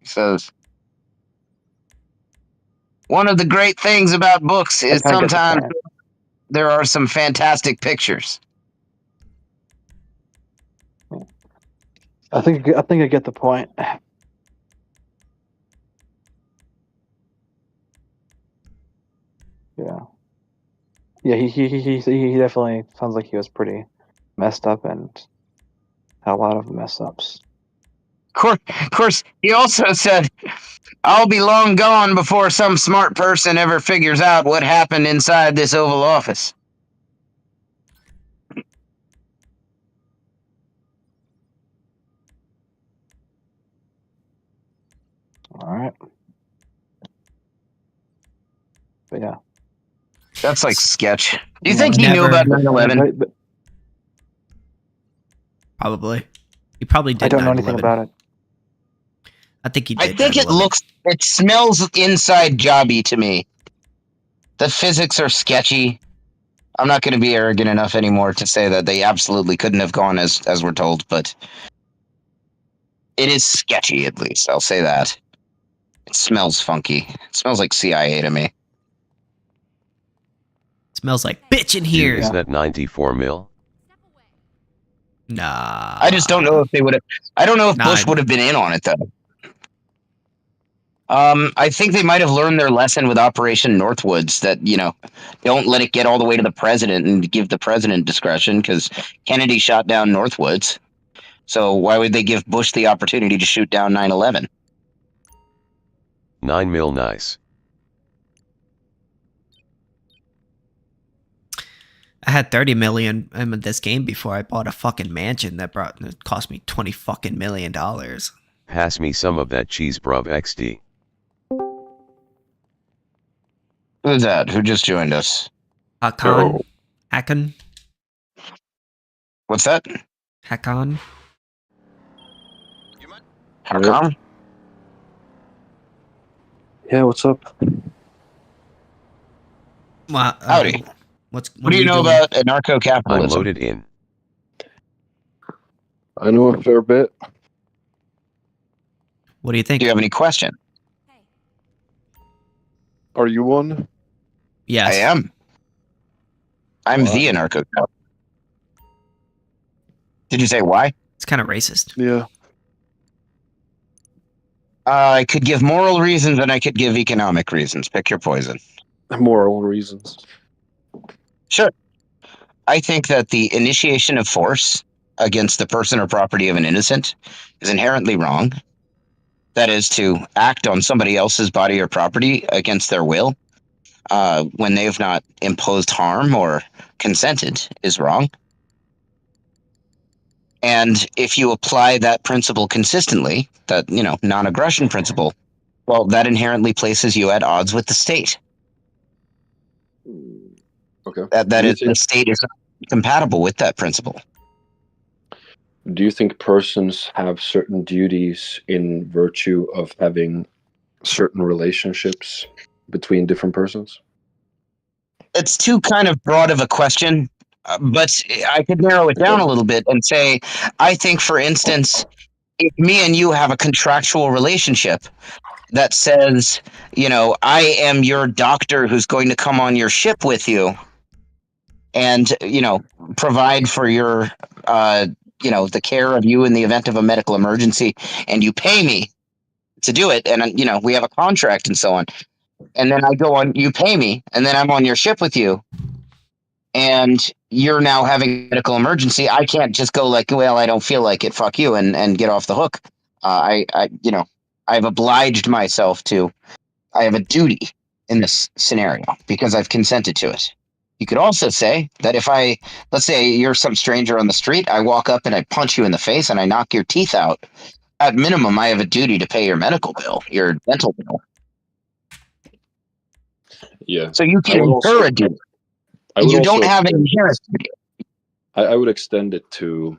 He says, one of the great things about books is sometimes there are some fantastic pictures. I think I get the point. Yeah. He definitely sounds like he was pretty messed up and had a lot of mess ups. Of course, he also said, "I'll be long gone before some smart person ever figures out what happened inside this Oval Office." All right. But yeah. That's like sketch. Do you think he knew about 9/11? Probably. He probably did. I don't know anything about it. I think he did. I think it smells inside jobby to me. The physics are sketchy. I'm not going to be arrogant enough anymore to say that they absolutely couldn't have gone as we're told, but it is sketchy, at least. I'll say that. It smells funky. It smells like CIA to me. It smells like bitch in here. Dude, is that 94 mil? Nah. I just don't know if they would have. I don't know if Bush would have been in on it, though. I think they might have learned their lesson with Operation Northwoods, that, don't let it get all the way to the president and give the president discretion, because Kennedy shot down Northwoods. So why would they give Bush the opportunity to shoot down 9/11? 9 mil, nice. I had 30 million in this game before I bought a fucking mansion that cost me $20 million. Pass me some of that cheese, bruv. XD. Who's that? Who just joined us? Hakan. Hakan. What's that? Hakan. Hakan? Yeah, what's up? Well, howdy. What do you know about anarcho-capitalism? I'm loaded in. I know a fair bit. What do you think? Do you have any question? Are you one? Yes. I am. I'm the anarcho-capitalist. Did you say why? It's kind of racist. Yeah. I could give moral reasons and I could give economic reasons. Pick your poison. Moral reasons. Sure. I think that the initiation of force against the person or property of an innocent is inherently wrong. That is, to act on somebody else's body or property against their will when they have not imposed harm or consented is wrong. And if you apply that principle consistently, that, non-aggression principle, well, that inherently places you at odds with the state. Okay. The state is compatible with that principle. Do you think persons have certain duties in virtue of having certain relationships between different persons? It's too kind of broad of a question, but I could narrow it down a little bit and say, I think, for instance, if me and you have a contractual relationship that says, I am your doctor who's going to come on your ship with you and, provide for your, the care of you in the event of a medical emergency, and you pay me to do it, and, we have a contract and so on, and then I go on, you pay me, and then I'm on your ship with you, and you're now having a medical emergency, I can't just go like, well, I don't feel like it, fuck you, and get off the hook. I've obliged myself to. I have a duty in this scenario because I've consented to it. You could also say that if let's say you're some stranger on the street, I walk up and I punch you in the face and I knock your teeth out. At minimum, I have a duty to pay your medical bill, your dental bill. Yeah. So you can incur a duty. You don't have an inherent duty. I would extend it to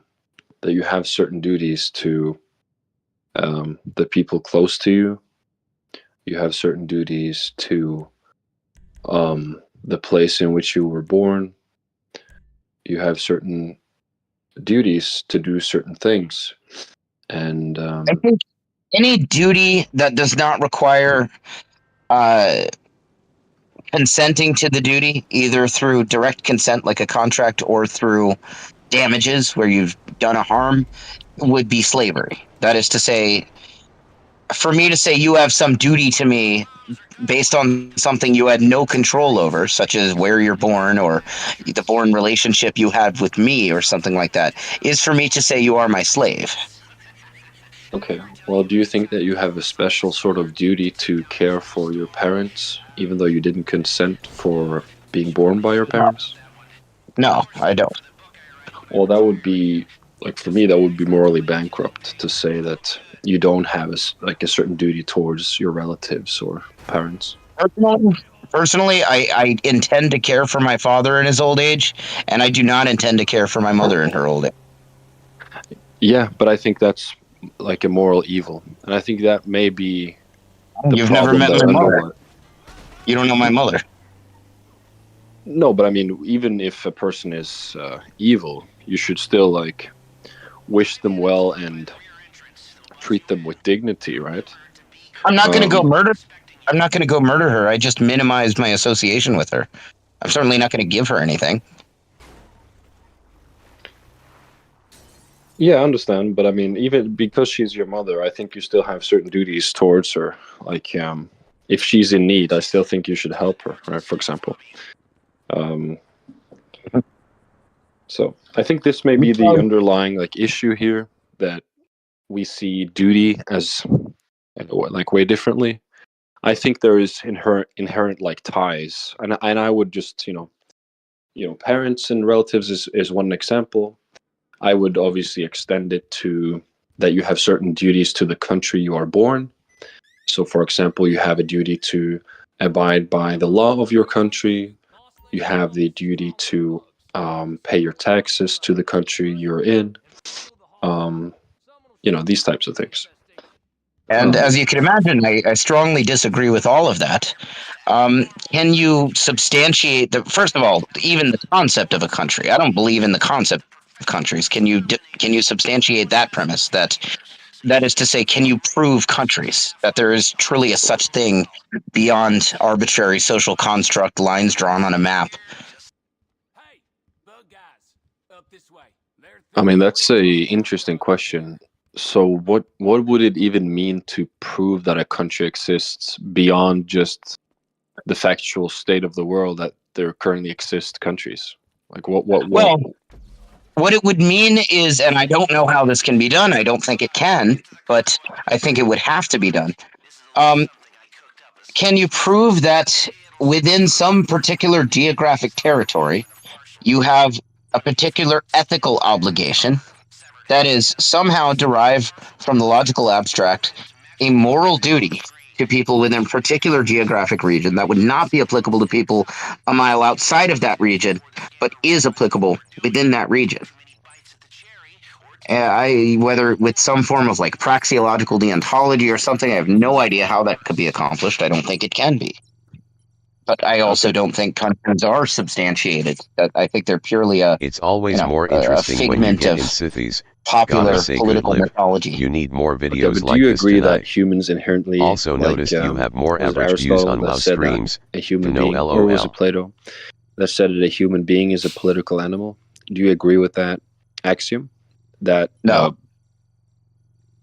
that you have certain duties to the people close to you. You have certain duties to the place in which you were born. You have certain duties to do certain things. And I think any duty that does not require consenting to the duty, either through direct consent like a contract or through damages where you've done a harm, would be slavery. That is to say, for me to say you have some duty to me based on something you had no control over, such as where you're born or the born relationship you had with me or something like that, is for me to say you are my slave. Okay. Well, do you think that you have a special sort of duty to care for your parents, even though you didn't consent for being born by your parents? No, I don't. Well, that would be, like, for me, that would be morally bankrupt to say that you don't have a certain duty towards your relatives or parents. Personally, I intend to care for my father in his old age, and I do not intend to care for my mother in her old age. Yeah, but I think that's like a moral evil, and I think that may be. You've never met my mother. You don't know my mother. No, but I mean, even if a person is evil, you should still like wish them well and treat them with dignity, right? I'm not going to go murder. I'm not going to go murder her. I just minimized my association with her. I'm certainly not going to give her anything. Yeah, I understand, but I mean, even because she's your mother, I think you still have certain duties towards her. Like, if she's in need, I still think you should help her, right? For example. So I think this may be the underlying like issue here, that we see duty as like way differently. I think there is inherent like ties, and I would just parents and relatives is one example. I would obviously extend it to that you have certain duties to the country you are born. So, for example, you have a duty to abide by the law of your country. You have the duty to pay your taxes to the country you're in. These types of things. And as you can imagine, I strongly disagree with all of that. Can you substantiate first of all, even the concept of a country? I don't believe in the concept of countries. Can you substantiate that premise? That is to say, can you prove countries, that there is truly a such thing beyond arbitrary social construct, lines drawn on a map? I mean, that's a interesting question. So what would it even mean to prove that a country exists beyond just the factual state of the world that there currently exist countries? Like what? Well, what it would mean is, and I don't know how this can be done, I don't think it can, but I think it would have to be done. Can you prove that within some particular geographic territory, you have a particular ethical obligation that is somehow derived from the logical abstract, a moral duty to people within a particular geographic region that would not be applicable to people a mile outside of that region, but is applicable within that region? Whether with some form of like praxeological deontology or something, I have no idea how that could be accomplished. I don't think it can be. But I also don't think countries are substantiated. I think they're purely It's always more interesting when you get in Sithis. Popular political mythology. You need more videos like this. Do you agree that humans inherently also notice you have more average views on WoW streams? A human being, or was it Plato that said that a human being is a political animal? Do you agree with that axiom? That no,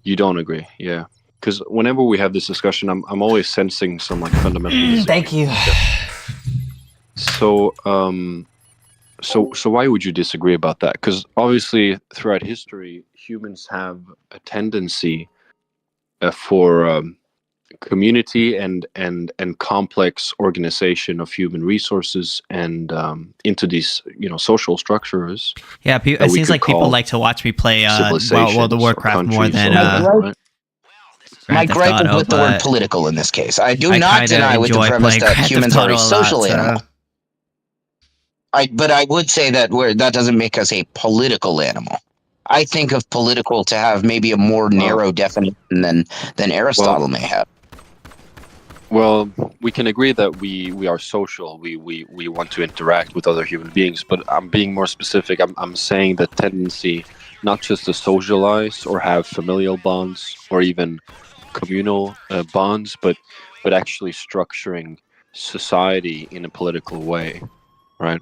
you don't agree. Yeah, because whenever we have this discussion, I'm always sensing some like fundamental. Thank you. So So why would you disagree about that? Because obviously, throughout history, humans have a tendency for community and complex organization of human resources and into these social structures. Yeah, it seems like people like to watch me play World of Warcraft more than my gripe is with the word political in this case. I do not deny with the premise that humans are a social animal. But I would say that that doesn't make us a political animal. I think of political to have maybe a more narrow definition than Aristotle may have. Well, we can agree that we are social. We want to interact with other human beings. But I'm being more specific. I'm saying the tendency not just to socialize or have familial bonds or even communal bonds, but actually structuring society in a political way, right?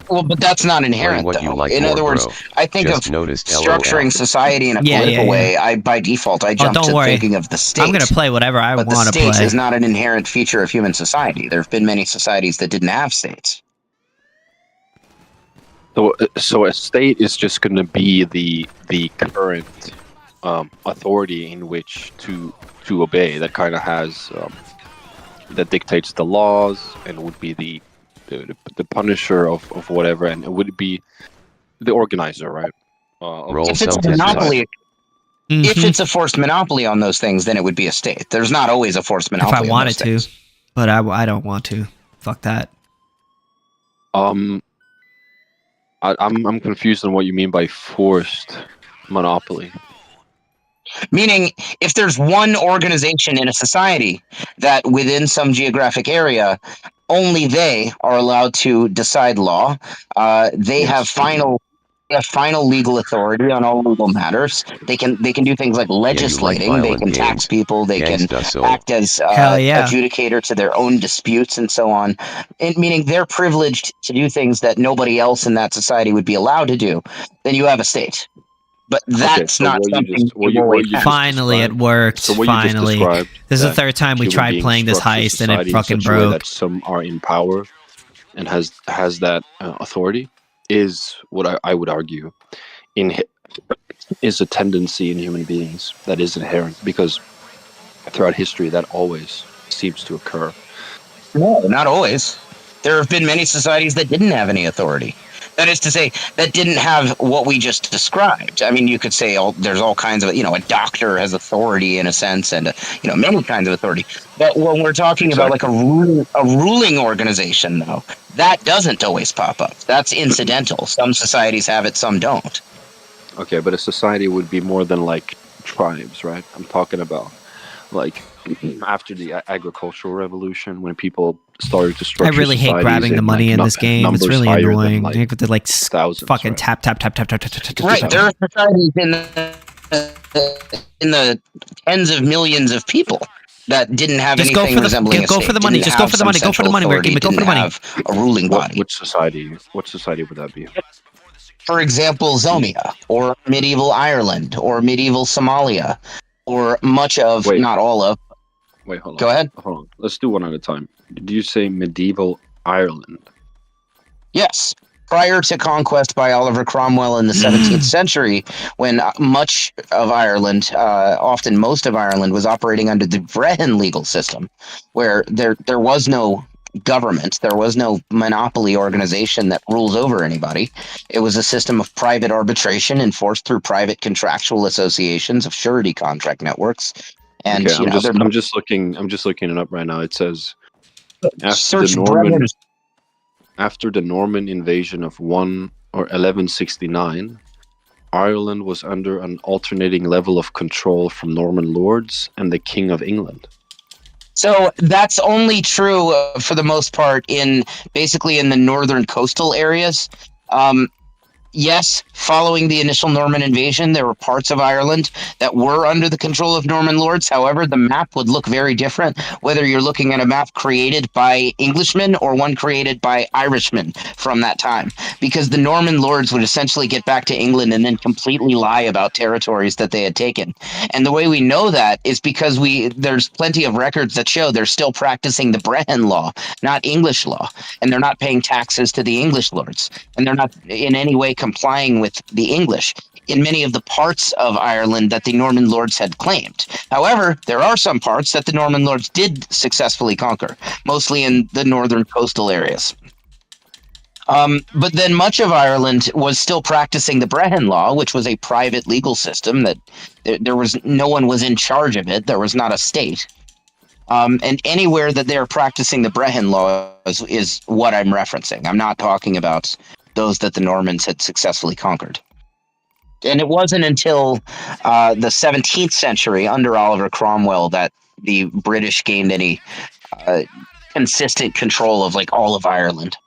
Well, but that's not inherent, though. In other words, I think of structuring society in a political way. By default, I jump to thinking of the state. I'm going to play whatever I want to play. But the state is not an inherent feature of human society. There have been many societies that didn't have states. So a state is just going to be the current authority in which to obey. That kind of has that dictates the laws and would be the punisher of whatever, and it would be the organizer, right? If it's a monopoly, if it's a forced monopoly on those things, then it would be a state. There's not always a forced monopoly. If I wanted to, but I don't want to. Fuck that. I'm confused on what you mean by forced monopoly. Meaning, if there's one organization in a society that within some geographic area, only they are allowed to decide law. They have final legal authority on all legal matters. They can do things like legislating. They can tax people. They can act as adjudicator to their own disputes and so on. Meaning they're privileged to do things that nobody else in that society would be allowed to do. Then you have a state. But that's not something. Finally, it worked. So what finally, you just this is the third time we tried playing this heist and it fucking broke. That some are in power and has that authority is what I would argue is a tendency in human beings that is inherent, because throughout history that always seems to occur. No, not always. There have been many societies that didn't have any authority. That is to say, that didn't have what we just described. I mean, you could say there's all kinds of, a doctor has authority in a sense, and many kinds of authority. But when we're talking about like a ruling organization, though, that doesn't always pop up. That's incidental. Some societies have it, some don't. Okay, but a society would be more than like tribes, right? I'm talking about like after the agricultural revolution, when people started to structure. I really hate grabbing the money in this game. It's really annoying. You have to like thousands, fucking tap. Right, there are societies in the tens of millions of people that didn't have anything resembling a state. Go for the money. Just go for the money. Go for the money. Go for the money. A ruling body. Which society? What society would that be? For example, Zomia, or medieval Ireland, or medieval Somalia, or much of, not all of. Wait, hold on. Go ahead. Hold on. Let's do one at a time. Did you say medieval Ireland? Yes. Prior to conquest by Oliver Cromwell in the 17th century, when much of Ireland, often most of Ireland, was operating under the Brehon legal system, where there was no government, there was no monopoly organization that rules over anybody. It was a system of private arbitration enforced through private contractual associations of surety contract networks. And okay, I'm just looking it up right now. It says after the Norman invasion of 1169, Ireland was under an alternating level of control from Norman lords and the King of England. So that's only true for the most part basically in the northern coastal areas. yes, following the initial Norman invasion, there were parts of Ireland that were under the control of Norman lords. However, the map would look very different, whether you're looking at a map created by Englishmen or one created by Irishmen from that time. Because the Norman lords would essentially get back to England and then completely lie about territories that they had taken. And the way we know that is because there's plenty of records that show they're still practicing the Brehon law, not English law. And they're not paying taxes to the English lords. And they're not in any way complying with the English in many of the parts of Ireland that the Norman lords had claimed. However, there are some parts that the Norman lords did successfully conquer, mostly in the northern coastal areas. But then much of Ireland was still practicing the Brehon law, which was a private legal system that no one was in charge of it. There was not a state. And anywhere that they're practicing the Brehon law is what I'm referencing. I'm not talking about those that the Normans had successfully conquered. And it wasn't until the 17th century under Oliver Cromwell that the British gained any consistent control of all of Ireland.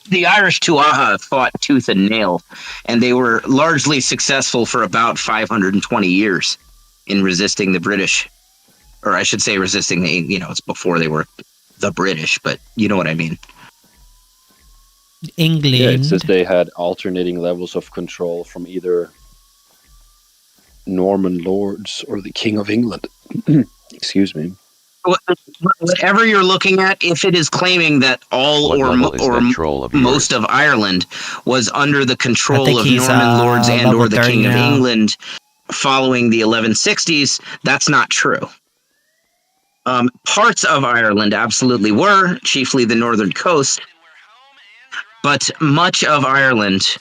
The Irish Tuatha fought tooth and nail, and they were largely successful for about 520 years in resisting the British. Or I should say resisting it's before they were the British, but you know what I mean. England. Yeah, it says they had alternating levels of control from either Norman lords or the King of England. Excuse me. Whatever you're looking at, if it is claiming that all or most of Ireland was under the control of Norman lords and or the King of England following the 1160s, that's not true. Parts of Ireland absolutely were, chiefly the northern coast, but much of Ireland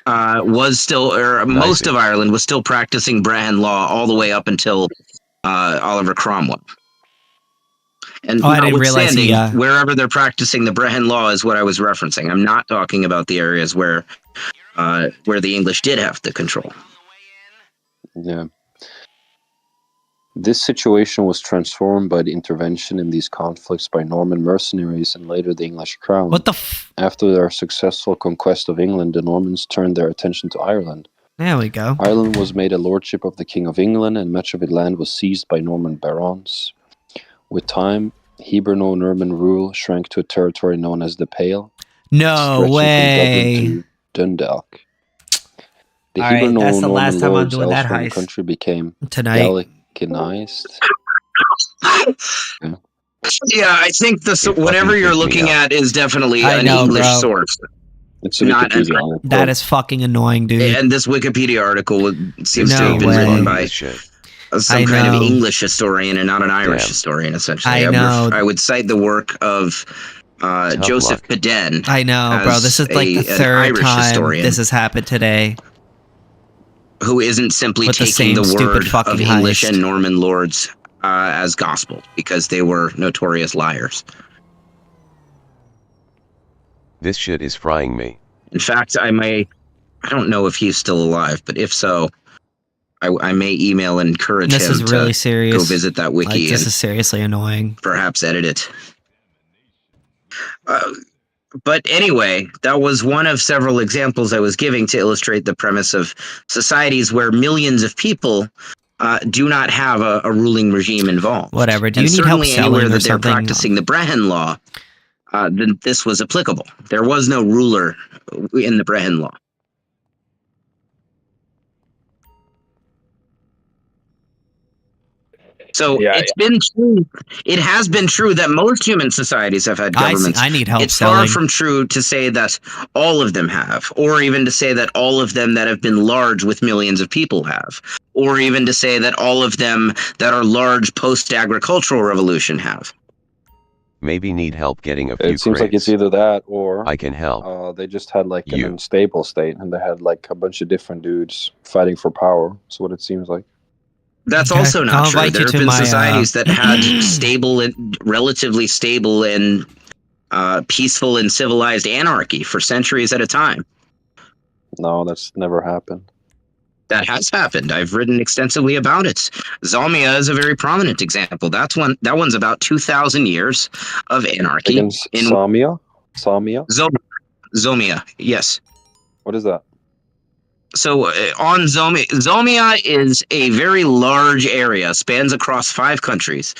most of Ireland was still practicing Brehon law all the way up until Oliver Cromwell. And I didn't realize wherever they're practicing the Brehon law is what I was referencing. I'm not talking about the areas where the English did have the control. Yeah. This situation was transformed by the intervention in these conflicts by Norman mercenaries and later the English crown. What the After their successful conquest of England, the Normans turned their attention to Ireland. There we go. Ireland was made a lordship of the King of England, and much of its land was seized by Norman barons. With time, Hiberno-Norman rule shrank to a territory known as the Pale. No way. From Dublin to Dundalk. The All right, that's the last time I'm doing that heist. heist. Country became Tonight. Gallicanized. Yeah, I think whatever you're looking at is definitely an English source. It's a Wikipedia article. That is fucking annoying, dude. And this Wikipedia article seems to have been written by some kind of English historian and not an Irish historian, essentially. I would cite the work of Joseph Pedden. I know, bro. This is like the third time this has happened today. Who isn't simply taking the word of English and Norman lords as gospel, because they were notorious liars. This shit is frying me. In fact, I don't know if he's still alive, but if so, I may email and encourage him to go visit that wiki. This is seriously annoying. Perhaps edit it. But anyway, that was one of several examples I was giving to illustrate the premise of societies where millions of people do not have a ruling regime involved. Whatever. Do you need help selling anywhere that or something? They're practicing the Brehon law, then this was applicable. There was no ruler in the Brehon law. So it has been true that most human societies have had governments. I need help It's selling. far from true to say that all of them have, or even to say that all of them that have been large with millions of people have, or even to say that all of them that are large post-agricultural revolution have. Maybe need help getting a few It seems like it's either that or I can help. They just had like an unstable state, and they had like a bunch of different dudes fighting for power. That's what it seems like. That's also not true. There have been societies that had relatively stable and peaceful and civilized anarchy for centuries at a time. No, that's never happened. That has happened. I've written extensively about it. Zomia is a very prominent example. That one's about 2,000 years of anarchy. Zomia? Zomia, yes. What is that? So on Zomia, Zomia is a very large area, spans across 5 countries,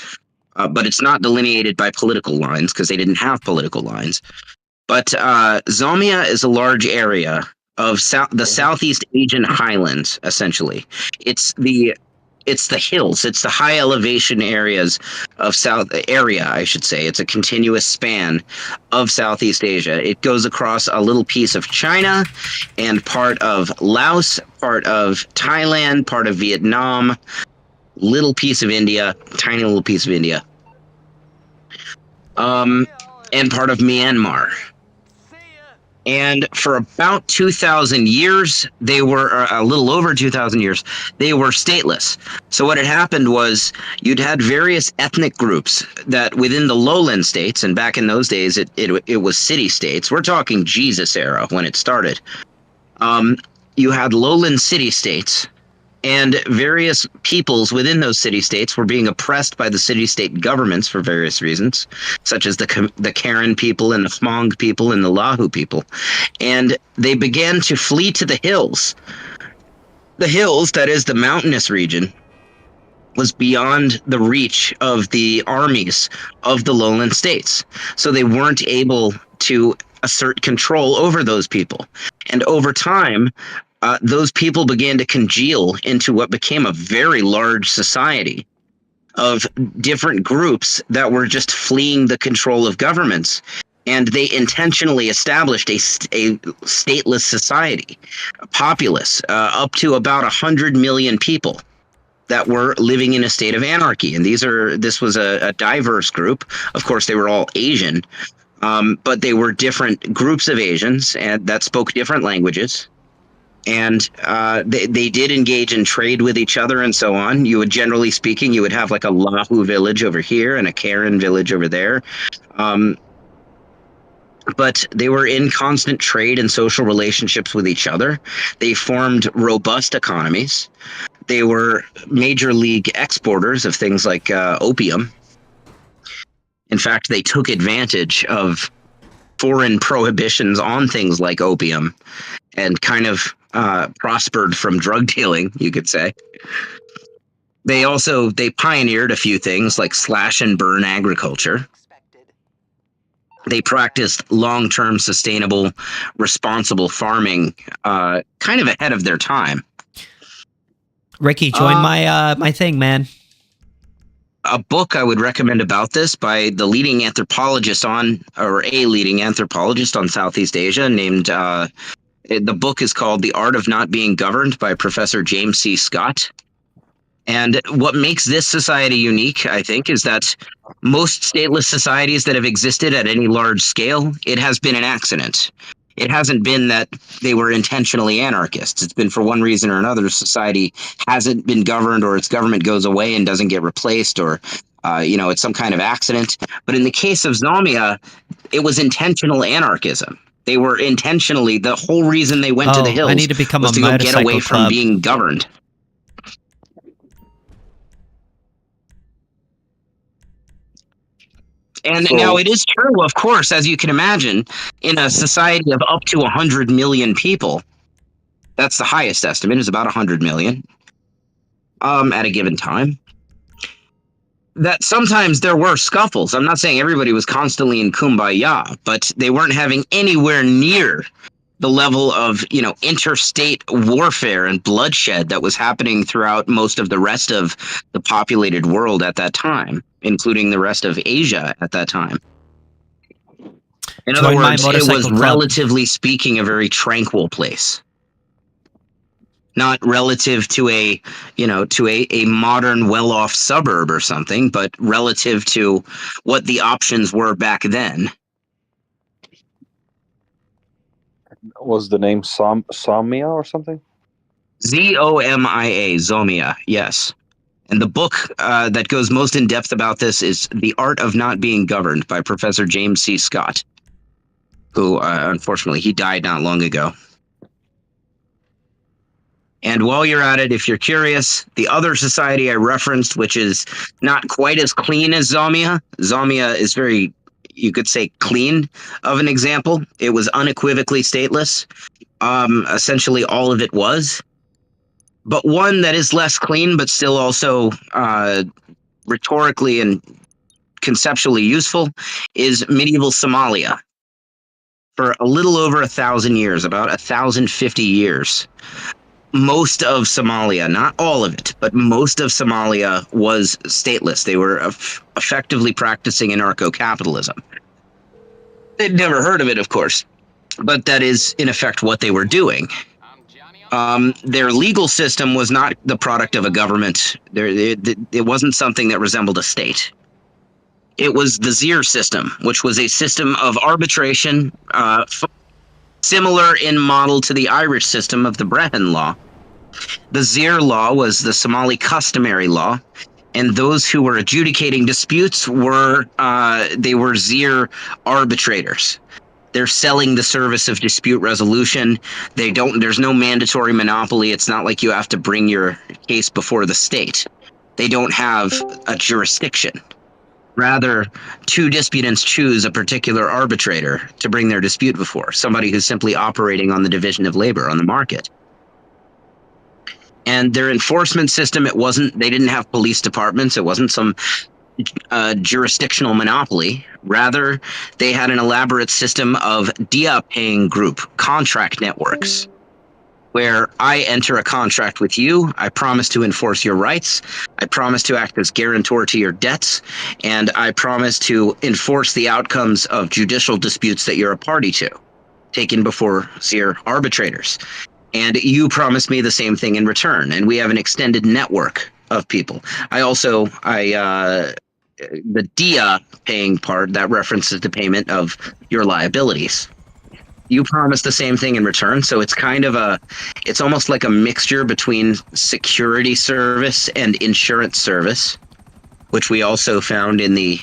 but it's not delineated by political lines because they didn't have political lines. But Zomia is a large area of the Southeast Asian highlands, essentially. It's the hills. It's the high elevation areas of I should say. It's a continuous span of Southeast Asia. It goes across a little piece of China and part of Laos, part of Thailand, part of Vietnam, little piece of India, tiny little piece of India, and part of Myanmar. And for about 2,000 years, they were a little over 2,000 years, they were stateless. So what had happened was you'd had various ethnic groups that within the lowland states, and back in those days, it was city states. We're talking Jesus era when it started. You had lowland city states, and various peoples within those city-states were being oppressed by the city-state governments for various reasons, such as the Karen people and the Hmong people and the Lahu people. And they began to flee to the hills. The hills, that is the mountainous region, was beyond the reach of the armies of the lowland states. So they weren't able to assert control over those people. And over time, those people began to congeal into what became a very large society of different groups that were just fleeing the control of governments. And they intentionally established a stateless society, a populace, up to about 100 million people that were living in a state of anarchy. And this was a diverse group. Of course, they were all Asian, but they were different groups of Asians and that spoke different languages. And they did engage in trade with each other and so on. You would, generally speaking, you would have like a Lahu village over here and a Karen village over there. But they were in constant trade and social relationships with each other. They formed robust economies. They were major league exporters of things like opium. In fact, they took advantage of foreign prohibitions on things like opium and kind of prospered from drug dealing, you could say. They pioneered a few things like slash and burn agriculture. They practiced long-term sustainable, responsible farming, kind of ahead of their time. Ricky, join my thing, man. A book I would recommend about this by a leading anthropologist on Southeast Asia named the book is called The Art of Not Being Governed by Professor James C. Scott. And what makes this society unique, I think, is that most stateless societies that have existed at any large scale, it has been an accident. It hasn't been that they were intentionally anarchists. It's been for one reason or another, society hasn't been governed or its government goes away and doesn't get replaced or, it's some kind of accident. But in the case of Zomia, it was intentional anarchism. They were intentionally, the whole reason they went to the hills was to go get away from being governed. And now it is true, of course, as you can imagine, in a society of up to 100 million people, that's the highest estimate, is about 100 million at a given time, that sometimes there were scuffles. I'm not saying everybody was constantly in kumbaya, but they weren't having anywhere near the level of, interstate warfare and bloodshed that was happening throughout most of the rest of the populated world at that time, including the rest of Asia at that time. In other words, it was, relatively speaking, a very tranquil place. Not relative to a modern well-off suburb or something, but relative to what the options were back then. Was the name Zomia or something? Zomia, Zomia, yes. And the book that goes most in depth about this is The Art of Not Being Governed by Professor James C. Scott, who, unfortunately, he died not long ago. And while you're at it, if you're curious, the other society I referenced, which is not quite as clean as Zomia, Zomia is very, you could say, clean of an example. It was unequivocally stateless. Essentially, all of it was. But one that is less clean, but still also rhetorically and conceptually useful, is medieval Somalia. For a little over 1,000 years, about 1,050 years, most of Somalia, not all of it, but most of Somalia was stateless. They were effectively practicing anarcho-capitalism. They'd never heard of it, of course, but that is, in effect, what they were doing. Their legal system was not the product of a government. It wasn't something that resembled a state. It was the Zir system, which was a system of arbitration, similar in model to the Irish system of the Brehon law. The Zir law was the Somali customary law, and those who were adjudicating disputes were Zir arbitrators. They're selling the service of dispute resolution. There's no mandatory monopoly. It's not like you have to bring your case before the state. They don't have a jurisdiction. Rather, two disputants choose a particular arbitrator to bring their dispute before, somebody who's simply operating on the division of labor on the market. And their enforcement system, they didn't have police departments. It wasn't some jurisdictional monopoly. Rather, they had an elaborate system of dia-paying group contract networks, where I enter a contract with you, I promise to enforce your rights, I promise to act as guarantor to your debts, and I promise to enforce the outcomes of judicial disputes that you're a party to, taken before Zir arbitrators. And you promise me the same thing in return, and we have an extended network of people. The dia paying part, that references the payment of your liabilities. You promise the same thing in return, so it's it's almost like a mixture between security service and insurance service, which we also found in the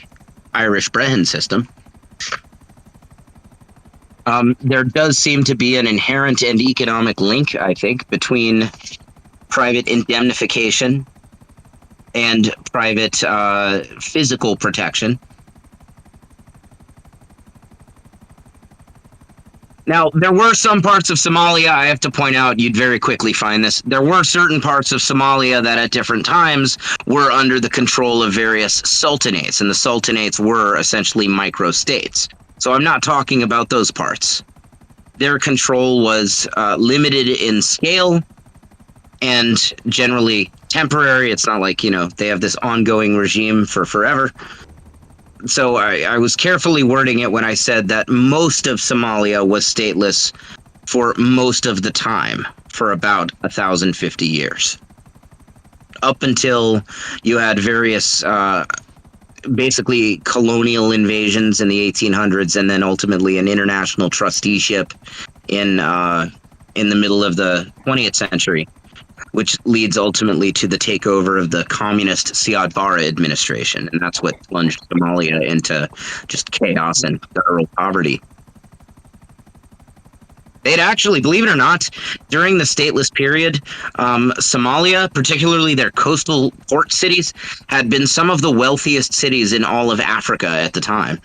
Irish Brehon system. There does seem to be an inherent and economic link, I think, between private indemnification and private physical protection. Now, there were some parts of Somalia, I have to point out, you'd very quickly find this, there were certain parts of Somalia that at different times were under the control of various sultanates, and the sultanates were essentially micro-states. So I'm not talking about those parts. Their control was limited in scale and generally temporary. It's not like, they have this ongoing regime for forever. So I was carefully wording it when I said that most of Somalia was stateless for most of the time, for about 1,050 years. Up until you had various basically colonial invasions in the 1800s, and then ultimately an international trusteeship in the middle of the 20th century, which leads ultimately to the takeover of the communist Siad Barre administration, and that's what plunged Somalia into just chaos and thorough poverty. They'd actually, believe it or not, during the stateless period, Somalia, particularly their coastal port cities, had been some of the wealthiest cities in all of Africa at the time.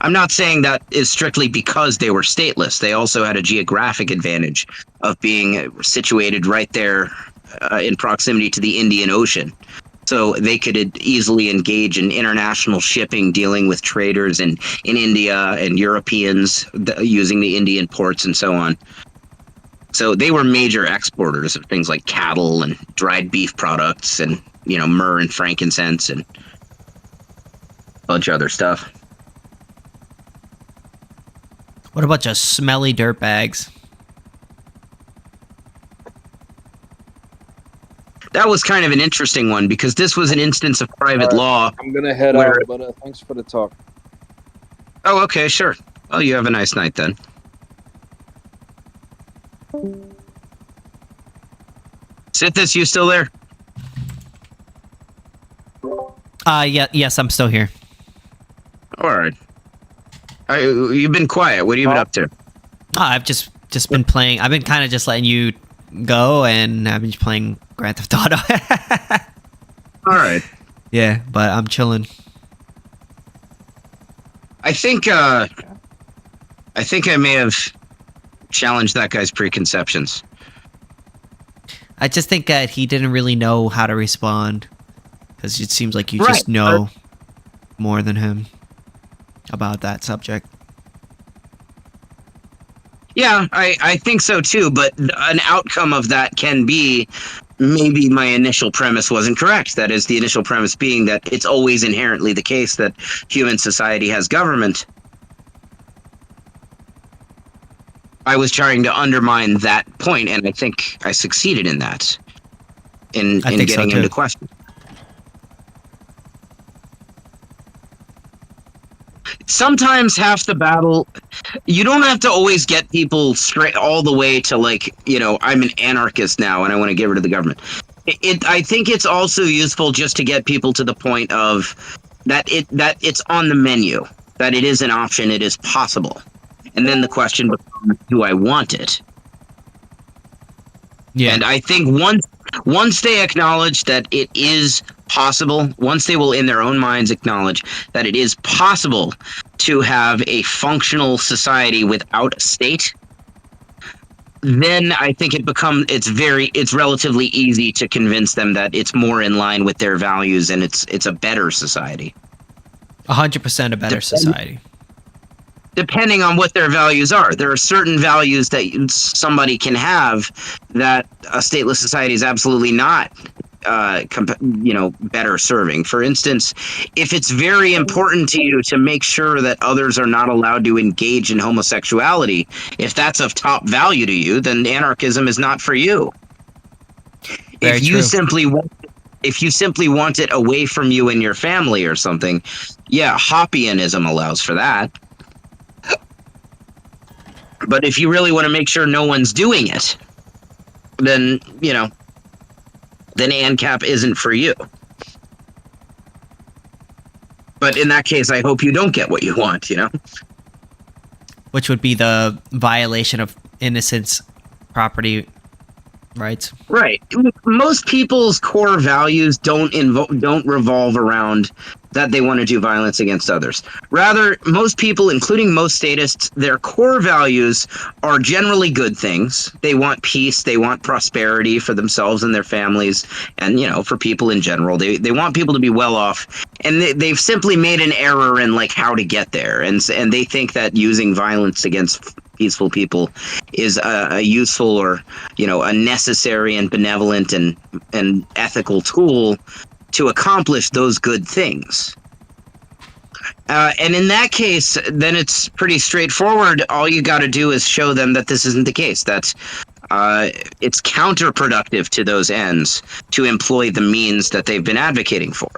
I'm not saying that is strictly because they were stateless. They also had a geographic advantage of being situated right there in proximity to the Indian Ocean. So they could easily engage in international shipping, dealing with traders in India and Europeans using the Indian ports and so on. So they were major exporters of things like cattle and dried beef products and, myrrh and frankincense and a bunch of other stuff. What about just smelly dirtbags? That was kind of an interesting one because this was an instance of private law. I'm gonna head out, but thanks for the talk. Oh, okay, sure. Well, you have a nice night then. Sithis, you still there? Yes, I'm still here. All right. You've been quiet. What have you been up to? I've just been playing. I've been kind of just letting you go, and I've been just playing Grand Theft Auto. All right. Yeah, but I'm chilling. I think I may have challenged that guy's preconceptions. I just think that he didn't really know how to respond, because it seems like you just know more than him about that subject. Yeah, I think so too, but an outcome of that can be maybe my initial premise wasn't correct. That is, the initial premise being that it's always inherently the case that human society has government. I was trying to undermine that point, and I think I succeeded in that, in getting him to question. Sometimes half the battle, you don't have to always get people straight all the way to, like, you know, I'm an anarchist now and I want to get rid of the government. I think it's also useful just to get people to the point of that it's on the menu, that it is an option, it is possible. And then the question becomes, do I want it? Yeah. And I think once they acknowledge that it is possible, once they will in their own minds acknowledge that it is possible to have a functional society without a state, then I think it's relatively easy to convince them that it's more in line with their values and it's a better society. 100% a better society. Depending on what their values are. There are certain values that somebody can have that a stateless society is absolutely not better serving. For instance, if it's very important to you to make sure that others are not allowed to engage in homosexuality, if that's of top value to you, then anarchism is not for you. If you simply want it away from you and your family or something, yeah, Hoppianism allows for that. But if you really want to make sure no one's doing it, then, then ANCAP isn't for you. But in that case, I hope you don't get what you want, Which would be the violation of innocence property rights. Right. Most people's core values don't revolve around that they want to do violence against others. Rather, most people, including most statists, their core values are generally good things. They want peace, they want prosperity for themselves and their families, and, for people in general. They want people to be well off, and they've simply made an error in, how to get there, and they think that using violence against peaceful people is a useful or, a necessary and benevolent and ethical tool to accomplish those good things. And in that case, then it's pretty straightforward. All you got to do is show them that this isn't the case, that it's counterproductive to those ends to employ the means that they've been advocating for.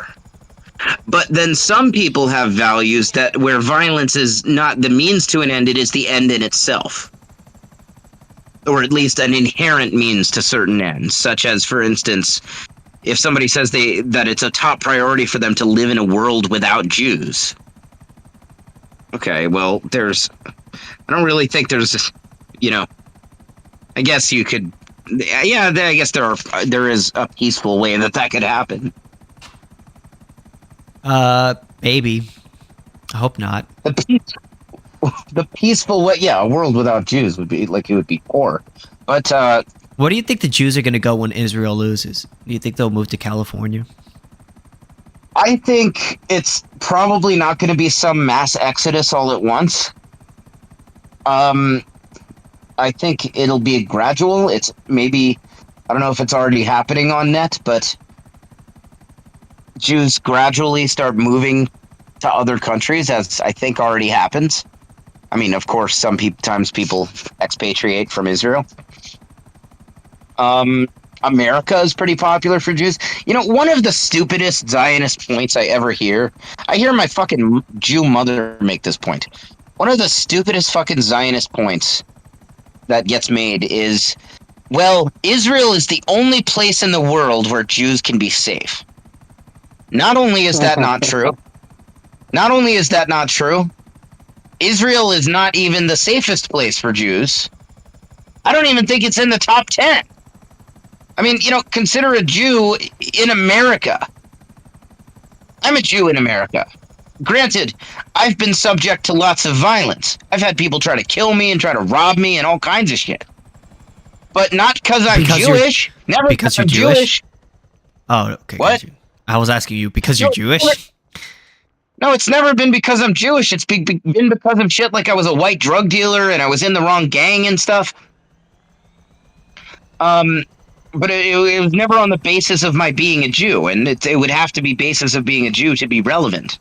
But then some people have values that where violence is not the means to an end, it is the end in itself. Or at least an inherent means to certain ends, such as, for instance, if somebody says that it's a top priority for them to live in a world without Jews. Okay, well, I don't really think there's, I guess you could, yeah, I guess there is a peaceful way that could happen. Maybe. I hope not. The peaceful way, yeah, a world without Jews would be it would be poor. But where do you think the Jews are going to go when Israel loses? Do you think they'll move to California? I think it's probably not going to be some mass exodus all at once. I think it'll be gradual. It's maybe, I don't know if it's already happening on net, but Jews gradually start moving to other countries, as I think already happens. I mean, of course, sometimes people expatriate from Israel. America is pretty popular for Jews. One of the stupidest Zionist points I ever hear, I hear my fucking Jew mother make this point. One of the stupidest fucking Zionist points that gets made is, well, Israel is the only place in the world where Jews can be safe. Not only is that not true, Israel is not even the safest place for Jews. I don't even think it's in the top 10. I mean, consider a Jew in America. I'm a Jew in America. granted, I've been subject to lots of violence. I've had people try to kill me and try to rob me and all kinds of shit. But not because I'm Jewish. Never because you're Jewish. Oh, okay. What? I was asking you because you're Jewish? No, it's never been because I'm Jewish. It's been because of shit like I was a white drug dealer and I was in the wrong gang and stuff. But it was never on the basis of my being a Jew, and it would have to be basis of being a Jew to be relevant.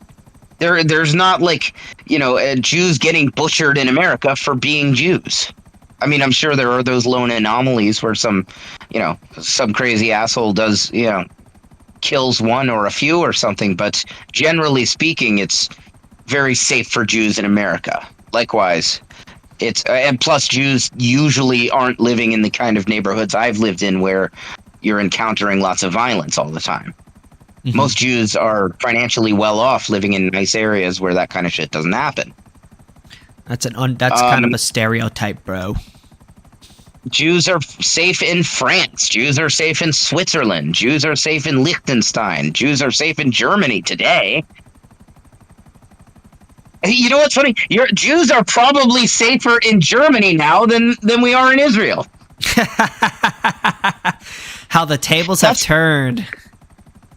There's not like, Jews getting butchered in America for being Jews. I mean, I'm sure there are those lone anomalies where some crazy asshole does, kills one or a few or something, but generally speaking, it's very safe for Jews in America. Likewise, and plus Jews usually aren't living in the kind of neighborhoods I've lived in where you're encountering lots of violence all the time. Mm-hmm. Most Jews are financially well off living in nice areas where that kind of shit doesn't happen. That's kind of a stereotype, bro. Jews are safe in France. Jews are safe in Switzerland. Jews are safe in Liechtenstein. Jews are safe in Germany today. You know what's funny? Jews are probably safer in Germany now than we are in Israel. How the tables have turned.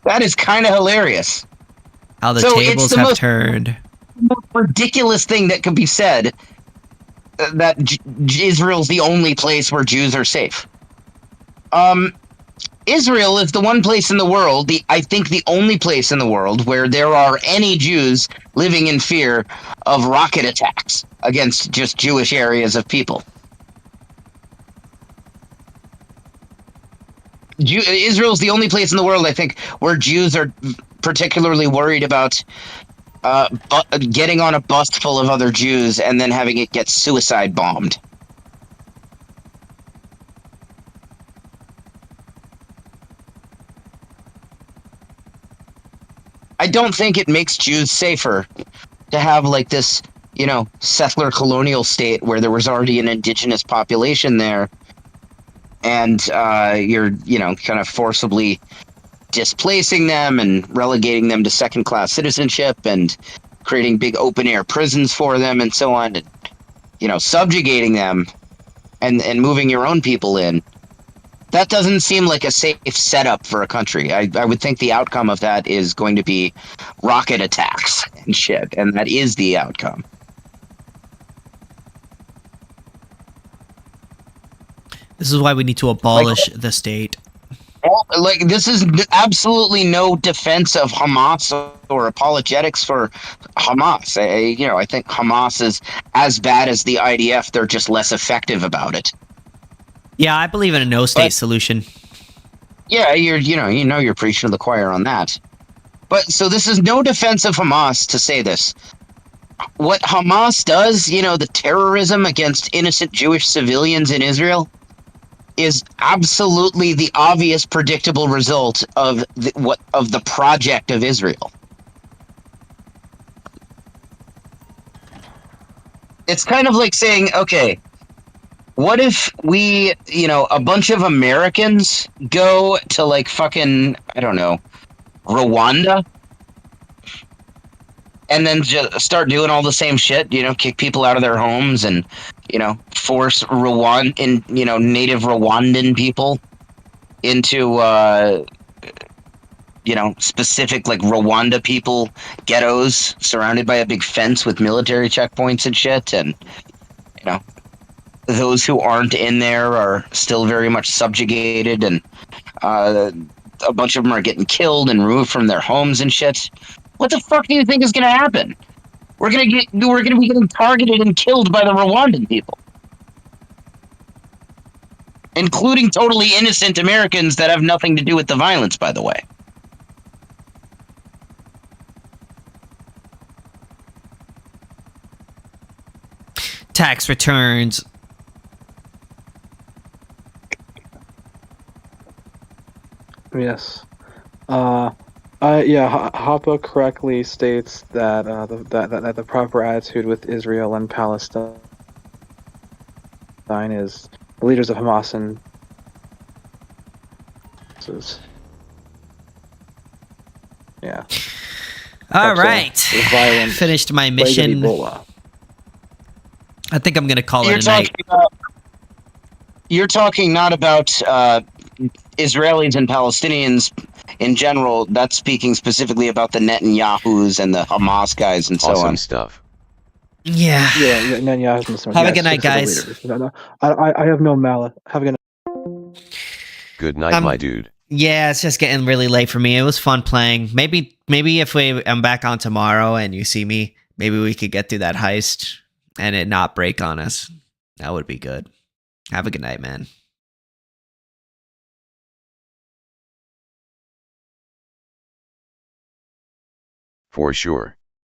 That is kind of hilarious. How the tables have turned. The most ridiculous thing that could be said, that Israel's the only place where Jews are safe. Israel is the one place in the world, I think the only place in the world where there are any Jews living in fear of rocket attacks against just Jewish areas of people. Israel's the only place in the world, I think, where Jews are particularly worried about getting on a bus full of other Jews and then having it get suicide bombed. I don't think it makes Jews safer to have like this, settler colonial state where there was already an indigenous population there, and you're, kind of forcibly displacing them and relegating them to second-class citizenship and creating big open-air prisons for them and so on, and, subjugating them and moving your own people in. That doesn't seem like a safe setup for a country. I would think the outcome of that is going to be rocket attacks and shit, and that is the outcome. This is why we need to abolish the state. This is absolutely no defense of Hamas or apologetics for Hamas. I think Hamas is as bad as the IDF. They're just less effective about it. Yeah, I believe in a no-state solution. Yeah, you're preaching to the choir on that. But so this is no defense of Hamas to say this. What Hamas does, the terrorism against innocent Jewish civilians in Israel, is absolutely the obvious, predictable result of the project of Israel. It's kind of like saying, okay, what if we, a bunch of Americans go to like fucking, I don't know, Rwanda, and then just start doing all the same shit, kick people out of their homes and, force native Rwandan people into, specific like Rwanda people ghettos surrounded by a big fence with military checkpoints and shit, and, those who aren't in there are still very much subjugated, and a bunch of them are getting killed and removed from their homes and shit. What the fuck do you think is going to happen? We're gonna be getting targeted and killed by the Rwandan people, including totally innocent Americans that have nothing to do with the violence, by the way. Tax returns. Yes. Hoppe correctly states that that the proper attitude with Israel and Palestine is the leaders of Hamas and yeah. All right. Violent. Finished my plague of mission. Ebola. I think I'm gonna call it a night. You're talking not about Israelis and Palestinians in general. That's speaking specifically about the Netanyahus and the Hamas guys and so on. Awesome stuff. Yeah. Yeah, Netanyahu's Have a good night, guys. I have no malice. Have a good night. Good night, my dude. Yeah, it's just getting really late for me. It was fun playing. Maybe if I'm back on tomorrow and you see me, maybe we could get through that heist and it not break on us. That would be good. Have a good night, man. For sure.